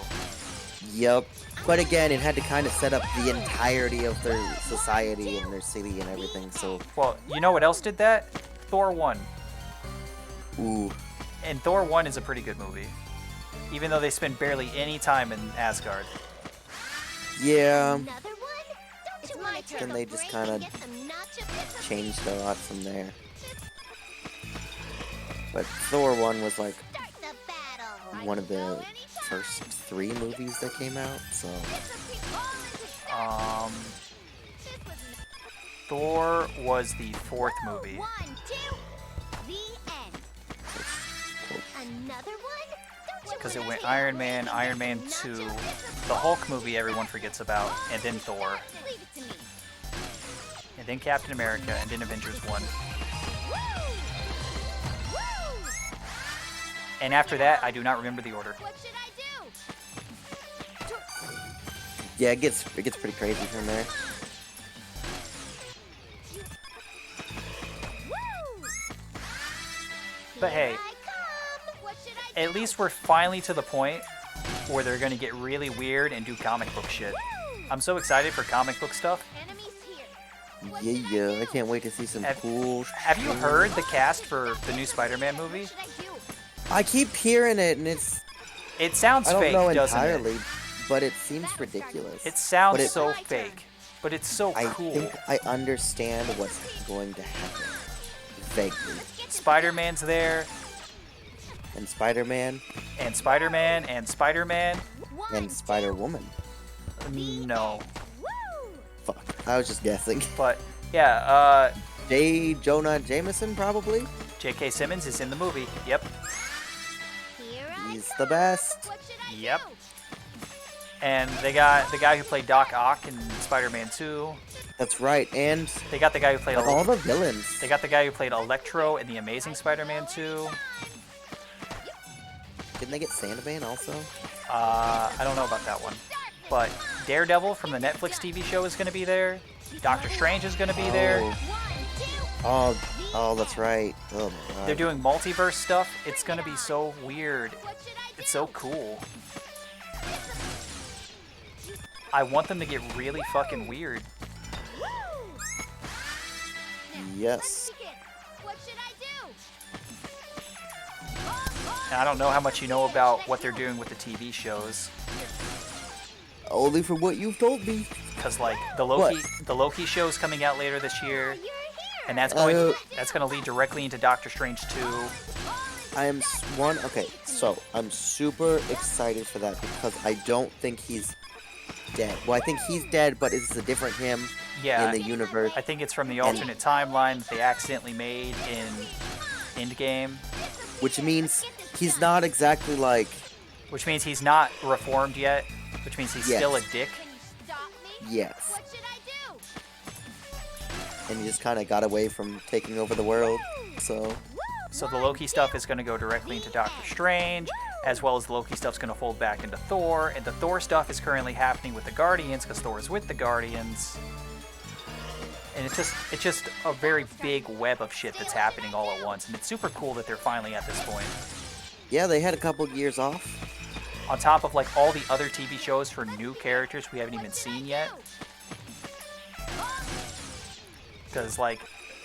Yep. But again, it had to kind of set up the entirety of their society and their city and everything. So, Well, you know what else did that? Thor 1. ooh, And Thor 1 is a pretty good movie. Even though they spend barely any time in Asgard. yeah, Another one? Don't you want to Then they just kinda changed a lot from there. But Thor 1 was like Start the battle. one of the first 3 movies that came out. So, Thor was the 4th movie. 1, 2, the end. Another one? Because it went Iron Man, Iron Man 2, the Hulk movie everyone forgets about, and then Thor, Leave it to me. and then Captain America, and then Avengers 1. And after that, I do not remember the order. What should I do? yeah, it gets pretty crazy from there. But hey, Here I come. What should I do? at least we're finally to the point where they're going to get really weird and do comic book shit. I'm so excited for comic book stuff. Enemies here. What Yeah, should I yeah, do? I can't wait to see some Have- cool. Have you heard the cast for the new Spider-Man movie? What should I do? I keep hearing it, and it's It sounds I don't fake, know doesn't entirely, it? but it seems ridiculous. It sounds But it- so My turn. fake, but it's so I cool. think I understand what's going to happen. Vaguely. Let's get this Spider-Man's there, And Spider-Man and Spider-Man, and Spider-Man. done. One, and Spider-Woman. No. Woo! Fuck. I was just guessing. But, yeah, J. Jonah Jameson, probably? J.K. Simmons is in the movie. Yep. Here I He's come. the best. What should I Yep. do? And they got the guy who played Doc Ock in Spider-Man 2. That's right. And They got the guy who played like, all the villains. They got the guy who played Electro in The Amazing Spider-Man 2. Didn't they get Sandman also? I don't know about that one. But Daredevil from the Netflix TV show is going to be there. Doctor Strange is going to be there. One, two. Oh, that's right. Oh my god. They're doing multiverse stuff. It's going to be so weird. What should I do? It's so cool. I want them to get really fucking weird. Woo! Yes. Let's begin. What should I do? And I don't know how much you know about what they're doing with the TV shows. Only from what you've told me. because like the What? Loki show's coming out later this year, You're here. and that's gonna lead directly into Doctor Strange 2. Okay, so I'm super excited for that because I don't think he's dead. Well, I think he's dead, but it's a different him Yeah, in the universe. I think it's from the alternate timeline that they accidentally made in Endgame, Which means he's not exactly like, which means he's not reformed yet, which means he's Yes. still a dick. Can you stop me? yes. What should I do? And he just kind of got away from taking over the world. So, So the Loki stuff is going to go directly into Doctor Strange, as well as the Loki stuff's going to fold back into Thor, and the Thor stuff is currently happening with the Guardians because Thor is with the Guardians. And it's just a very big web of shit that's happening all at once, and it's super cool that they're finally at this point. yeah, they had a couple years off. On top of like all the other TV shows for new characters we haven't even seen yet. Because like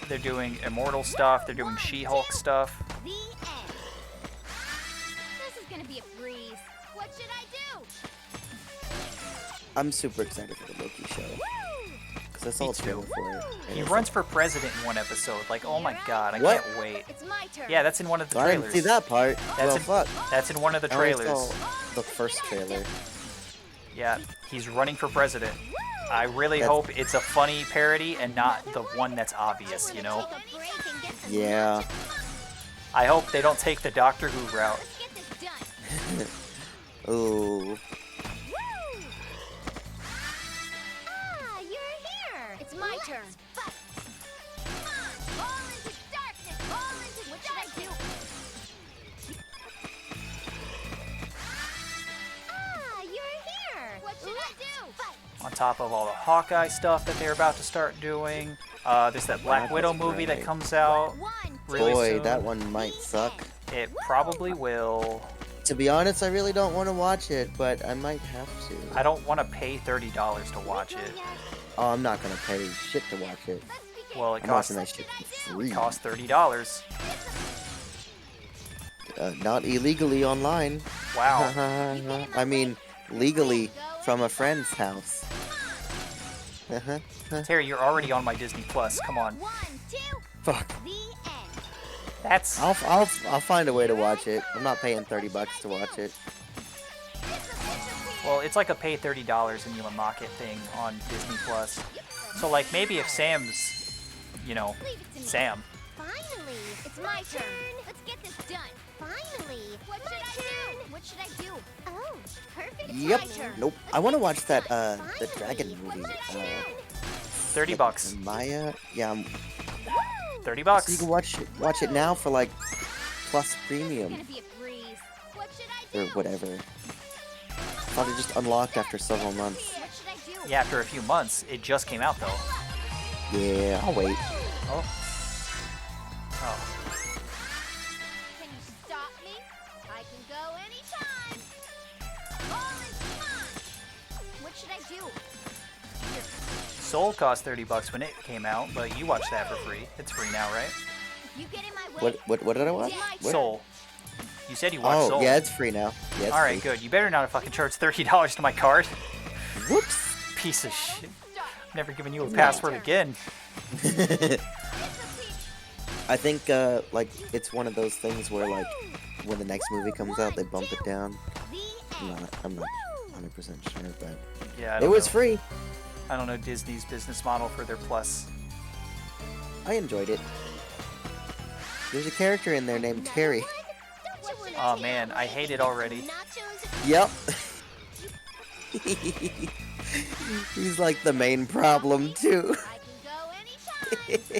they're doing Immortal stuff, they're doing She-Hulk stuff. The end. This is gonna be a breeze. What should I do? I'm super excited for the Loki show. Because I saw Me a trailer too. for it. and He it's runs like, for president in one episode. Like, oh my god, I What? can't wait. It's my turn. Yeah, that's in one of the I didn't trailers. see that part. That's Well, in, fuck. That's in one of the I only trailers. saw the first trailer. Yeah, he's running for president. I really That's- hope it's a funny parody and not the one that's obvious, you know? Take a break and get some Yeah. lunch. I hope they don't take the Doctor Who route. Let's get this done. Ooh. Ah, you're here. It's my turn. Fight. All into darkness. All into what should I do? Ah, you're here. What should I do? Fight. On top of all the Hawkeye stuff that they're about to start doing. There's that Black That's Widow movie that right. comes out 1, 2. really Boy, soon. that one might suck. It probably will. To be honest, I really don't want to watch it, but I might have to. I don't want to pay $30 to watch it. Oh, I'm not gonna pay shit to watch it. Well, it I'm costs watching that shit for free. $30. Not illegally online. Wow. I mean, legally from a friend's house. Terry, you're already on my Disney Plus. Come on. 1, 2. Fuck. The end. That's I'll find a way to watch it. I'm not paying $30 to watch it. well, it's like a pay $30 and you unlock it thing on Disney Plus. So like maybe if Sam's, you know, Leave it to me. Sam. Finally, it's my turn. Let's get this done. Finally. What should I do? What should I do? Oh, perfect. It's Yep. my turn. Nope. I want to watch that the dragon movie. $30. Maya. Yeah. So you $30. can watch it now for like plus It's premium gonna be a breeze. What should I do? or whatever. Thought it just unlocked after several months. What should I do? Yeah, after a few months. It just came out though. Yeah, I'll wait. Oh. Oh. Can you stop me? I can go anytime. All is mine. What should I do? Soul cost $30 when it came out, but you watched that for free. It's free now, right? If you get in my way, What did I watch? What? Soul. You said you watched Oh, Soul. yeah, it's free now. Yeah, it's All right, free. good. You better not have fucking charged $30 to my card. Whoops. Piece of shit. stop. Never giving you a password again. I think like it's one of those things where like when the next movie comes out, they bump it down. The end. I'm not 100% sure, but Yeah, I it don't was know. free. I don't know Disney's business model for their Plus. I enjoyed it. There's a character in there named Terry. Don't you wanna Oh take man, I hate it already. nachos? Yep. He's like the main problem too. I can go anytime.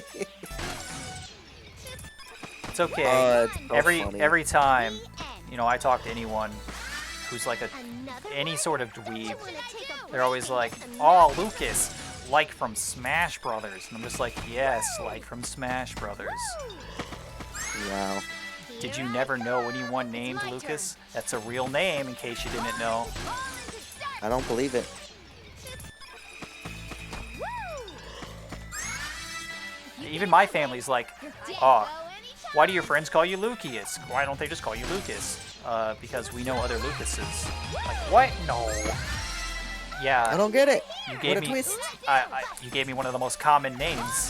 It's okay. Oh, it's so funny. every time, The end. you know, I talk to anyone who's like Another any one? sort of Don't dweeb, you wanna take a they're always break? like, Another "Oh, Lucas, like from Smash Brothers," and I'm just like, "Yes, like from Smash Brothers." Wow. Did Here you I never know go. anyone named my Lucas? That's a real name, in case you didn't know. I don't believe it. Even my family's like, Oh, "Why do your friends call you Lucius? Why don't they just call you Lucas?" Because we know other Lucases. Like, what? No. I Yeah, don't get it. You What gave a me twist! you gave me one of the most common names.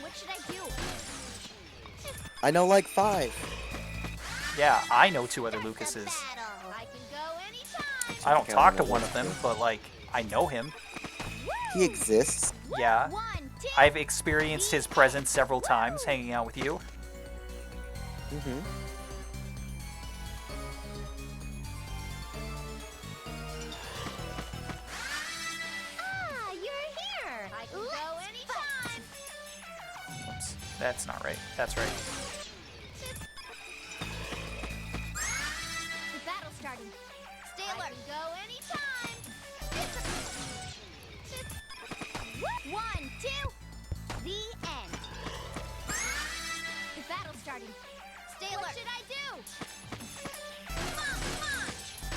What should I do? I know like 5. Yeah, I know 2 other Lucases. Battle. I can go anytime. I don't Okay, talk to I'll one of them, but like I know him. He exists. Yeah. 1, 2. I've experienced his presence several times hanging out with you. Mm-hmm. Ah, you're here. I can go anytime. Oops, that's not right. That's right. The battle's starting. Stay alert. I can go anytime. 1, 2. The end. The battle's starting. Stay alert. What should I do? Come on, come on.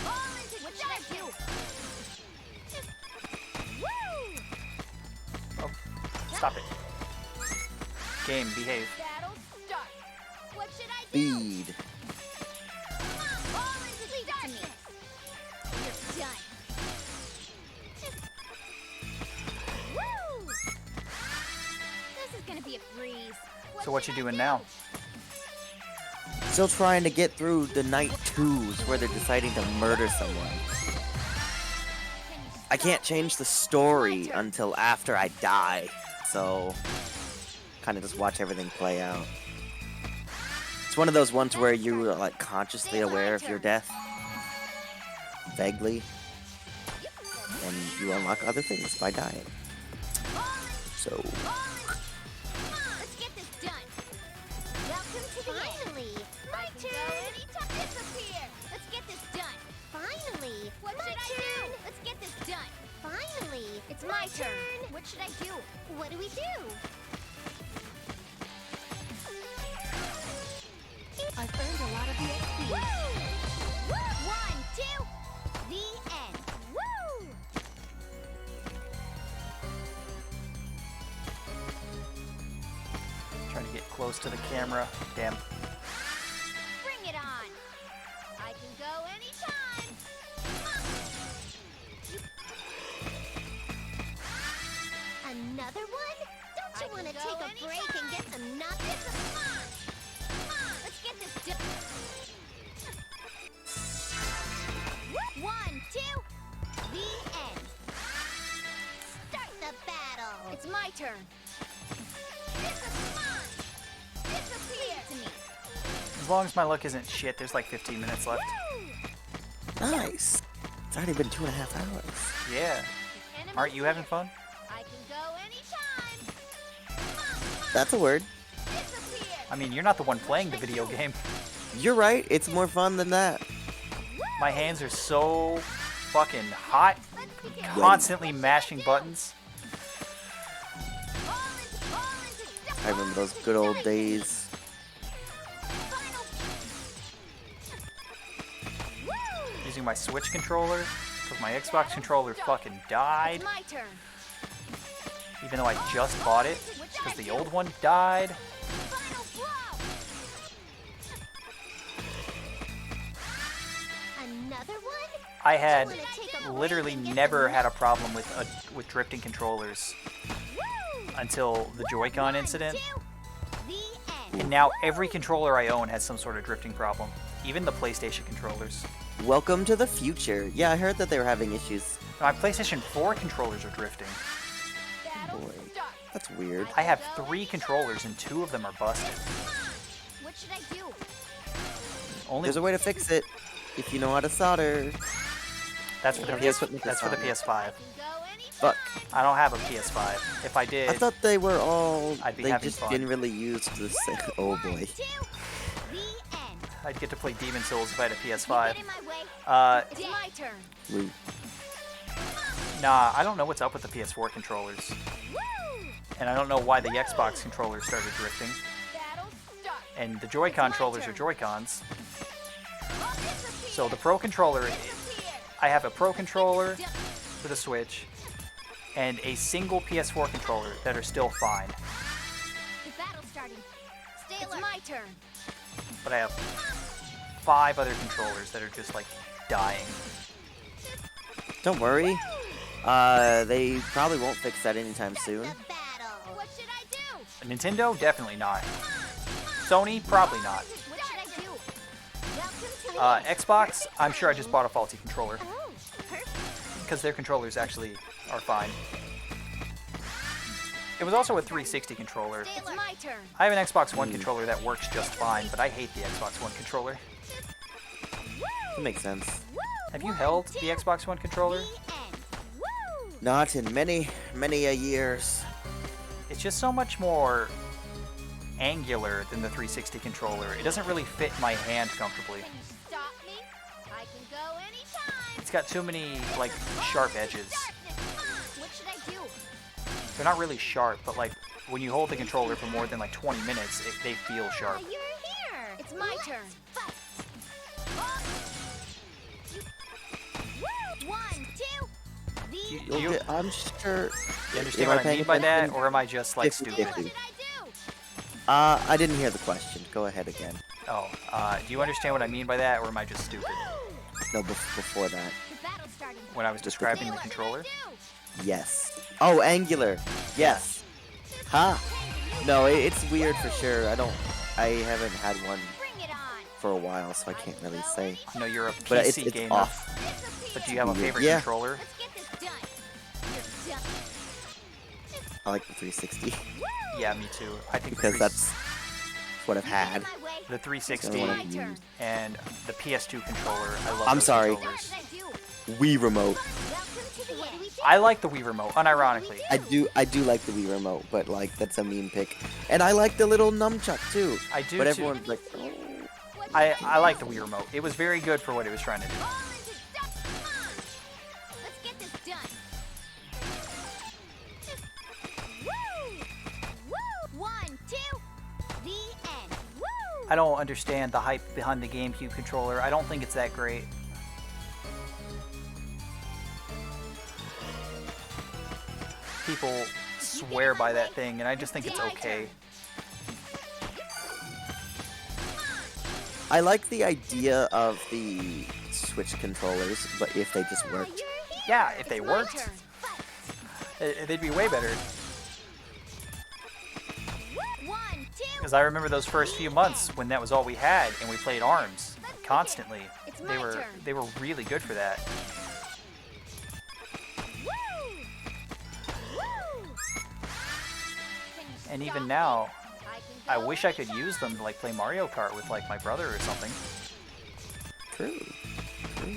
All into what should I do? Woo! Oh, stop it. Game, behave. Battle start. What should I do? Speed. All into darkness. You're done. Woo! This is gonna be a breeze. So what you should I doing do? now? Still trying to get through the night 2s where they're deciding to murder someone. I can't change the story until after I die, so kind of just watch everything play out. It's one of those ones where you are like consciously aware of your death, vaguely, and you unlock other things by dying. So Let's get this done. Welcome to the Finally, my turn. Disappear. Let's get this done. Finally, what should I do? Let's get this done. Finally, it's my turn. What should I do? What do we do? I've earned a lot of EXP. Woo! 1, 2, the end. Woo! Trying to get close to the camera. Damn. Bring it on! I can go anytime! Another one? Don't you want to take a break and get some nuggets? Let's get this done! 1, 2, the end! Start the battle! It's my turn! Disappear to me! As long as my luck isn't shit, there's like 15 minutes left. nice. It's already been 2.5 hours. Yeah. Aren't you having fun? I can go anytime! That's a word. Disappear! I mean, you're not the one playing the video game. You're right. It's more fun than that. My hands are so fucking hot, Let's begin! constantly mashing buttons. I remember those good old days. Using my Switch controller, because my Xbox controller fucking died. It's my turn. Even though I just bought it, because the old one died. Final blow. Another one? I had Wanna take a break literally and get never some had a problem with drifting controllers Woo! until the Joy-Con 1, incident. 2, the end. And now every controller I own has some sort of drifting problem. Even the PlayStation controllers. Welcome to the future. Yeah, I heard that they were having issues. My PlayStation 4 controllers are drifting. Battle Boy. start. That's weird. I have 3 controllers and 2 of them are busted. What should I do? Only There's a way to fix it if you know how to solder. that's for the Here's what Nick that's for the is PS5. Can go anytime. Fuck. I don't have a PS5. If I did, I thought they were all. I'd be They having just fun. didn't really use the same. Oh 1, boy. 2, the end. I'd get to play Demon Souls if I had a You PS5. get in my way. It's my turn. Woo. Nah, I don't know what's up with the PS4 controllers. Woo! And I don't know why the Xbox controllers started drifting. Battle start. And the Joy-Con controllers are Joy-Cons. So the Pro controller, I have a Pro controller for the Switch and a single PS4 controller that are still fine. The battle's starting. Stay alert. It's my turn. But I have 5 other controllers that are just like dying. Don't worry. They probably won't fix that anytime soon. The battle. What should I do? Nintendo, definitely not. Sony, probably not. What should I do? Welcome to the Xbox, I'm sure I just bought a faulty controller. Oh, perfect. Because their controllers actually are fine. It was also a 360 controller. It's my turn. I have an Xbox One controller that works just fine, but I hate the Xbox One controller. That makes sense. Have you held the Xbox One controller? The end. Woo! Not in many, many a years. It's just so much more angular than the 360 controller. It doesn't really fit my hand comfortably. Can you stop me? I can go anytime. It's got too many, like, sharp edges. Darkness. What should I do? They're not really sharp, but, like, when you hold the controller for more than, like, 20 minutes, they feel sharp. You're here. It's my turn. Fight. Woo! 1, 2. The You- I'm sure. You Am understand what I paying mean by that, attention? or am I just, like, 50-50. stupid? What should I do? I didn't hear the question. Go ahead again. Oh, do you understand what I mean by that, or am I just stupid? No, before that. The battle started. When I was describing the What should I controller? do? Yes. Oh, angular. Yes. Huh. No, it's weird for sure. I haven't had one Bring it on. for a while, so I can't really say. I know you're a But PC it's gamer, off. but do you have a favorite Yeah. controller? Let's get this done. You're done. I like the 360 Yeah, me too. I think because the that's what I've had. My way. the 360 It's My turn. and the PS2 controller. I love I'm those sorry. What controllers. should I do? Wii remote. Welcome to the end. I like the Wii remote, unironically. I do like the Wii remote, but like that's a meme pick. And I like the little nunchuck too. I do But too. everyone's like, oh. What I like the Wii remote. It was very good for what it was trying to do. All into duck. Come on. Let's get this done. Woo! Woo! 1, 2. The end. Woo! I don't understand the hype behind the GameCube controller. I don't think it's that great. People swear by that thing, and I just think it's okay. I like the idea of the Switch controllers, but if they just worked. You're here. Yeah, if they It's my worked, turn. Fight. they'd be way better. Woo! 1, 2. Because I remember those first few months when that was all we had, and we played ARMS constantly. It's my turn. They were really good for that. Woo! Woo! Can you And stop even me? now, I I can go wish I could anytime. use them to like play Mario Kart with like my brother or something. True. Woo!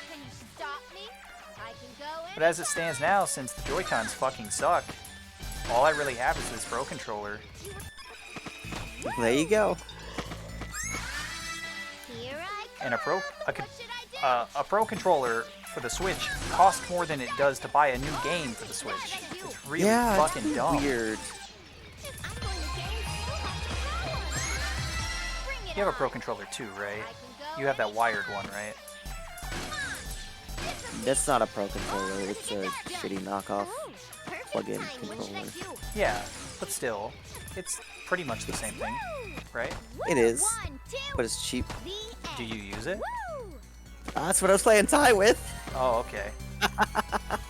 Can you stop me? I can go But as it stands now, since the Joy-Cons fucking suck, all I really have is this Pro controller. There you go. Here I come. And a Pro, What should I do? a Pro controller for the Switch costs more than it does to buy a new game for the Switch. It's really Yeah, it's fucking pretty dumb. weird. I'm going to game. Bring it You have a on. Pro controller too, right? I can go You have that wired one, right? That's not a Pro controller. It's a shitty knockoff. Oh, perfect plug-in time. What should I controller. do? Yeah, but still, it's pretty much the same thing, right? It is, 1, 2. but it's cheap. The Do end. you use it? Woo! That's what I was playing tie with. Oh, okay.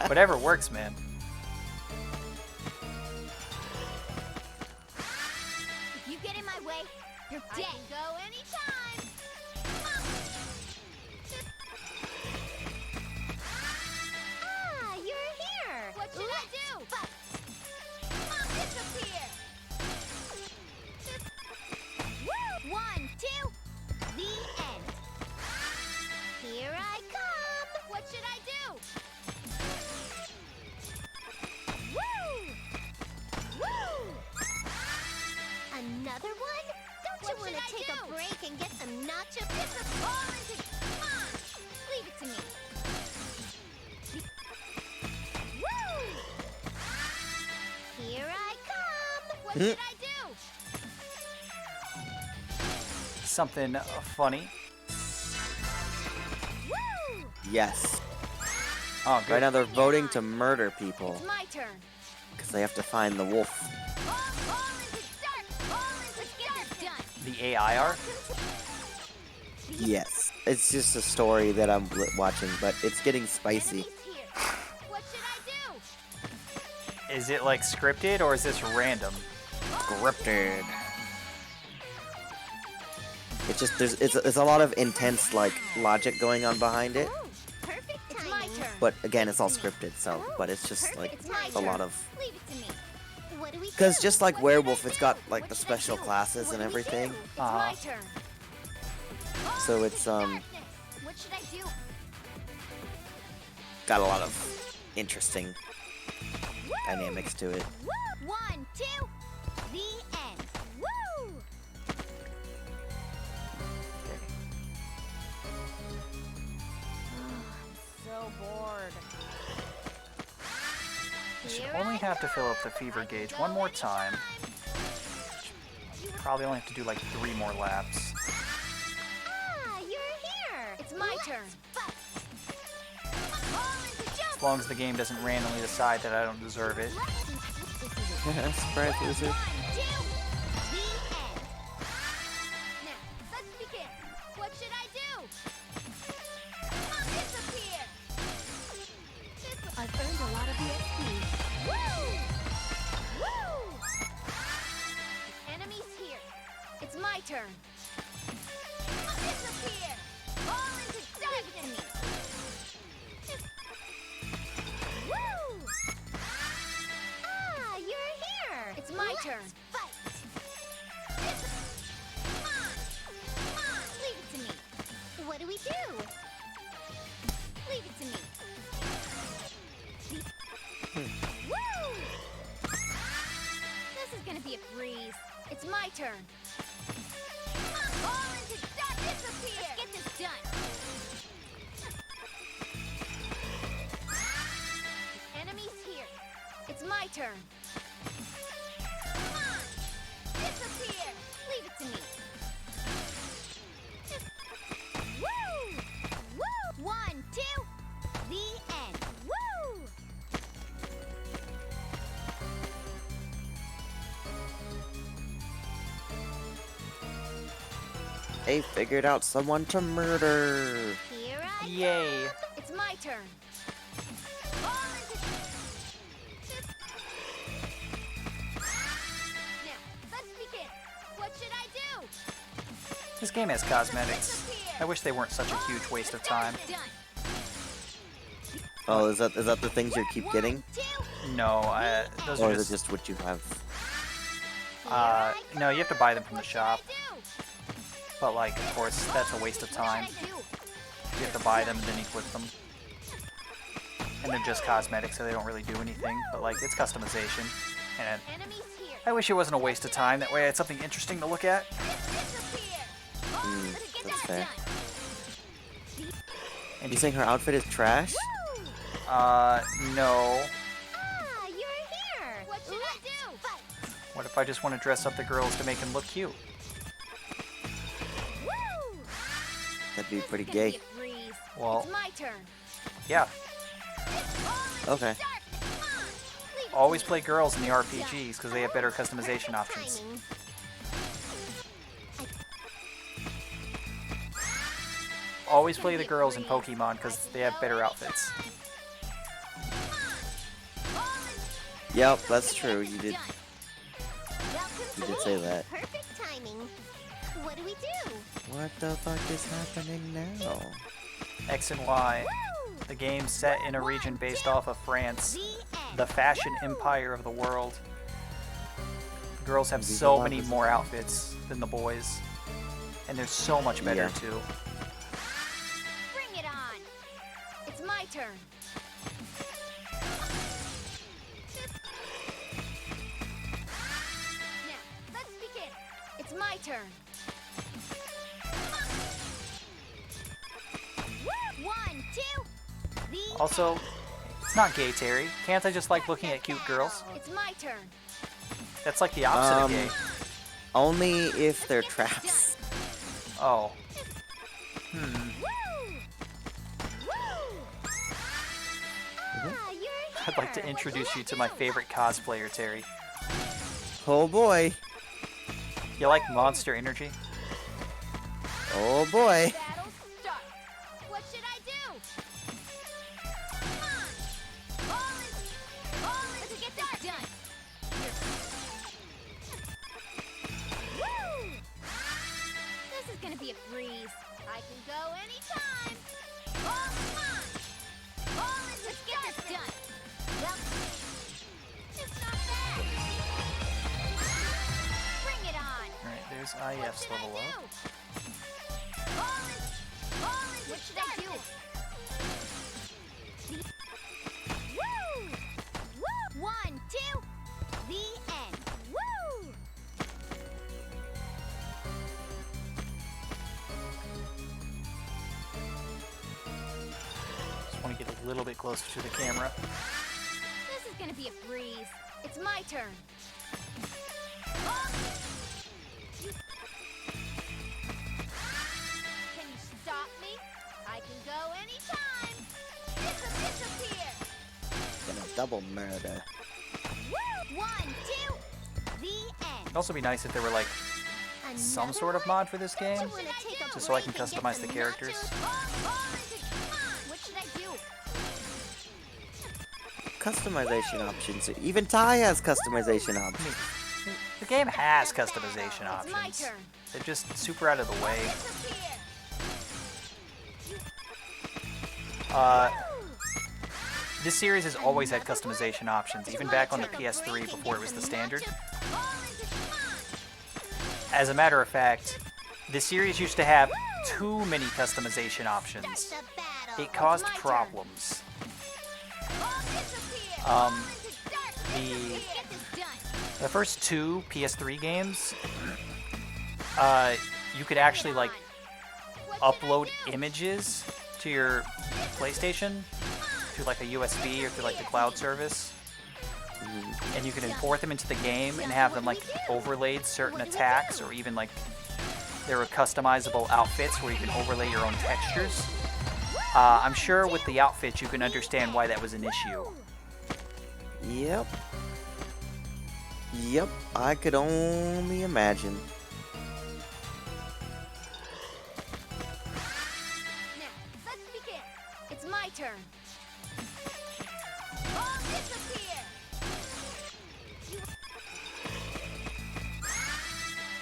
Whatever works, man. If you get in my way, you're dead. I can go anytime. Ah, you're here. What should I do? Fight. Disappear. Woo! 1, 2. The end. Here I come. What should I do? Woo! Woo! Another one? Don't you want to take a break and get some nacho? This is all into. Come on, leave it to me. Woo! Here I come. What should I do? Something funny. Woo! Yes. Oh, good. Right now they're voting to murder people It's my turn. because they have to find the wolf. All into dark. All into. Let's get this done. The AI are? Yes. it's just a story that I'm watching, but it's getting spicy. Enemies here. What should I do? Is it like scripted or is this random? Scripted. It's just it's a lot of intense like logic going on behind it, Ooh, perfect timing. It's my turn. but again, it's all scripted. So, but it's just like It's my a turn. lot of. Leave it to me. What do we Because do? just like What Werewolf, should I it's got do? like What the should I special do? classes What and do we everything. do? It's Uh-huh. my turn. So it's Darkness. What should I do? got a lot of interesting dynamics to it. Woo! 1, 2, the end. Woo! So bored. I should only have to fill up the fever gauge one more time. Probably only have to do like 3 more laps. Ah, you're here. It's my turn. As long as the game doesn't randomly decide that I don't deserve it. Surprise loser. 1, 2, the end. Now, let's begin. What should I do? Disappear. I've earned a lot of EXP. Woo! Woo! Enemies here. It's my turn. Disappear. All into darkness. Woo! Ah, you're here. It's my turn. Fight. Come on, leave it to me. What do we do? Leave it to me. Woo! This is gonna be a breeze. It's my turn. All into darkness. Disappear. Let's get this done. Enemies here. It's my turn. Come on. Disappear. Leave it to me. Woo! Woo! 1, 2, the end. Woo! They figured out someone to murder. Here I Yay. come. It's my turn. All into Now, let's begin. What should I do? This game has cosmetics. I wish they weren't such a huge waste of time. Done. Oh, is that the things you keep getting, 1, 2, No, those or are is just... it just what you have? no, you have to buy them from the what should I shop. do? But like, of course, that's a waste of time. What should I do? You have to buy them and then equip them. And they're just cosmetics, so they don't really do anything. But like, it's customization. And Enemies here. I wish it wasn't a waste of time. That way I had something interesting to look at. Disappear. All into that's get fair. that done. And You saying her outfit is trash? Woo! no. Ah, you're here. What should I do? Fight. What if I just want to dress up the girls to make them look cute? Woo! That'd be This is pretty gonna gay. be a breeze. Well- It's my turn. Yeah. All into Okay. darkness. Come on. Leave it to Always me. play girls in the RPGs because they have better customization options. Timing. Always play the girls in Pokemon because they have better outfits. Yep, that's true. You did. Welcome You to did me. say that. Perfect timing. What do we do? What the fuck is happening now? X and Y. Woo! The game set in a region based off of France, The end. the fashion empire of the world. The girls have These so are many opposites. more outfits than the boys. And they're so much better Yeah. too. Bring it on. It's my turn. Now, let's begin. It's my turn. Woo! 1, 2, the Also, it's not gay, Terry. Can't I just like looking at cute girls? It's my turn. That's like the opposite of gay. Only if they're traps. Oh. Woo! Woo! Ah, you're here. I'd like to What introduce should you I to my do? favorite cosplayer, Terry. Oh boy. You like Monster Energy? Oh boy. Battle start. be a breeze. I can go anytime. All is mine. All is Let's get this done. Well, it's not bad. Bring it on. Alright, there's What IF's should level I up. do? What should I do? Woo! Woo! 1, 2, the end. Woo! Just want to get a little bit closer to the camera. This is gonna be a breeze. It's my turn. Can you stop me? I can go anytime. Disappear. Gonna double murder. Woo! 1, 2, the end. It'd also be nice if there were like some Another sort of one? mod for this game, Don't you wanna take a just so I can break and get customize some the characters. nachos? What should I do? Customization options. Even Ty has customization options. The game has customization It's my options. turn. They're just super out of the way. Disappear. This series has always had customization options, even back on the PS3 before it was the standard. As a matter of fact, this series used to have too many customization options. It caused problems. The first two PS3 games, you could actually like upload images to your PlayStation through like a USB or through like the cloud service, and you can import them into the game and have them like overlaid certain attacks, or even like there were customizable outfits where you can overlay your own textures. I'm sure with the outfits you can understand why that was an issue. Yep. Yep, I could only imagine. Now, let's begin. It's my turn. All disappear.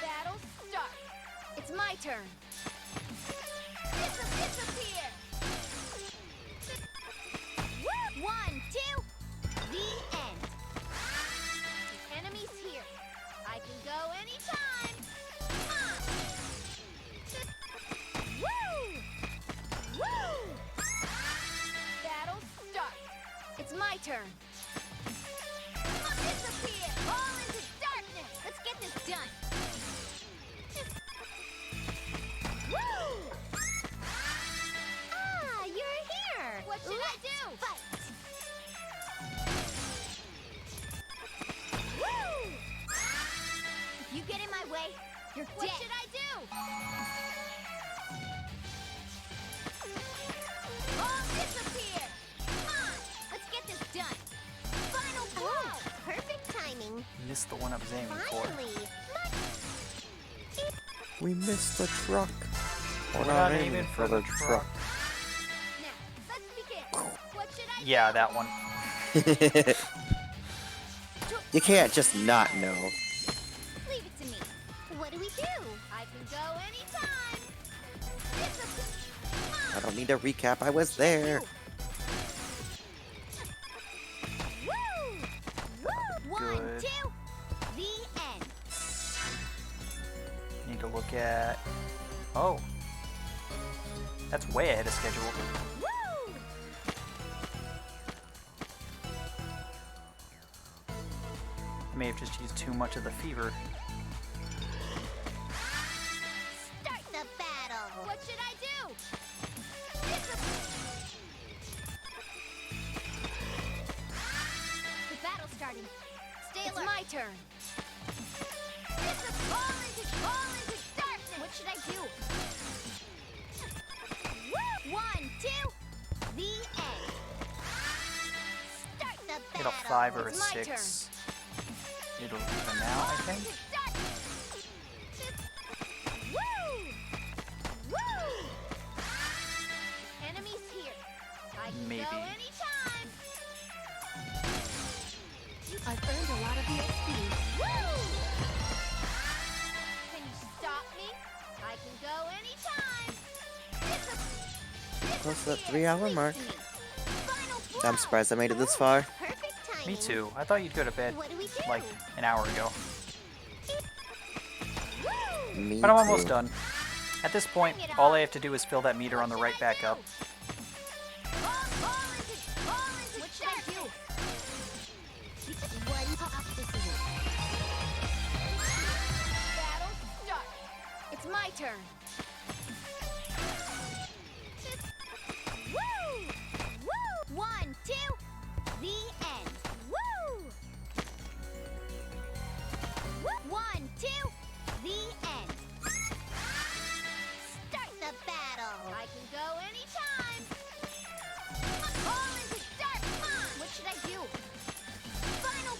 Battle start. It's my turn. Disappear. 1, 2, the end. The enemy's here. I can go anytime. Woo! Woo! Battle start. It's my turn. Disappear. All into darkness. Let's get this done. Woo! Ah, you're here. What should I do? Fight. Woo! If you get in my way, you're dead. What should I do? All disappear. Come on, let's get this done. Final blow. Perfect timing. Missed the one I was aiming for. Finally. We missed the truck. We're not aiming for the truck. Now, let's begin. What should I Yeah, do? that one. You can't just not know. Leave it to me. What do we do? I can go anytime. I don't need a recap, I was there. Woo! Woo! 1, Good. 2, the end. Need to look at... Oh. That's way ahead of schedule. Woo! I may have just used too much of the fever. Start the battle. What should I do? The battle's starting. Stay alert. It's my turn. All into darkness. What should I do? Woo! 1, 2, the end. Start the battle. Get a 5 or a It's my 6. It'll even out, I think. Woo! Woo! The enemy's here. I can Maybe. go anytime. I've earned a lot of EXP. Woo! Can you stop me? I can go anytime. Close to that 3-hour mark. Final I'm blow. surprised I made it this far. Perfect timing. Me too. I thought you'd go to bed What do we do? like an hour ago. Woo! Me But I'm almost too. done. At this point, all I have to do is fill that meter on the right back up. What should I do? One pop decision. Battle start. It's my turn. Woo! Woo! 1, 2, the end. Woo! Woo! 1, 2, the end. Start the battle. I can go anytime. All into start. Come on. What should I do? Final.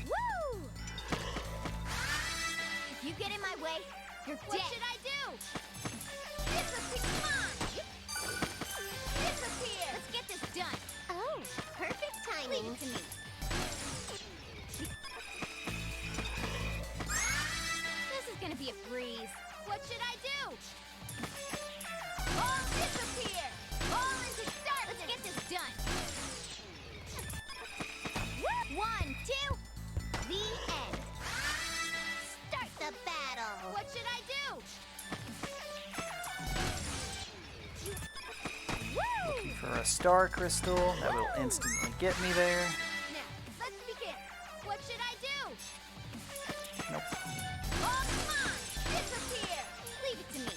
Woo! If you get in my way, you're dead. What should I do? Disappear. Come on. Disappear. Let's get this done. Oh, perfect timing. Leave it to me. This is gonna be a breeze. What should I do? All disappear. All into start. Let's get this done. 1, 2, the end. Start the battle. What should I do? Woo! For a star crystal, that will instantly get me there. Now, let's begin. What should I do? Nope. Oh, come on! Disappear! Leave it to me.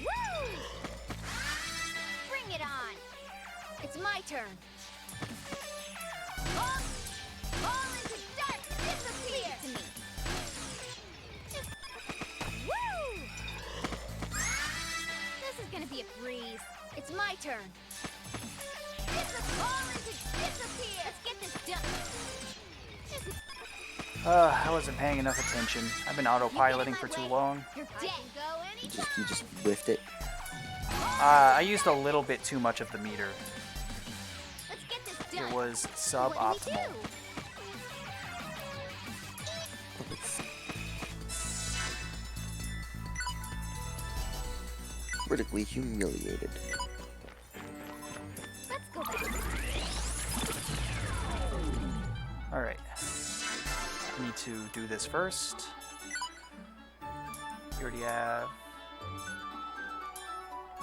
Woo! Bring it on. It's my turn. All into start. Disappear! Leave it to me. Woo! This is gonna be a breeze. It's my turn. All into disappear! Let's get this done. I wasn't paying enough attention. I've been autopiloting for too long. You're dead. Go anytime. You just whiffed it. I used a little bit too much of the meter. Let's get this done. It was What do we suboptimal. do? Critically humiliated. Let's go back. Alright. I need to do this first. We already have...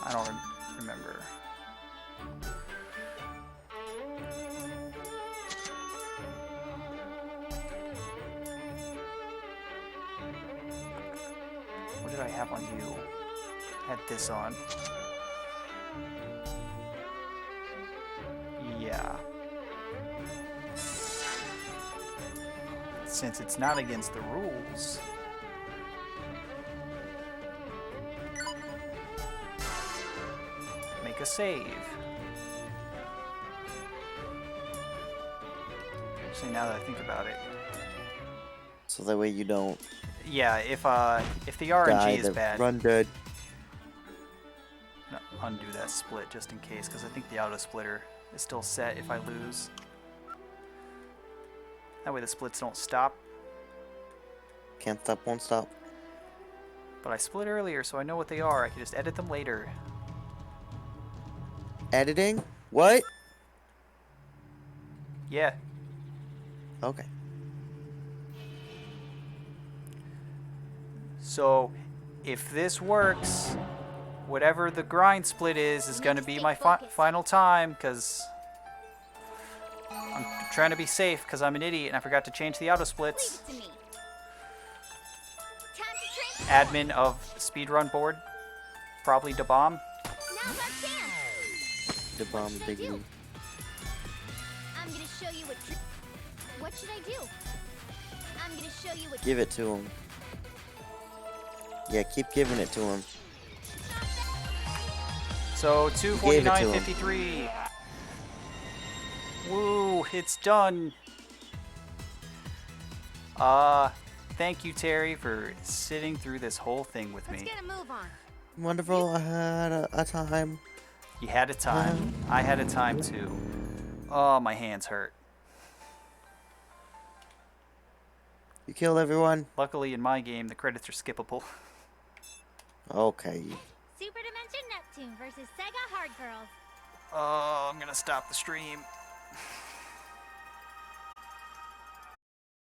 I don't remember. What did I have on you? I had this on. Yeah. Since it's not against the rules. Make a save. Actually, now that I think about it. So that way you don't Yeah, if the RNG die is the bad, run dead. I'm gonna undo that split just in case, because I think the auto splitter is still set if I lose. That way the splits don't stop. Can't stop, won't stop. But I split earlier, so I know what they are. I can just edit them later. Editing? What? Yeah. Okay. So, if this works, whatever the grind split is going to be my final time, because I'm trying to be safe, because I'm an idiot and I forgot to change the auto Leave splits. it to me. Time to transform. Admin of speedrun board, probably the bomb. Now's our chance. The bomb should I big do? league. I'm gonna show you what. What should I do? I'm gonna show you what. Give it to him. Yeah, keep giving it to him. So You gave it to him. 249.53. Woo, it's done. Thank you, Terry, for sitting through this whole thing with Let's me. get a move on. Wonderful, I had a time. You had a time. I had a time too. Oh, my hands hurt. You killed everyone? Luckily, in my game, the credits are skippable. Okay. Superdimension Neptune versus Sega Hard Girls. Oh, I'm gonna stop the stream.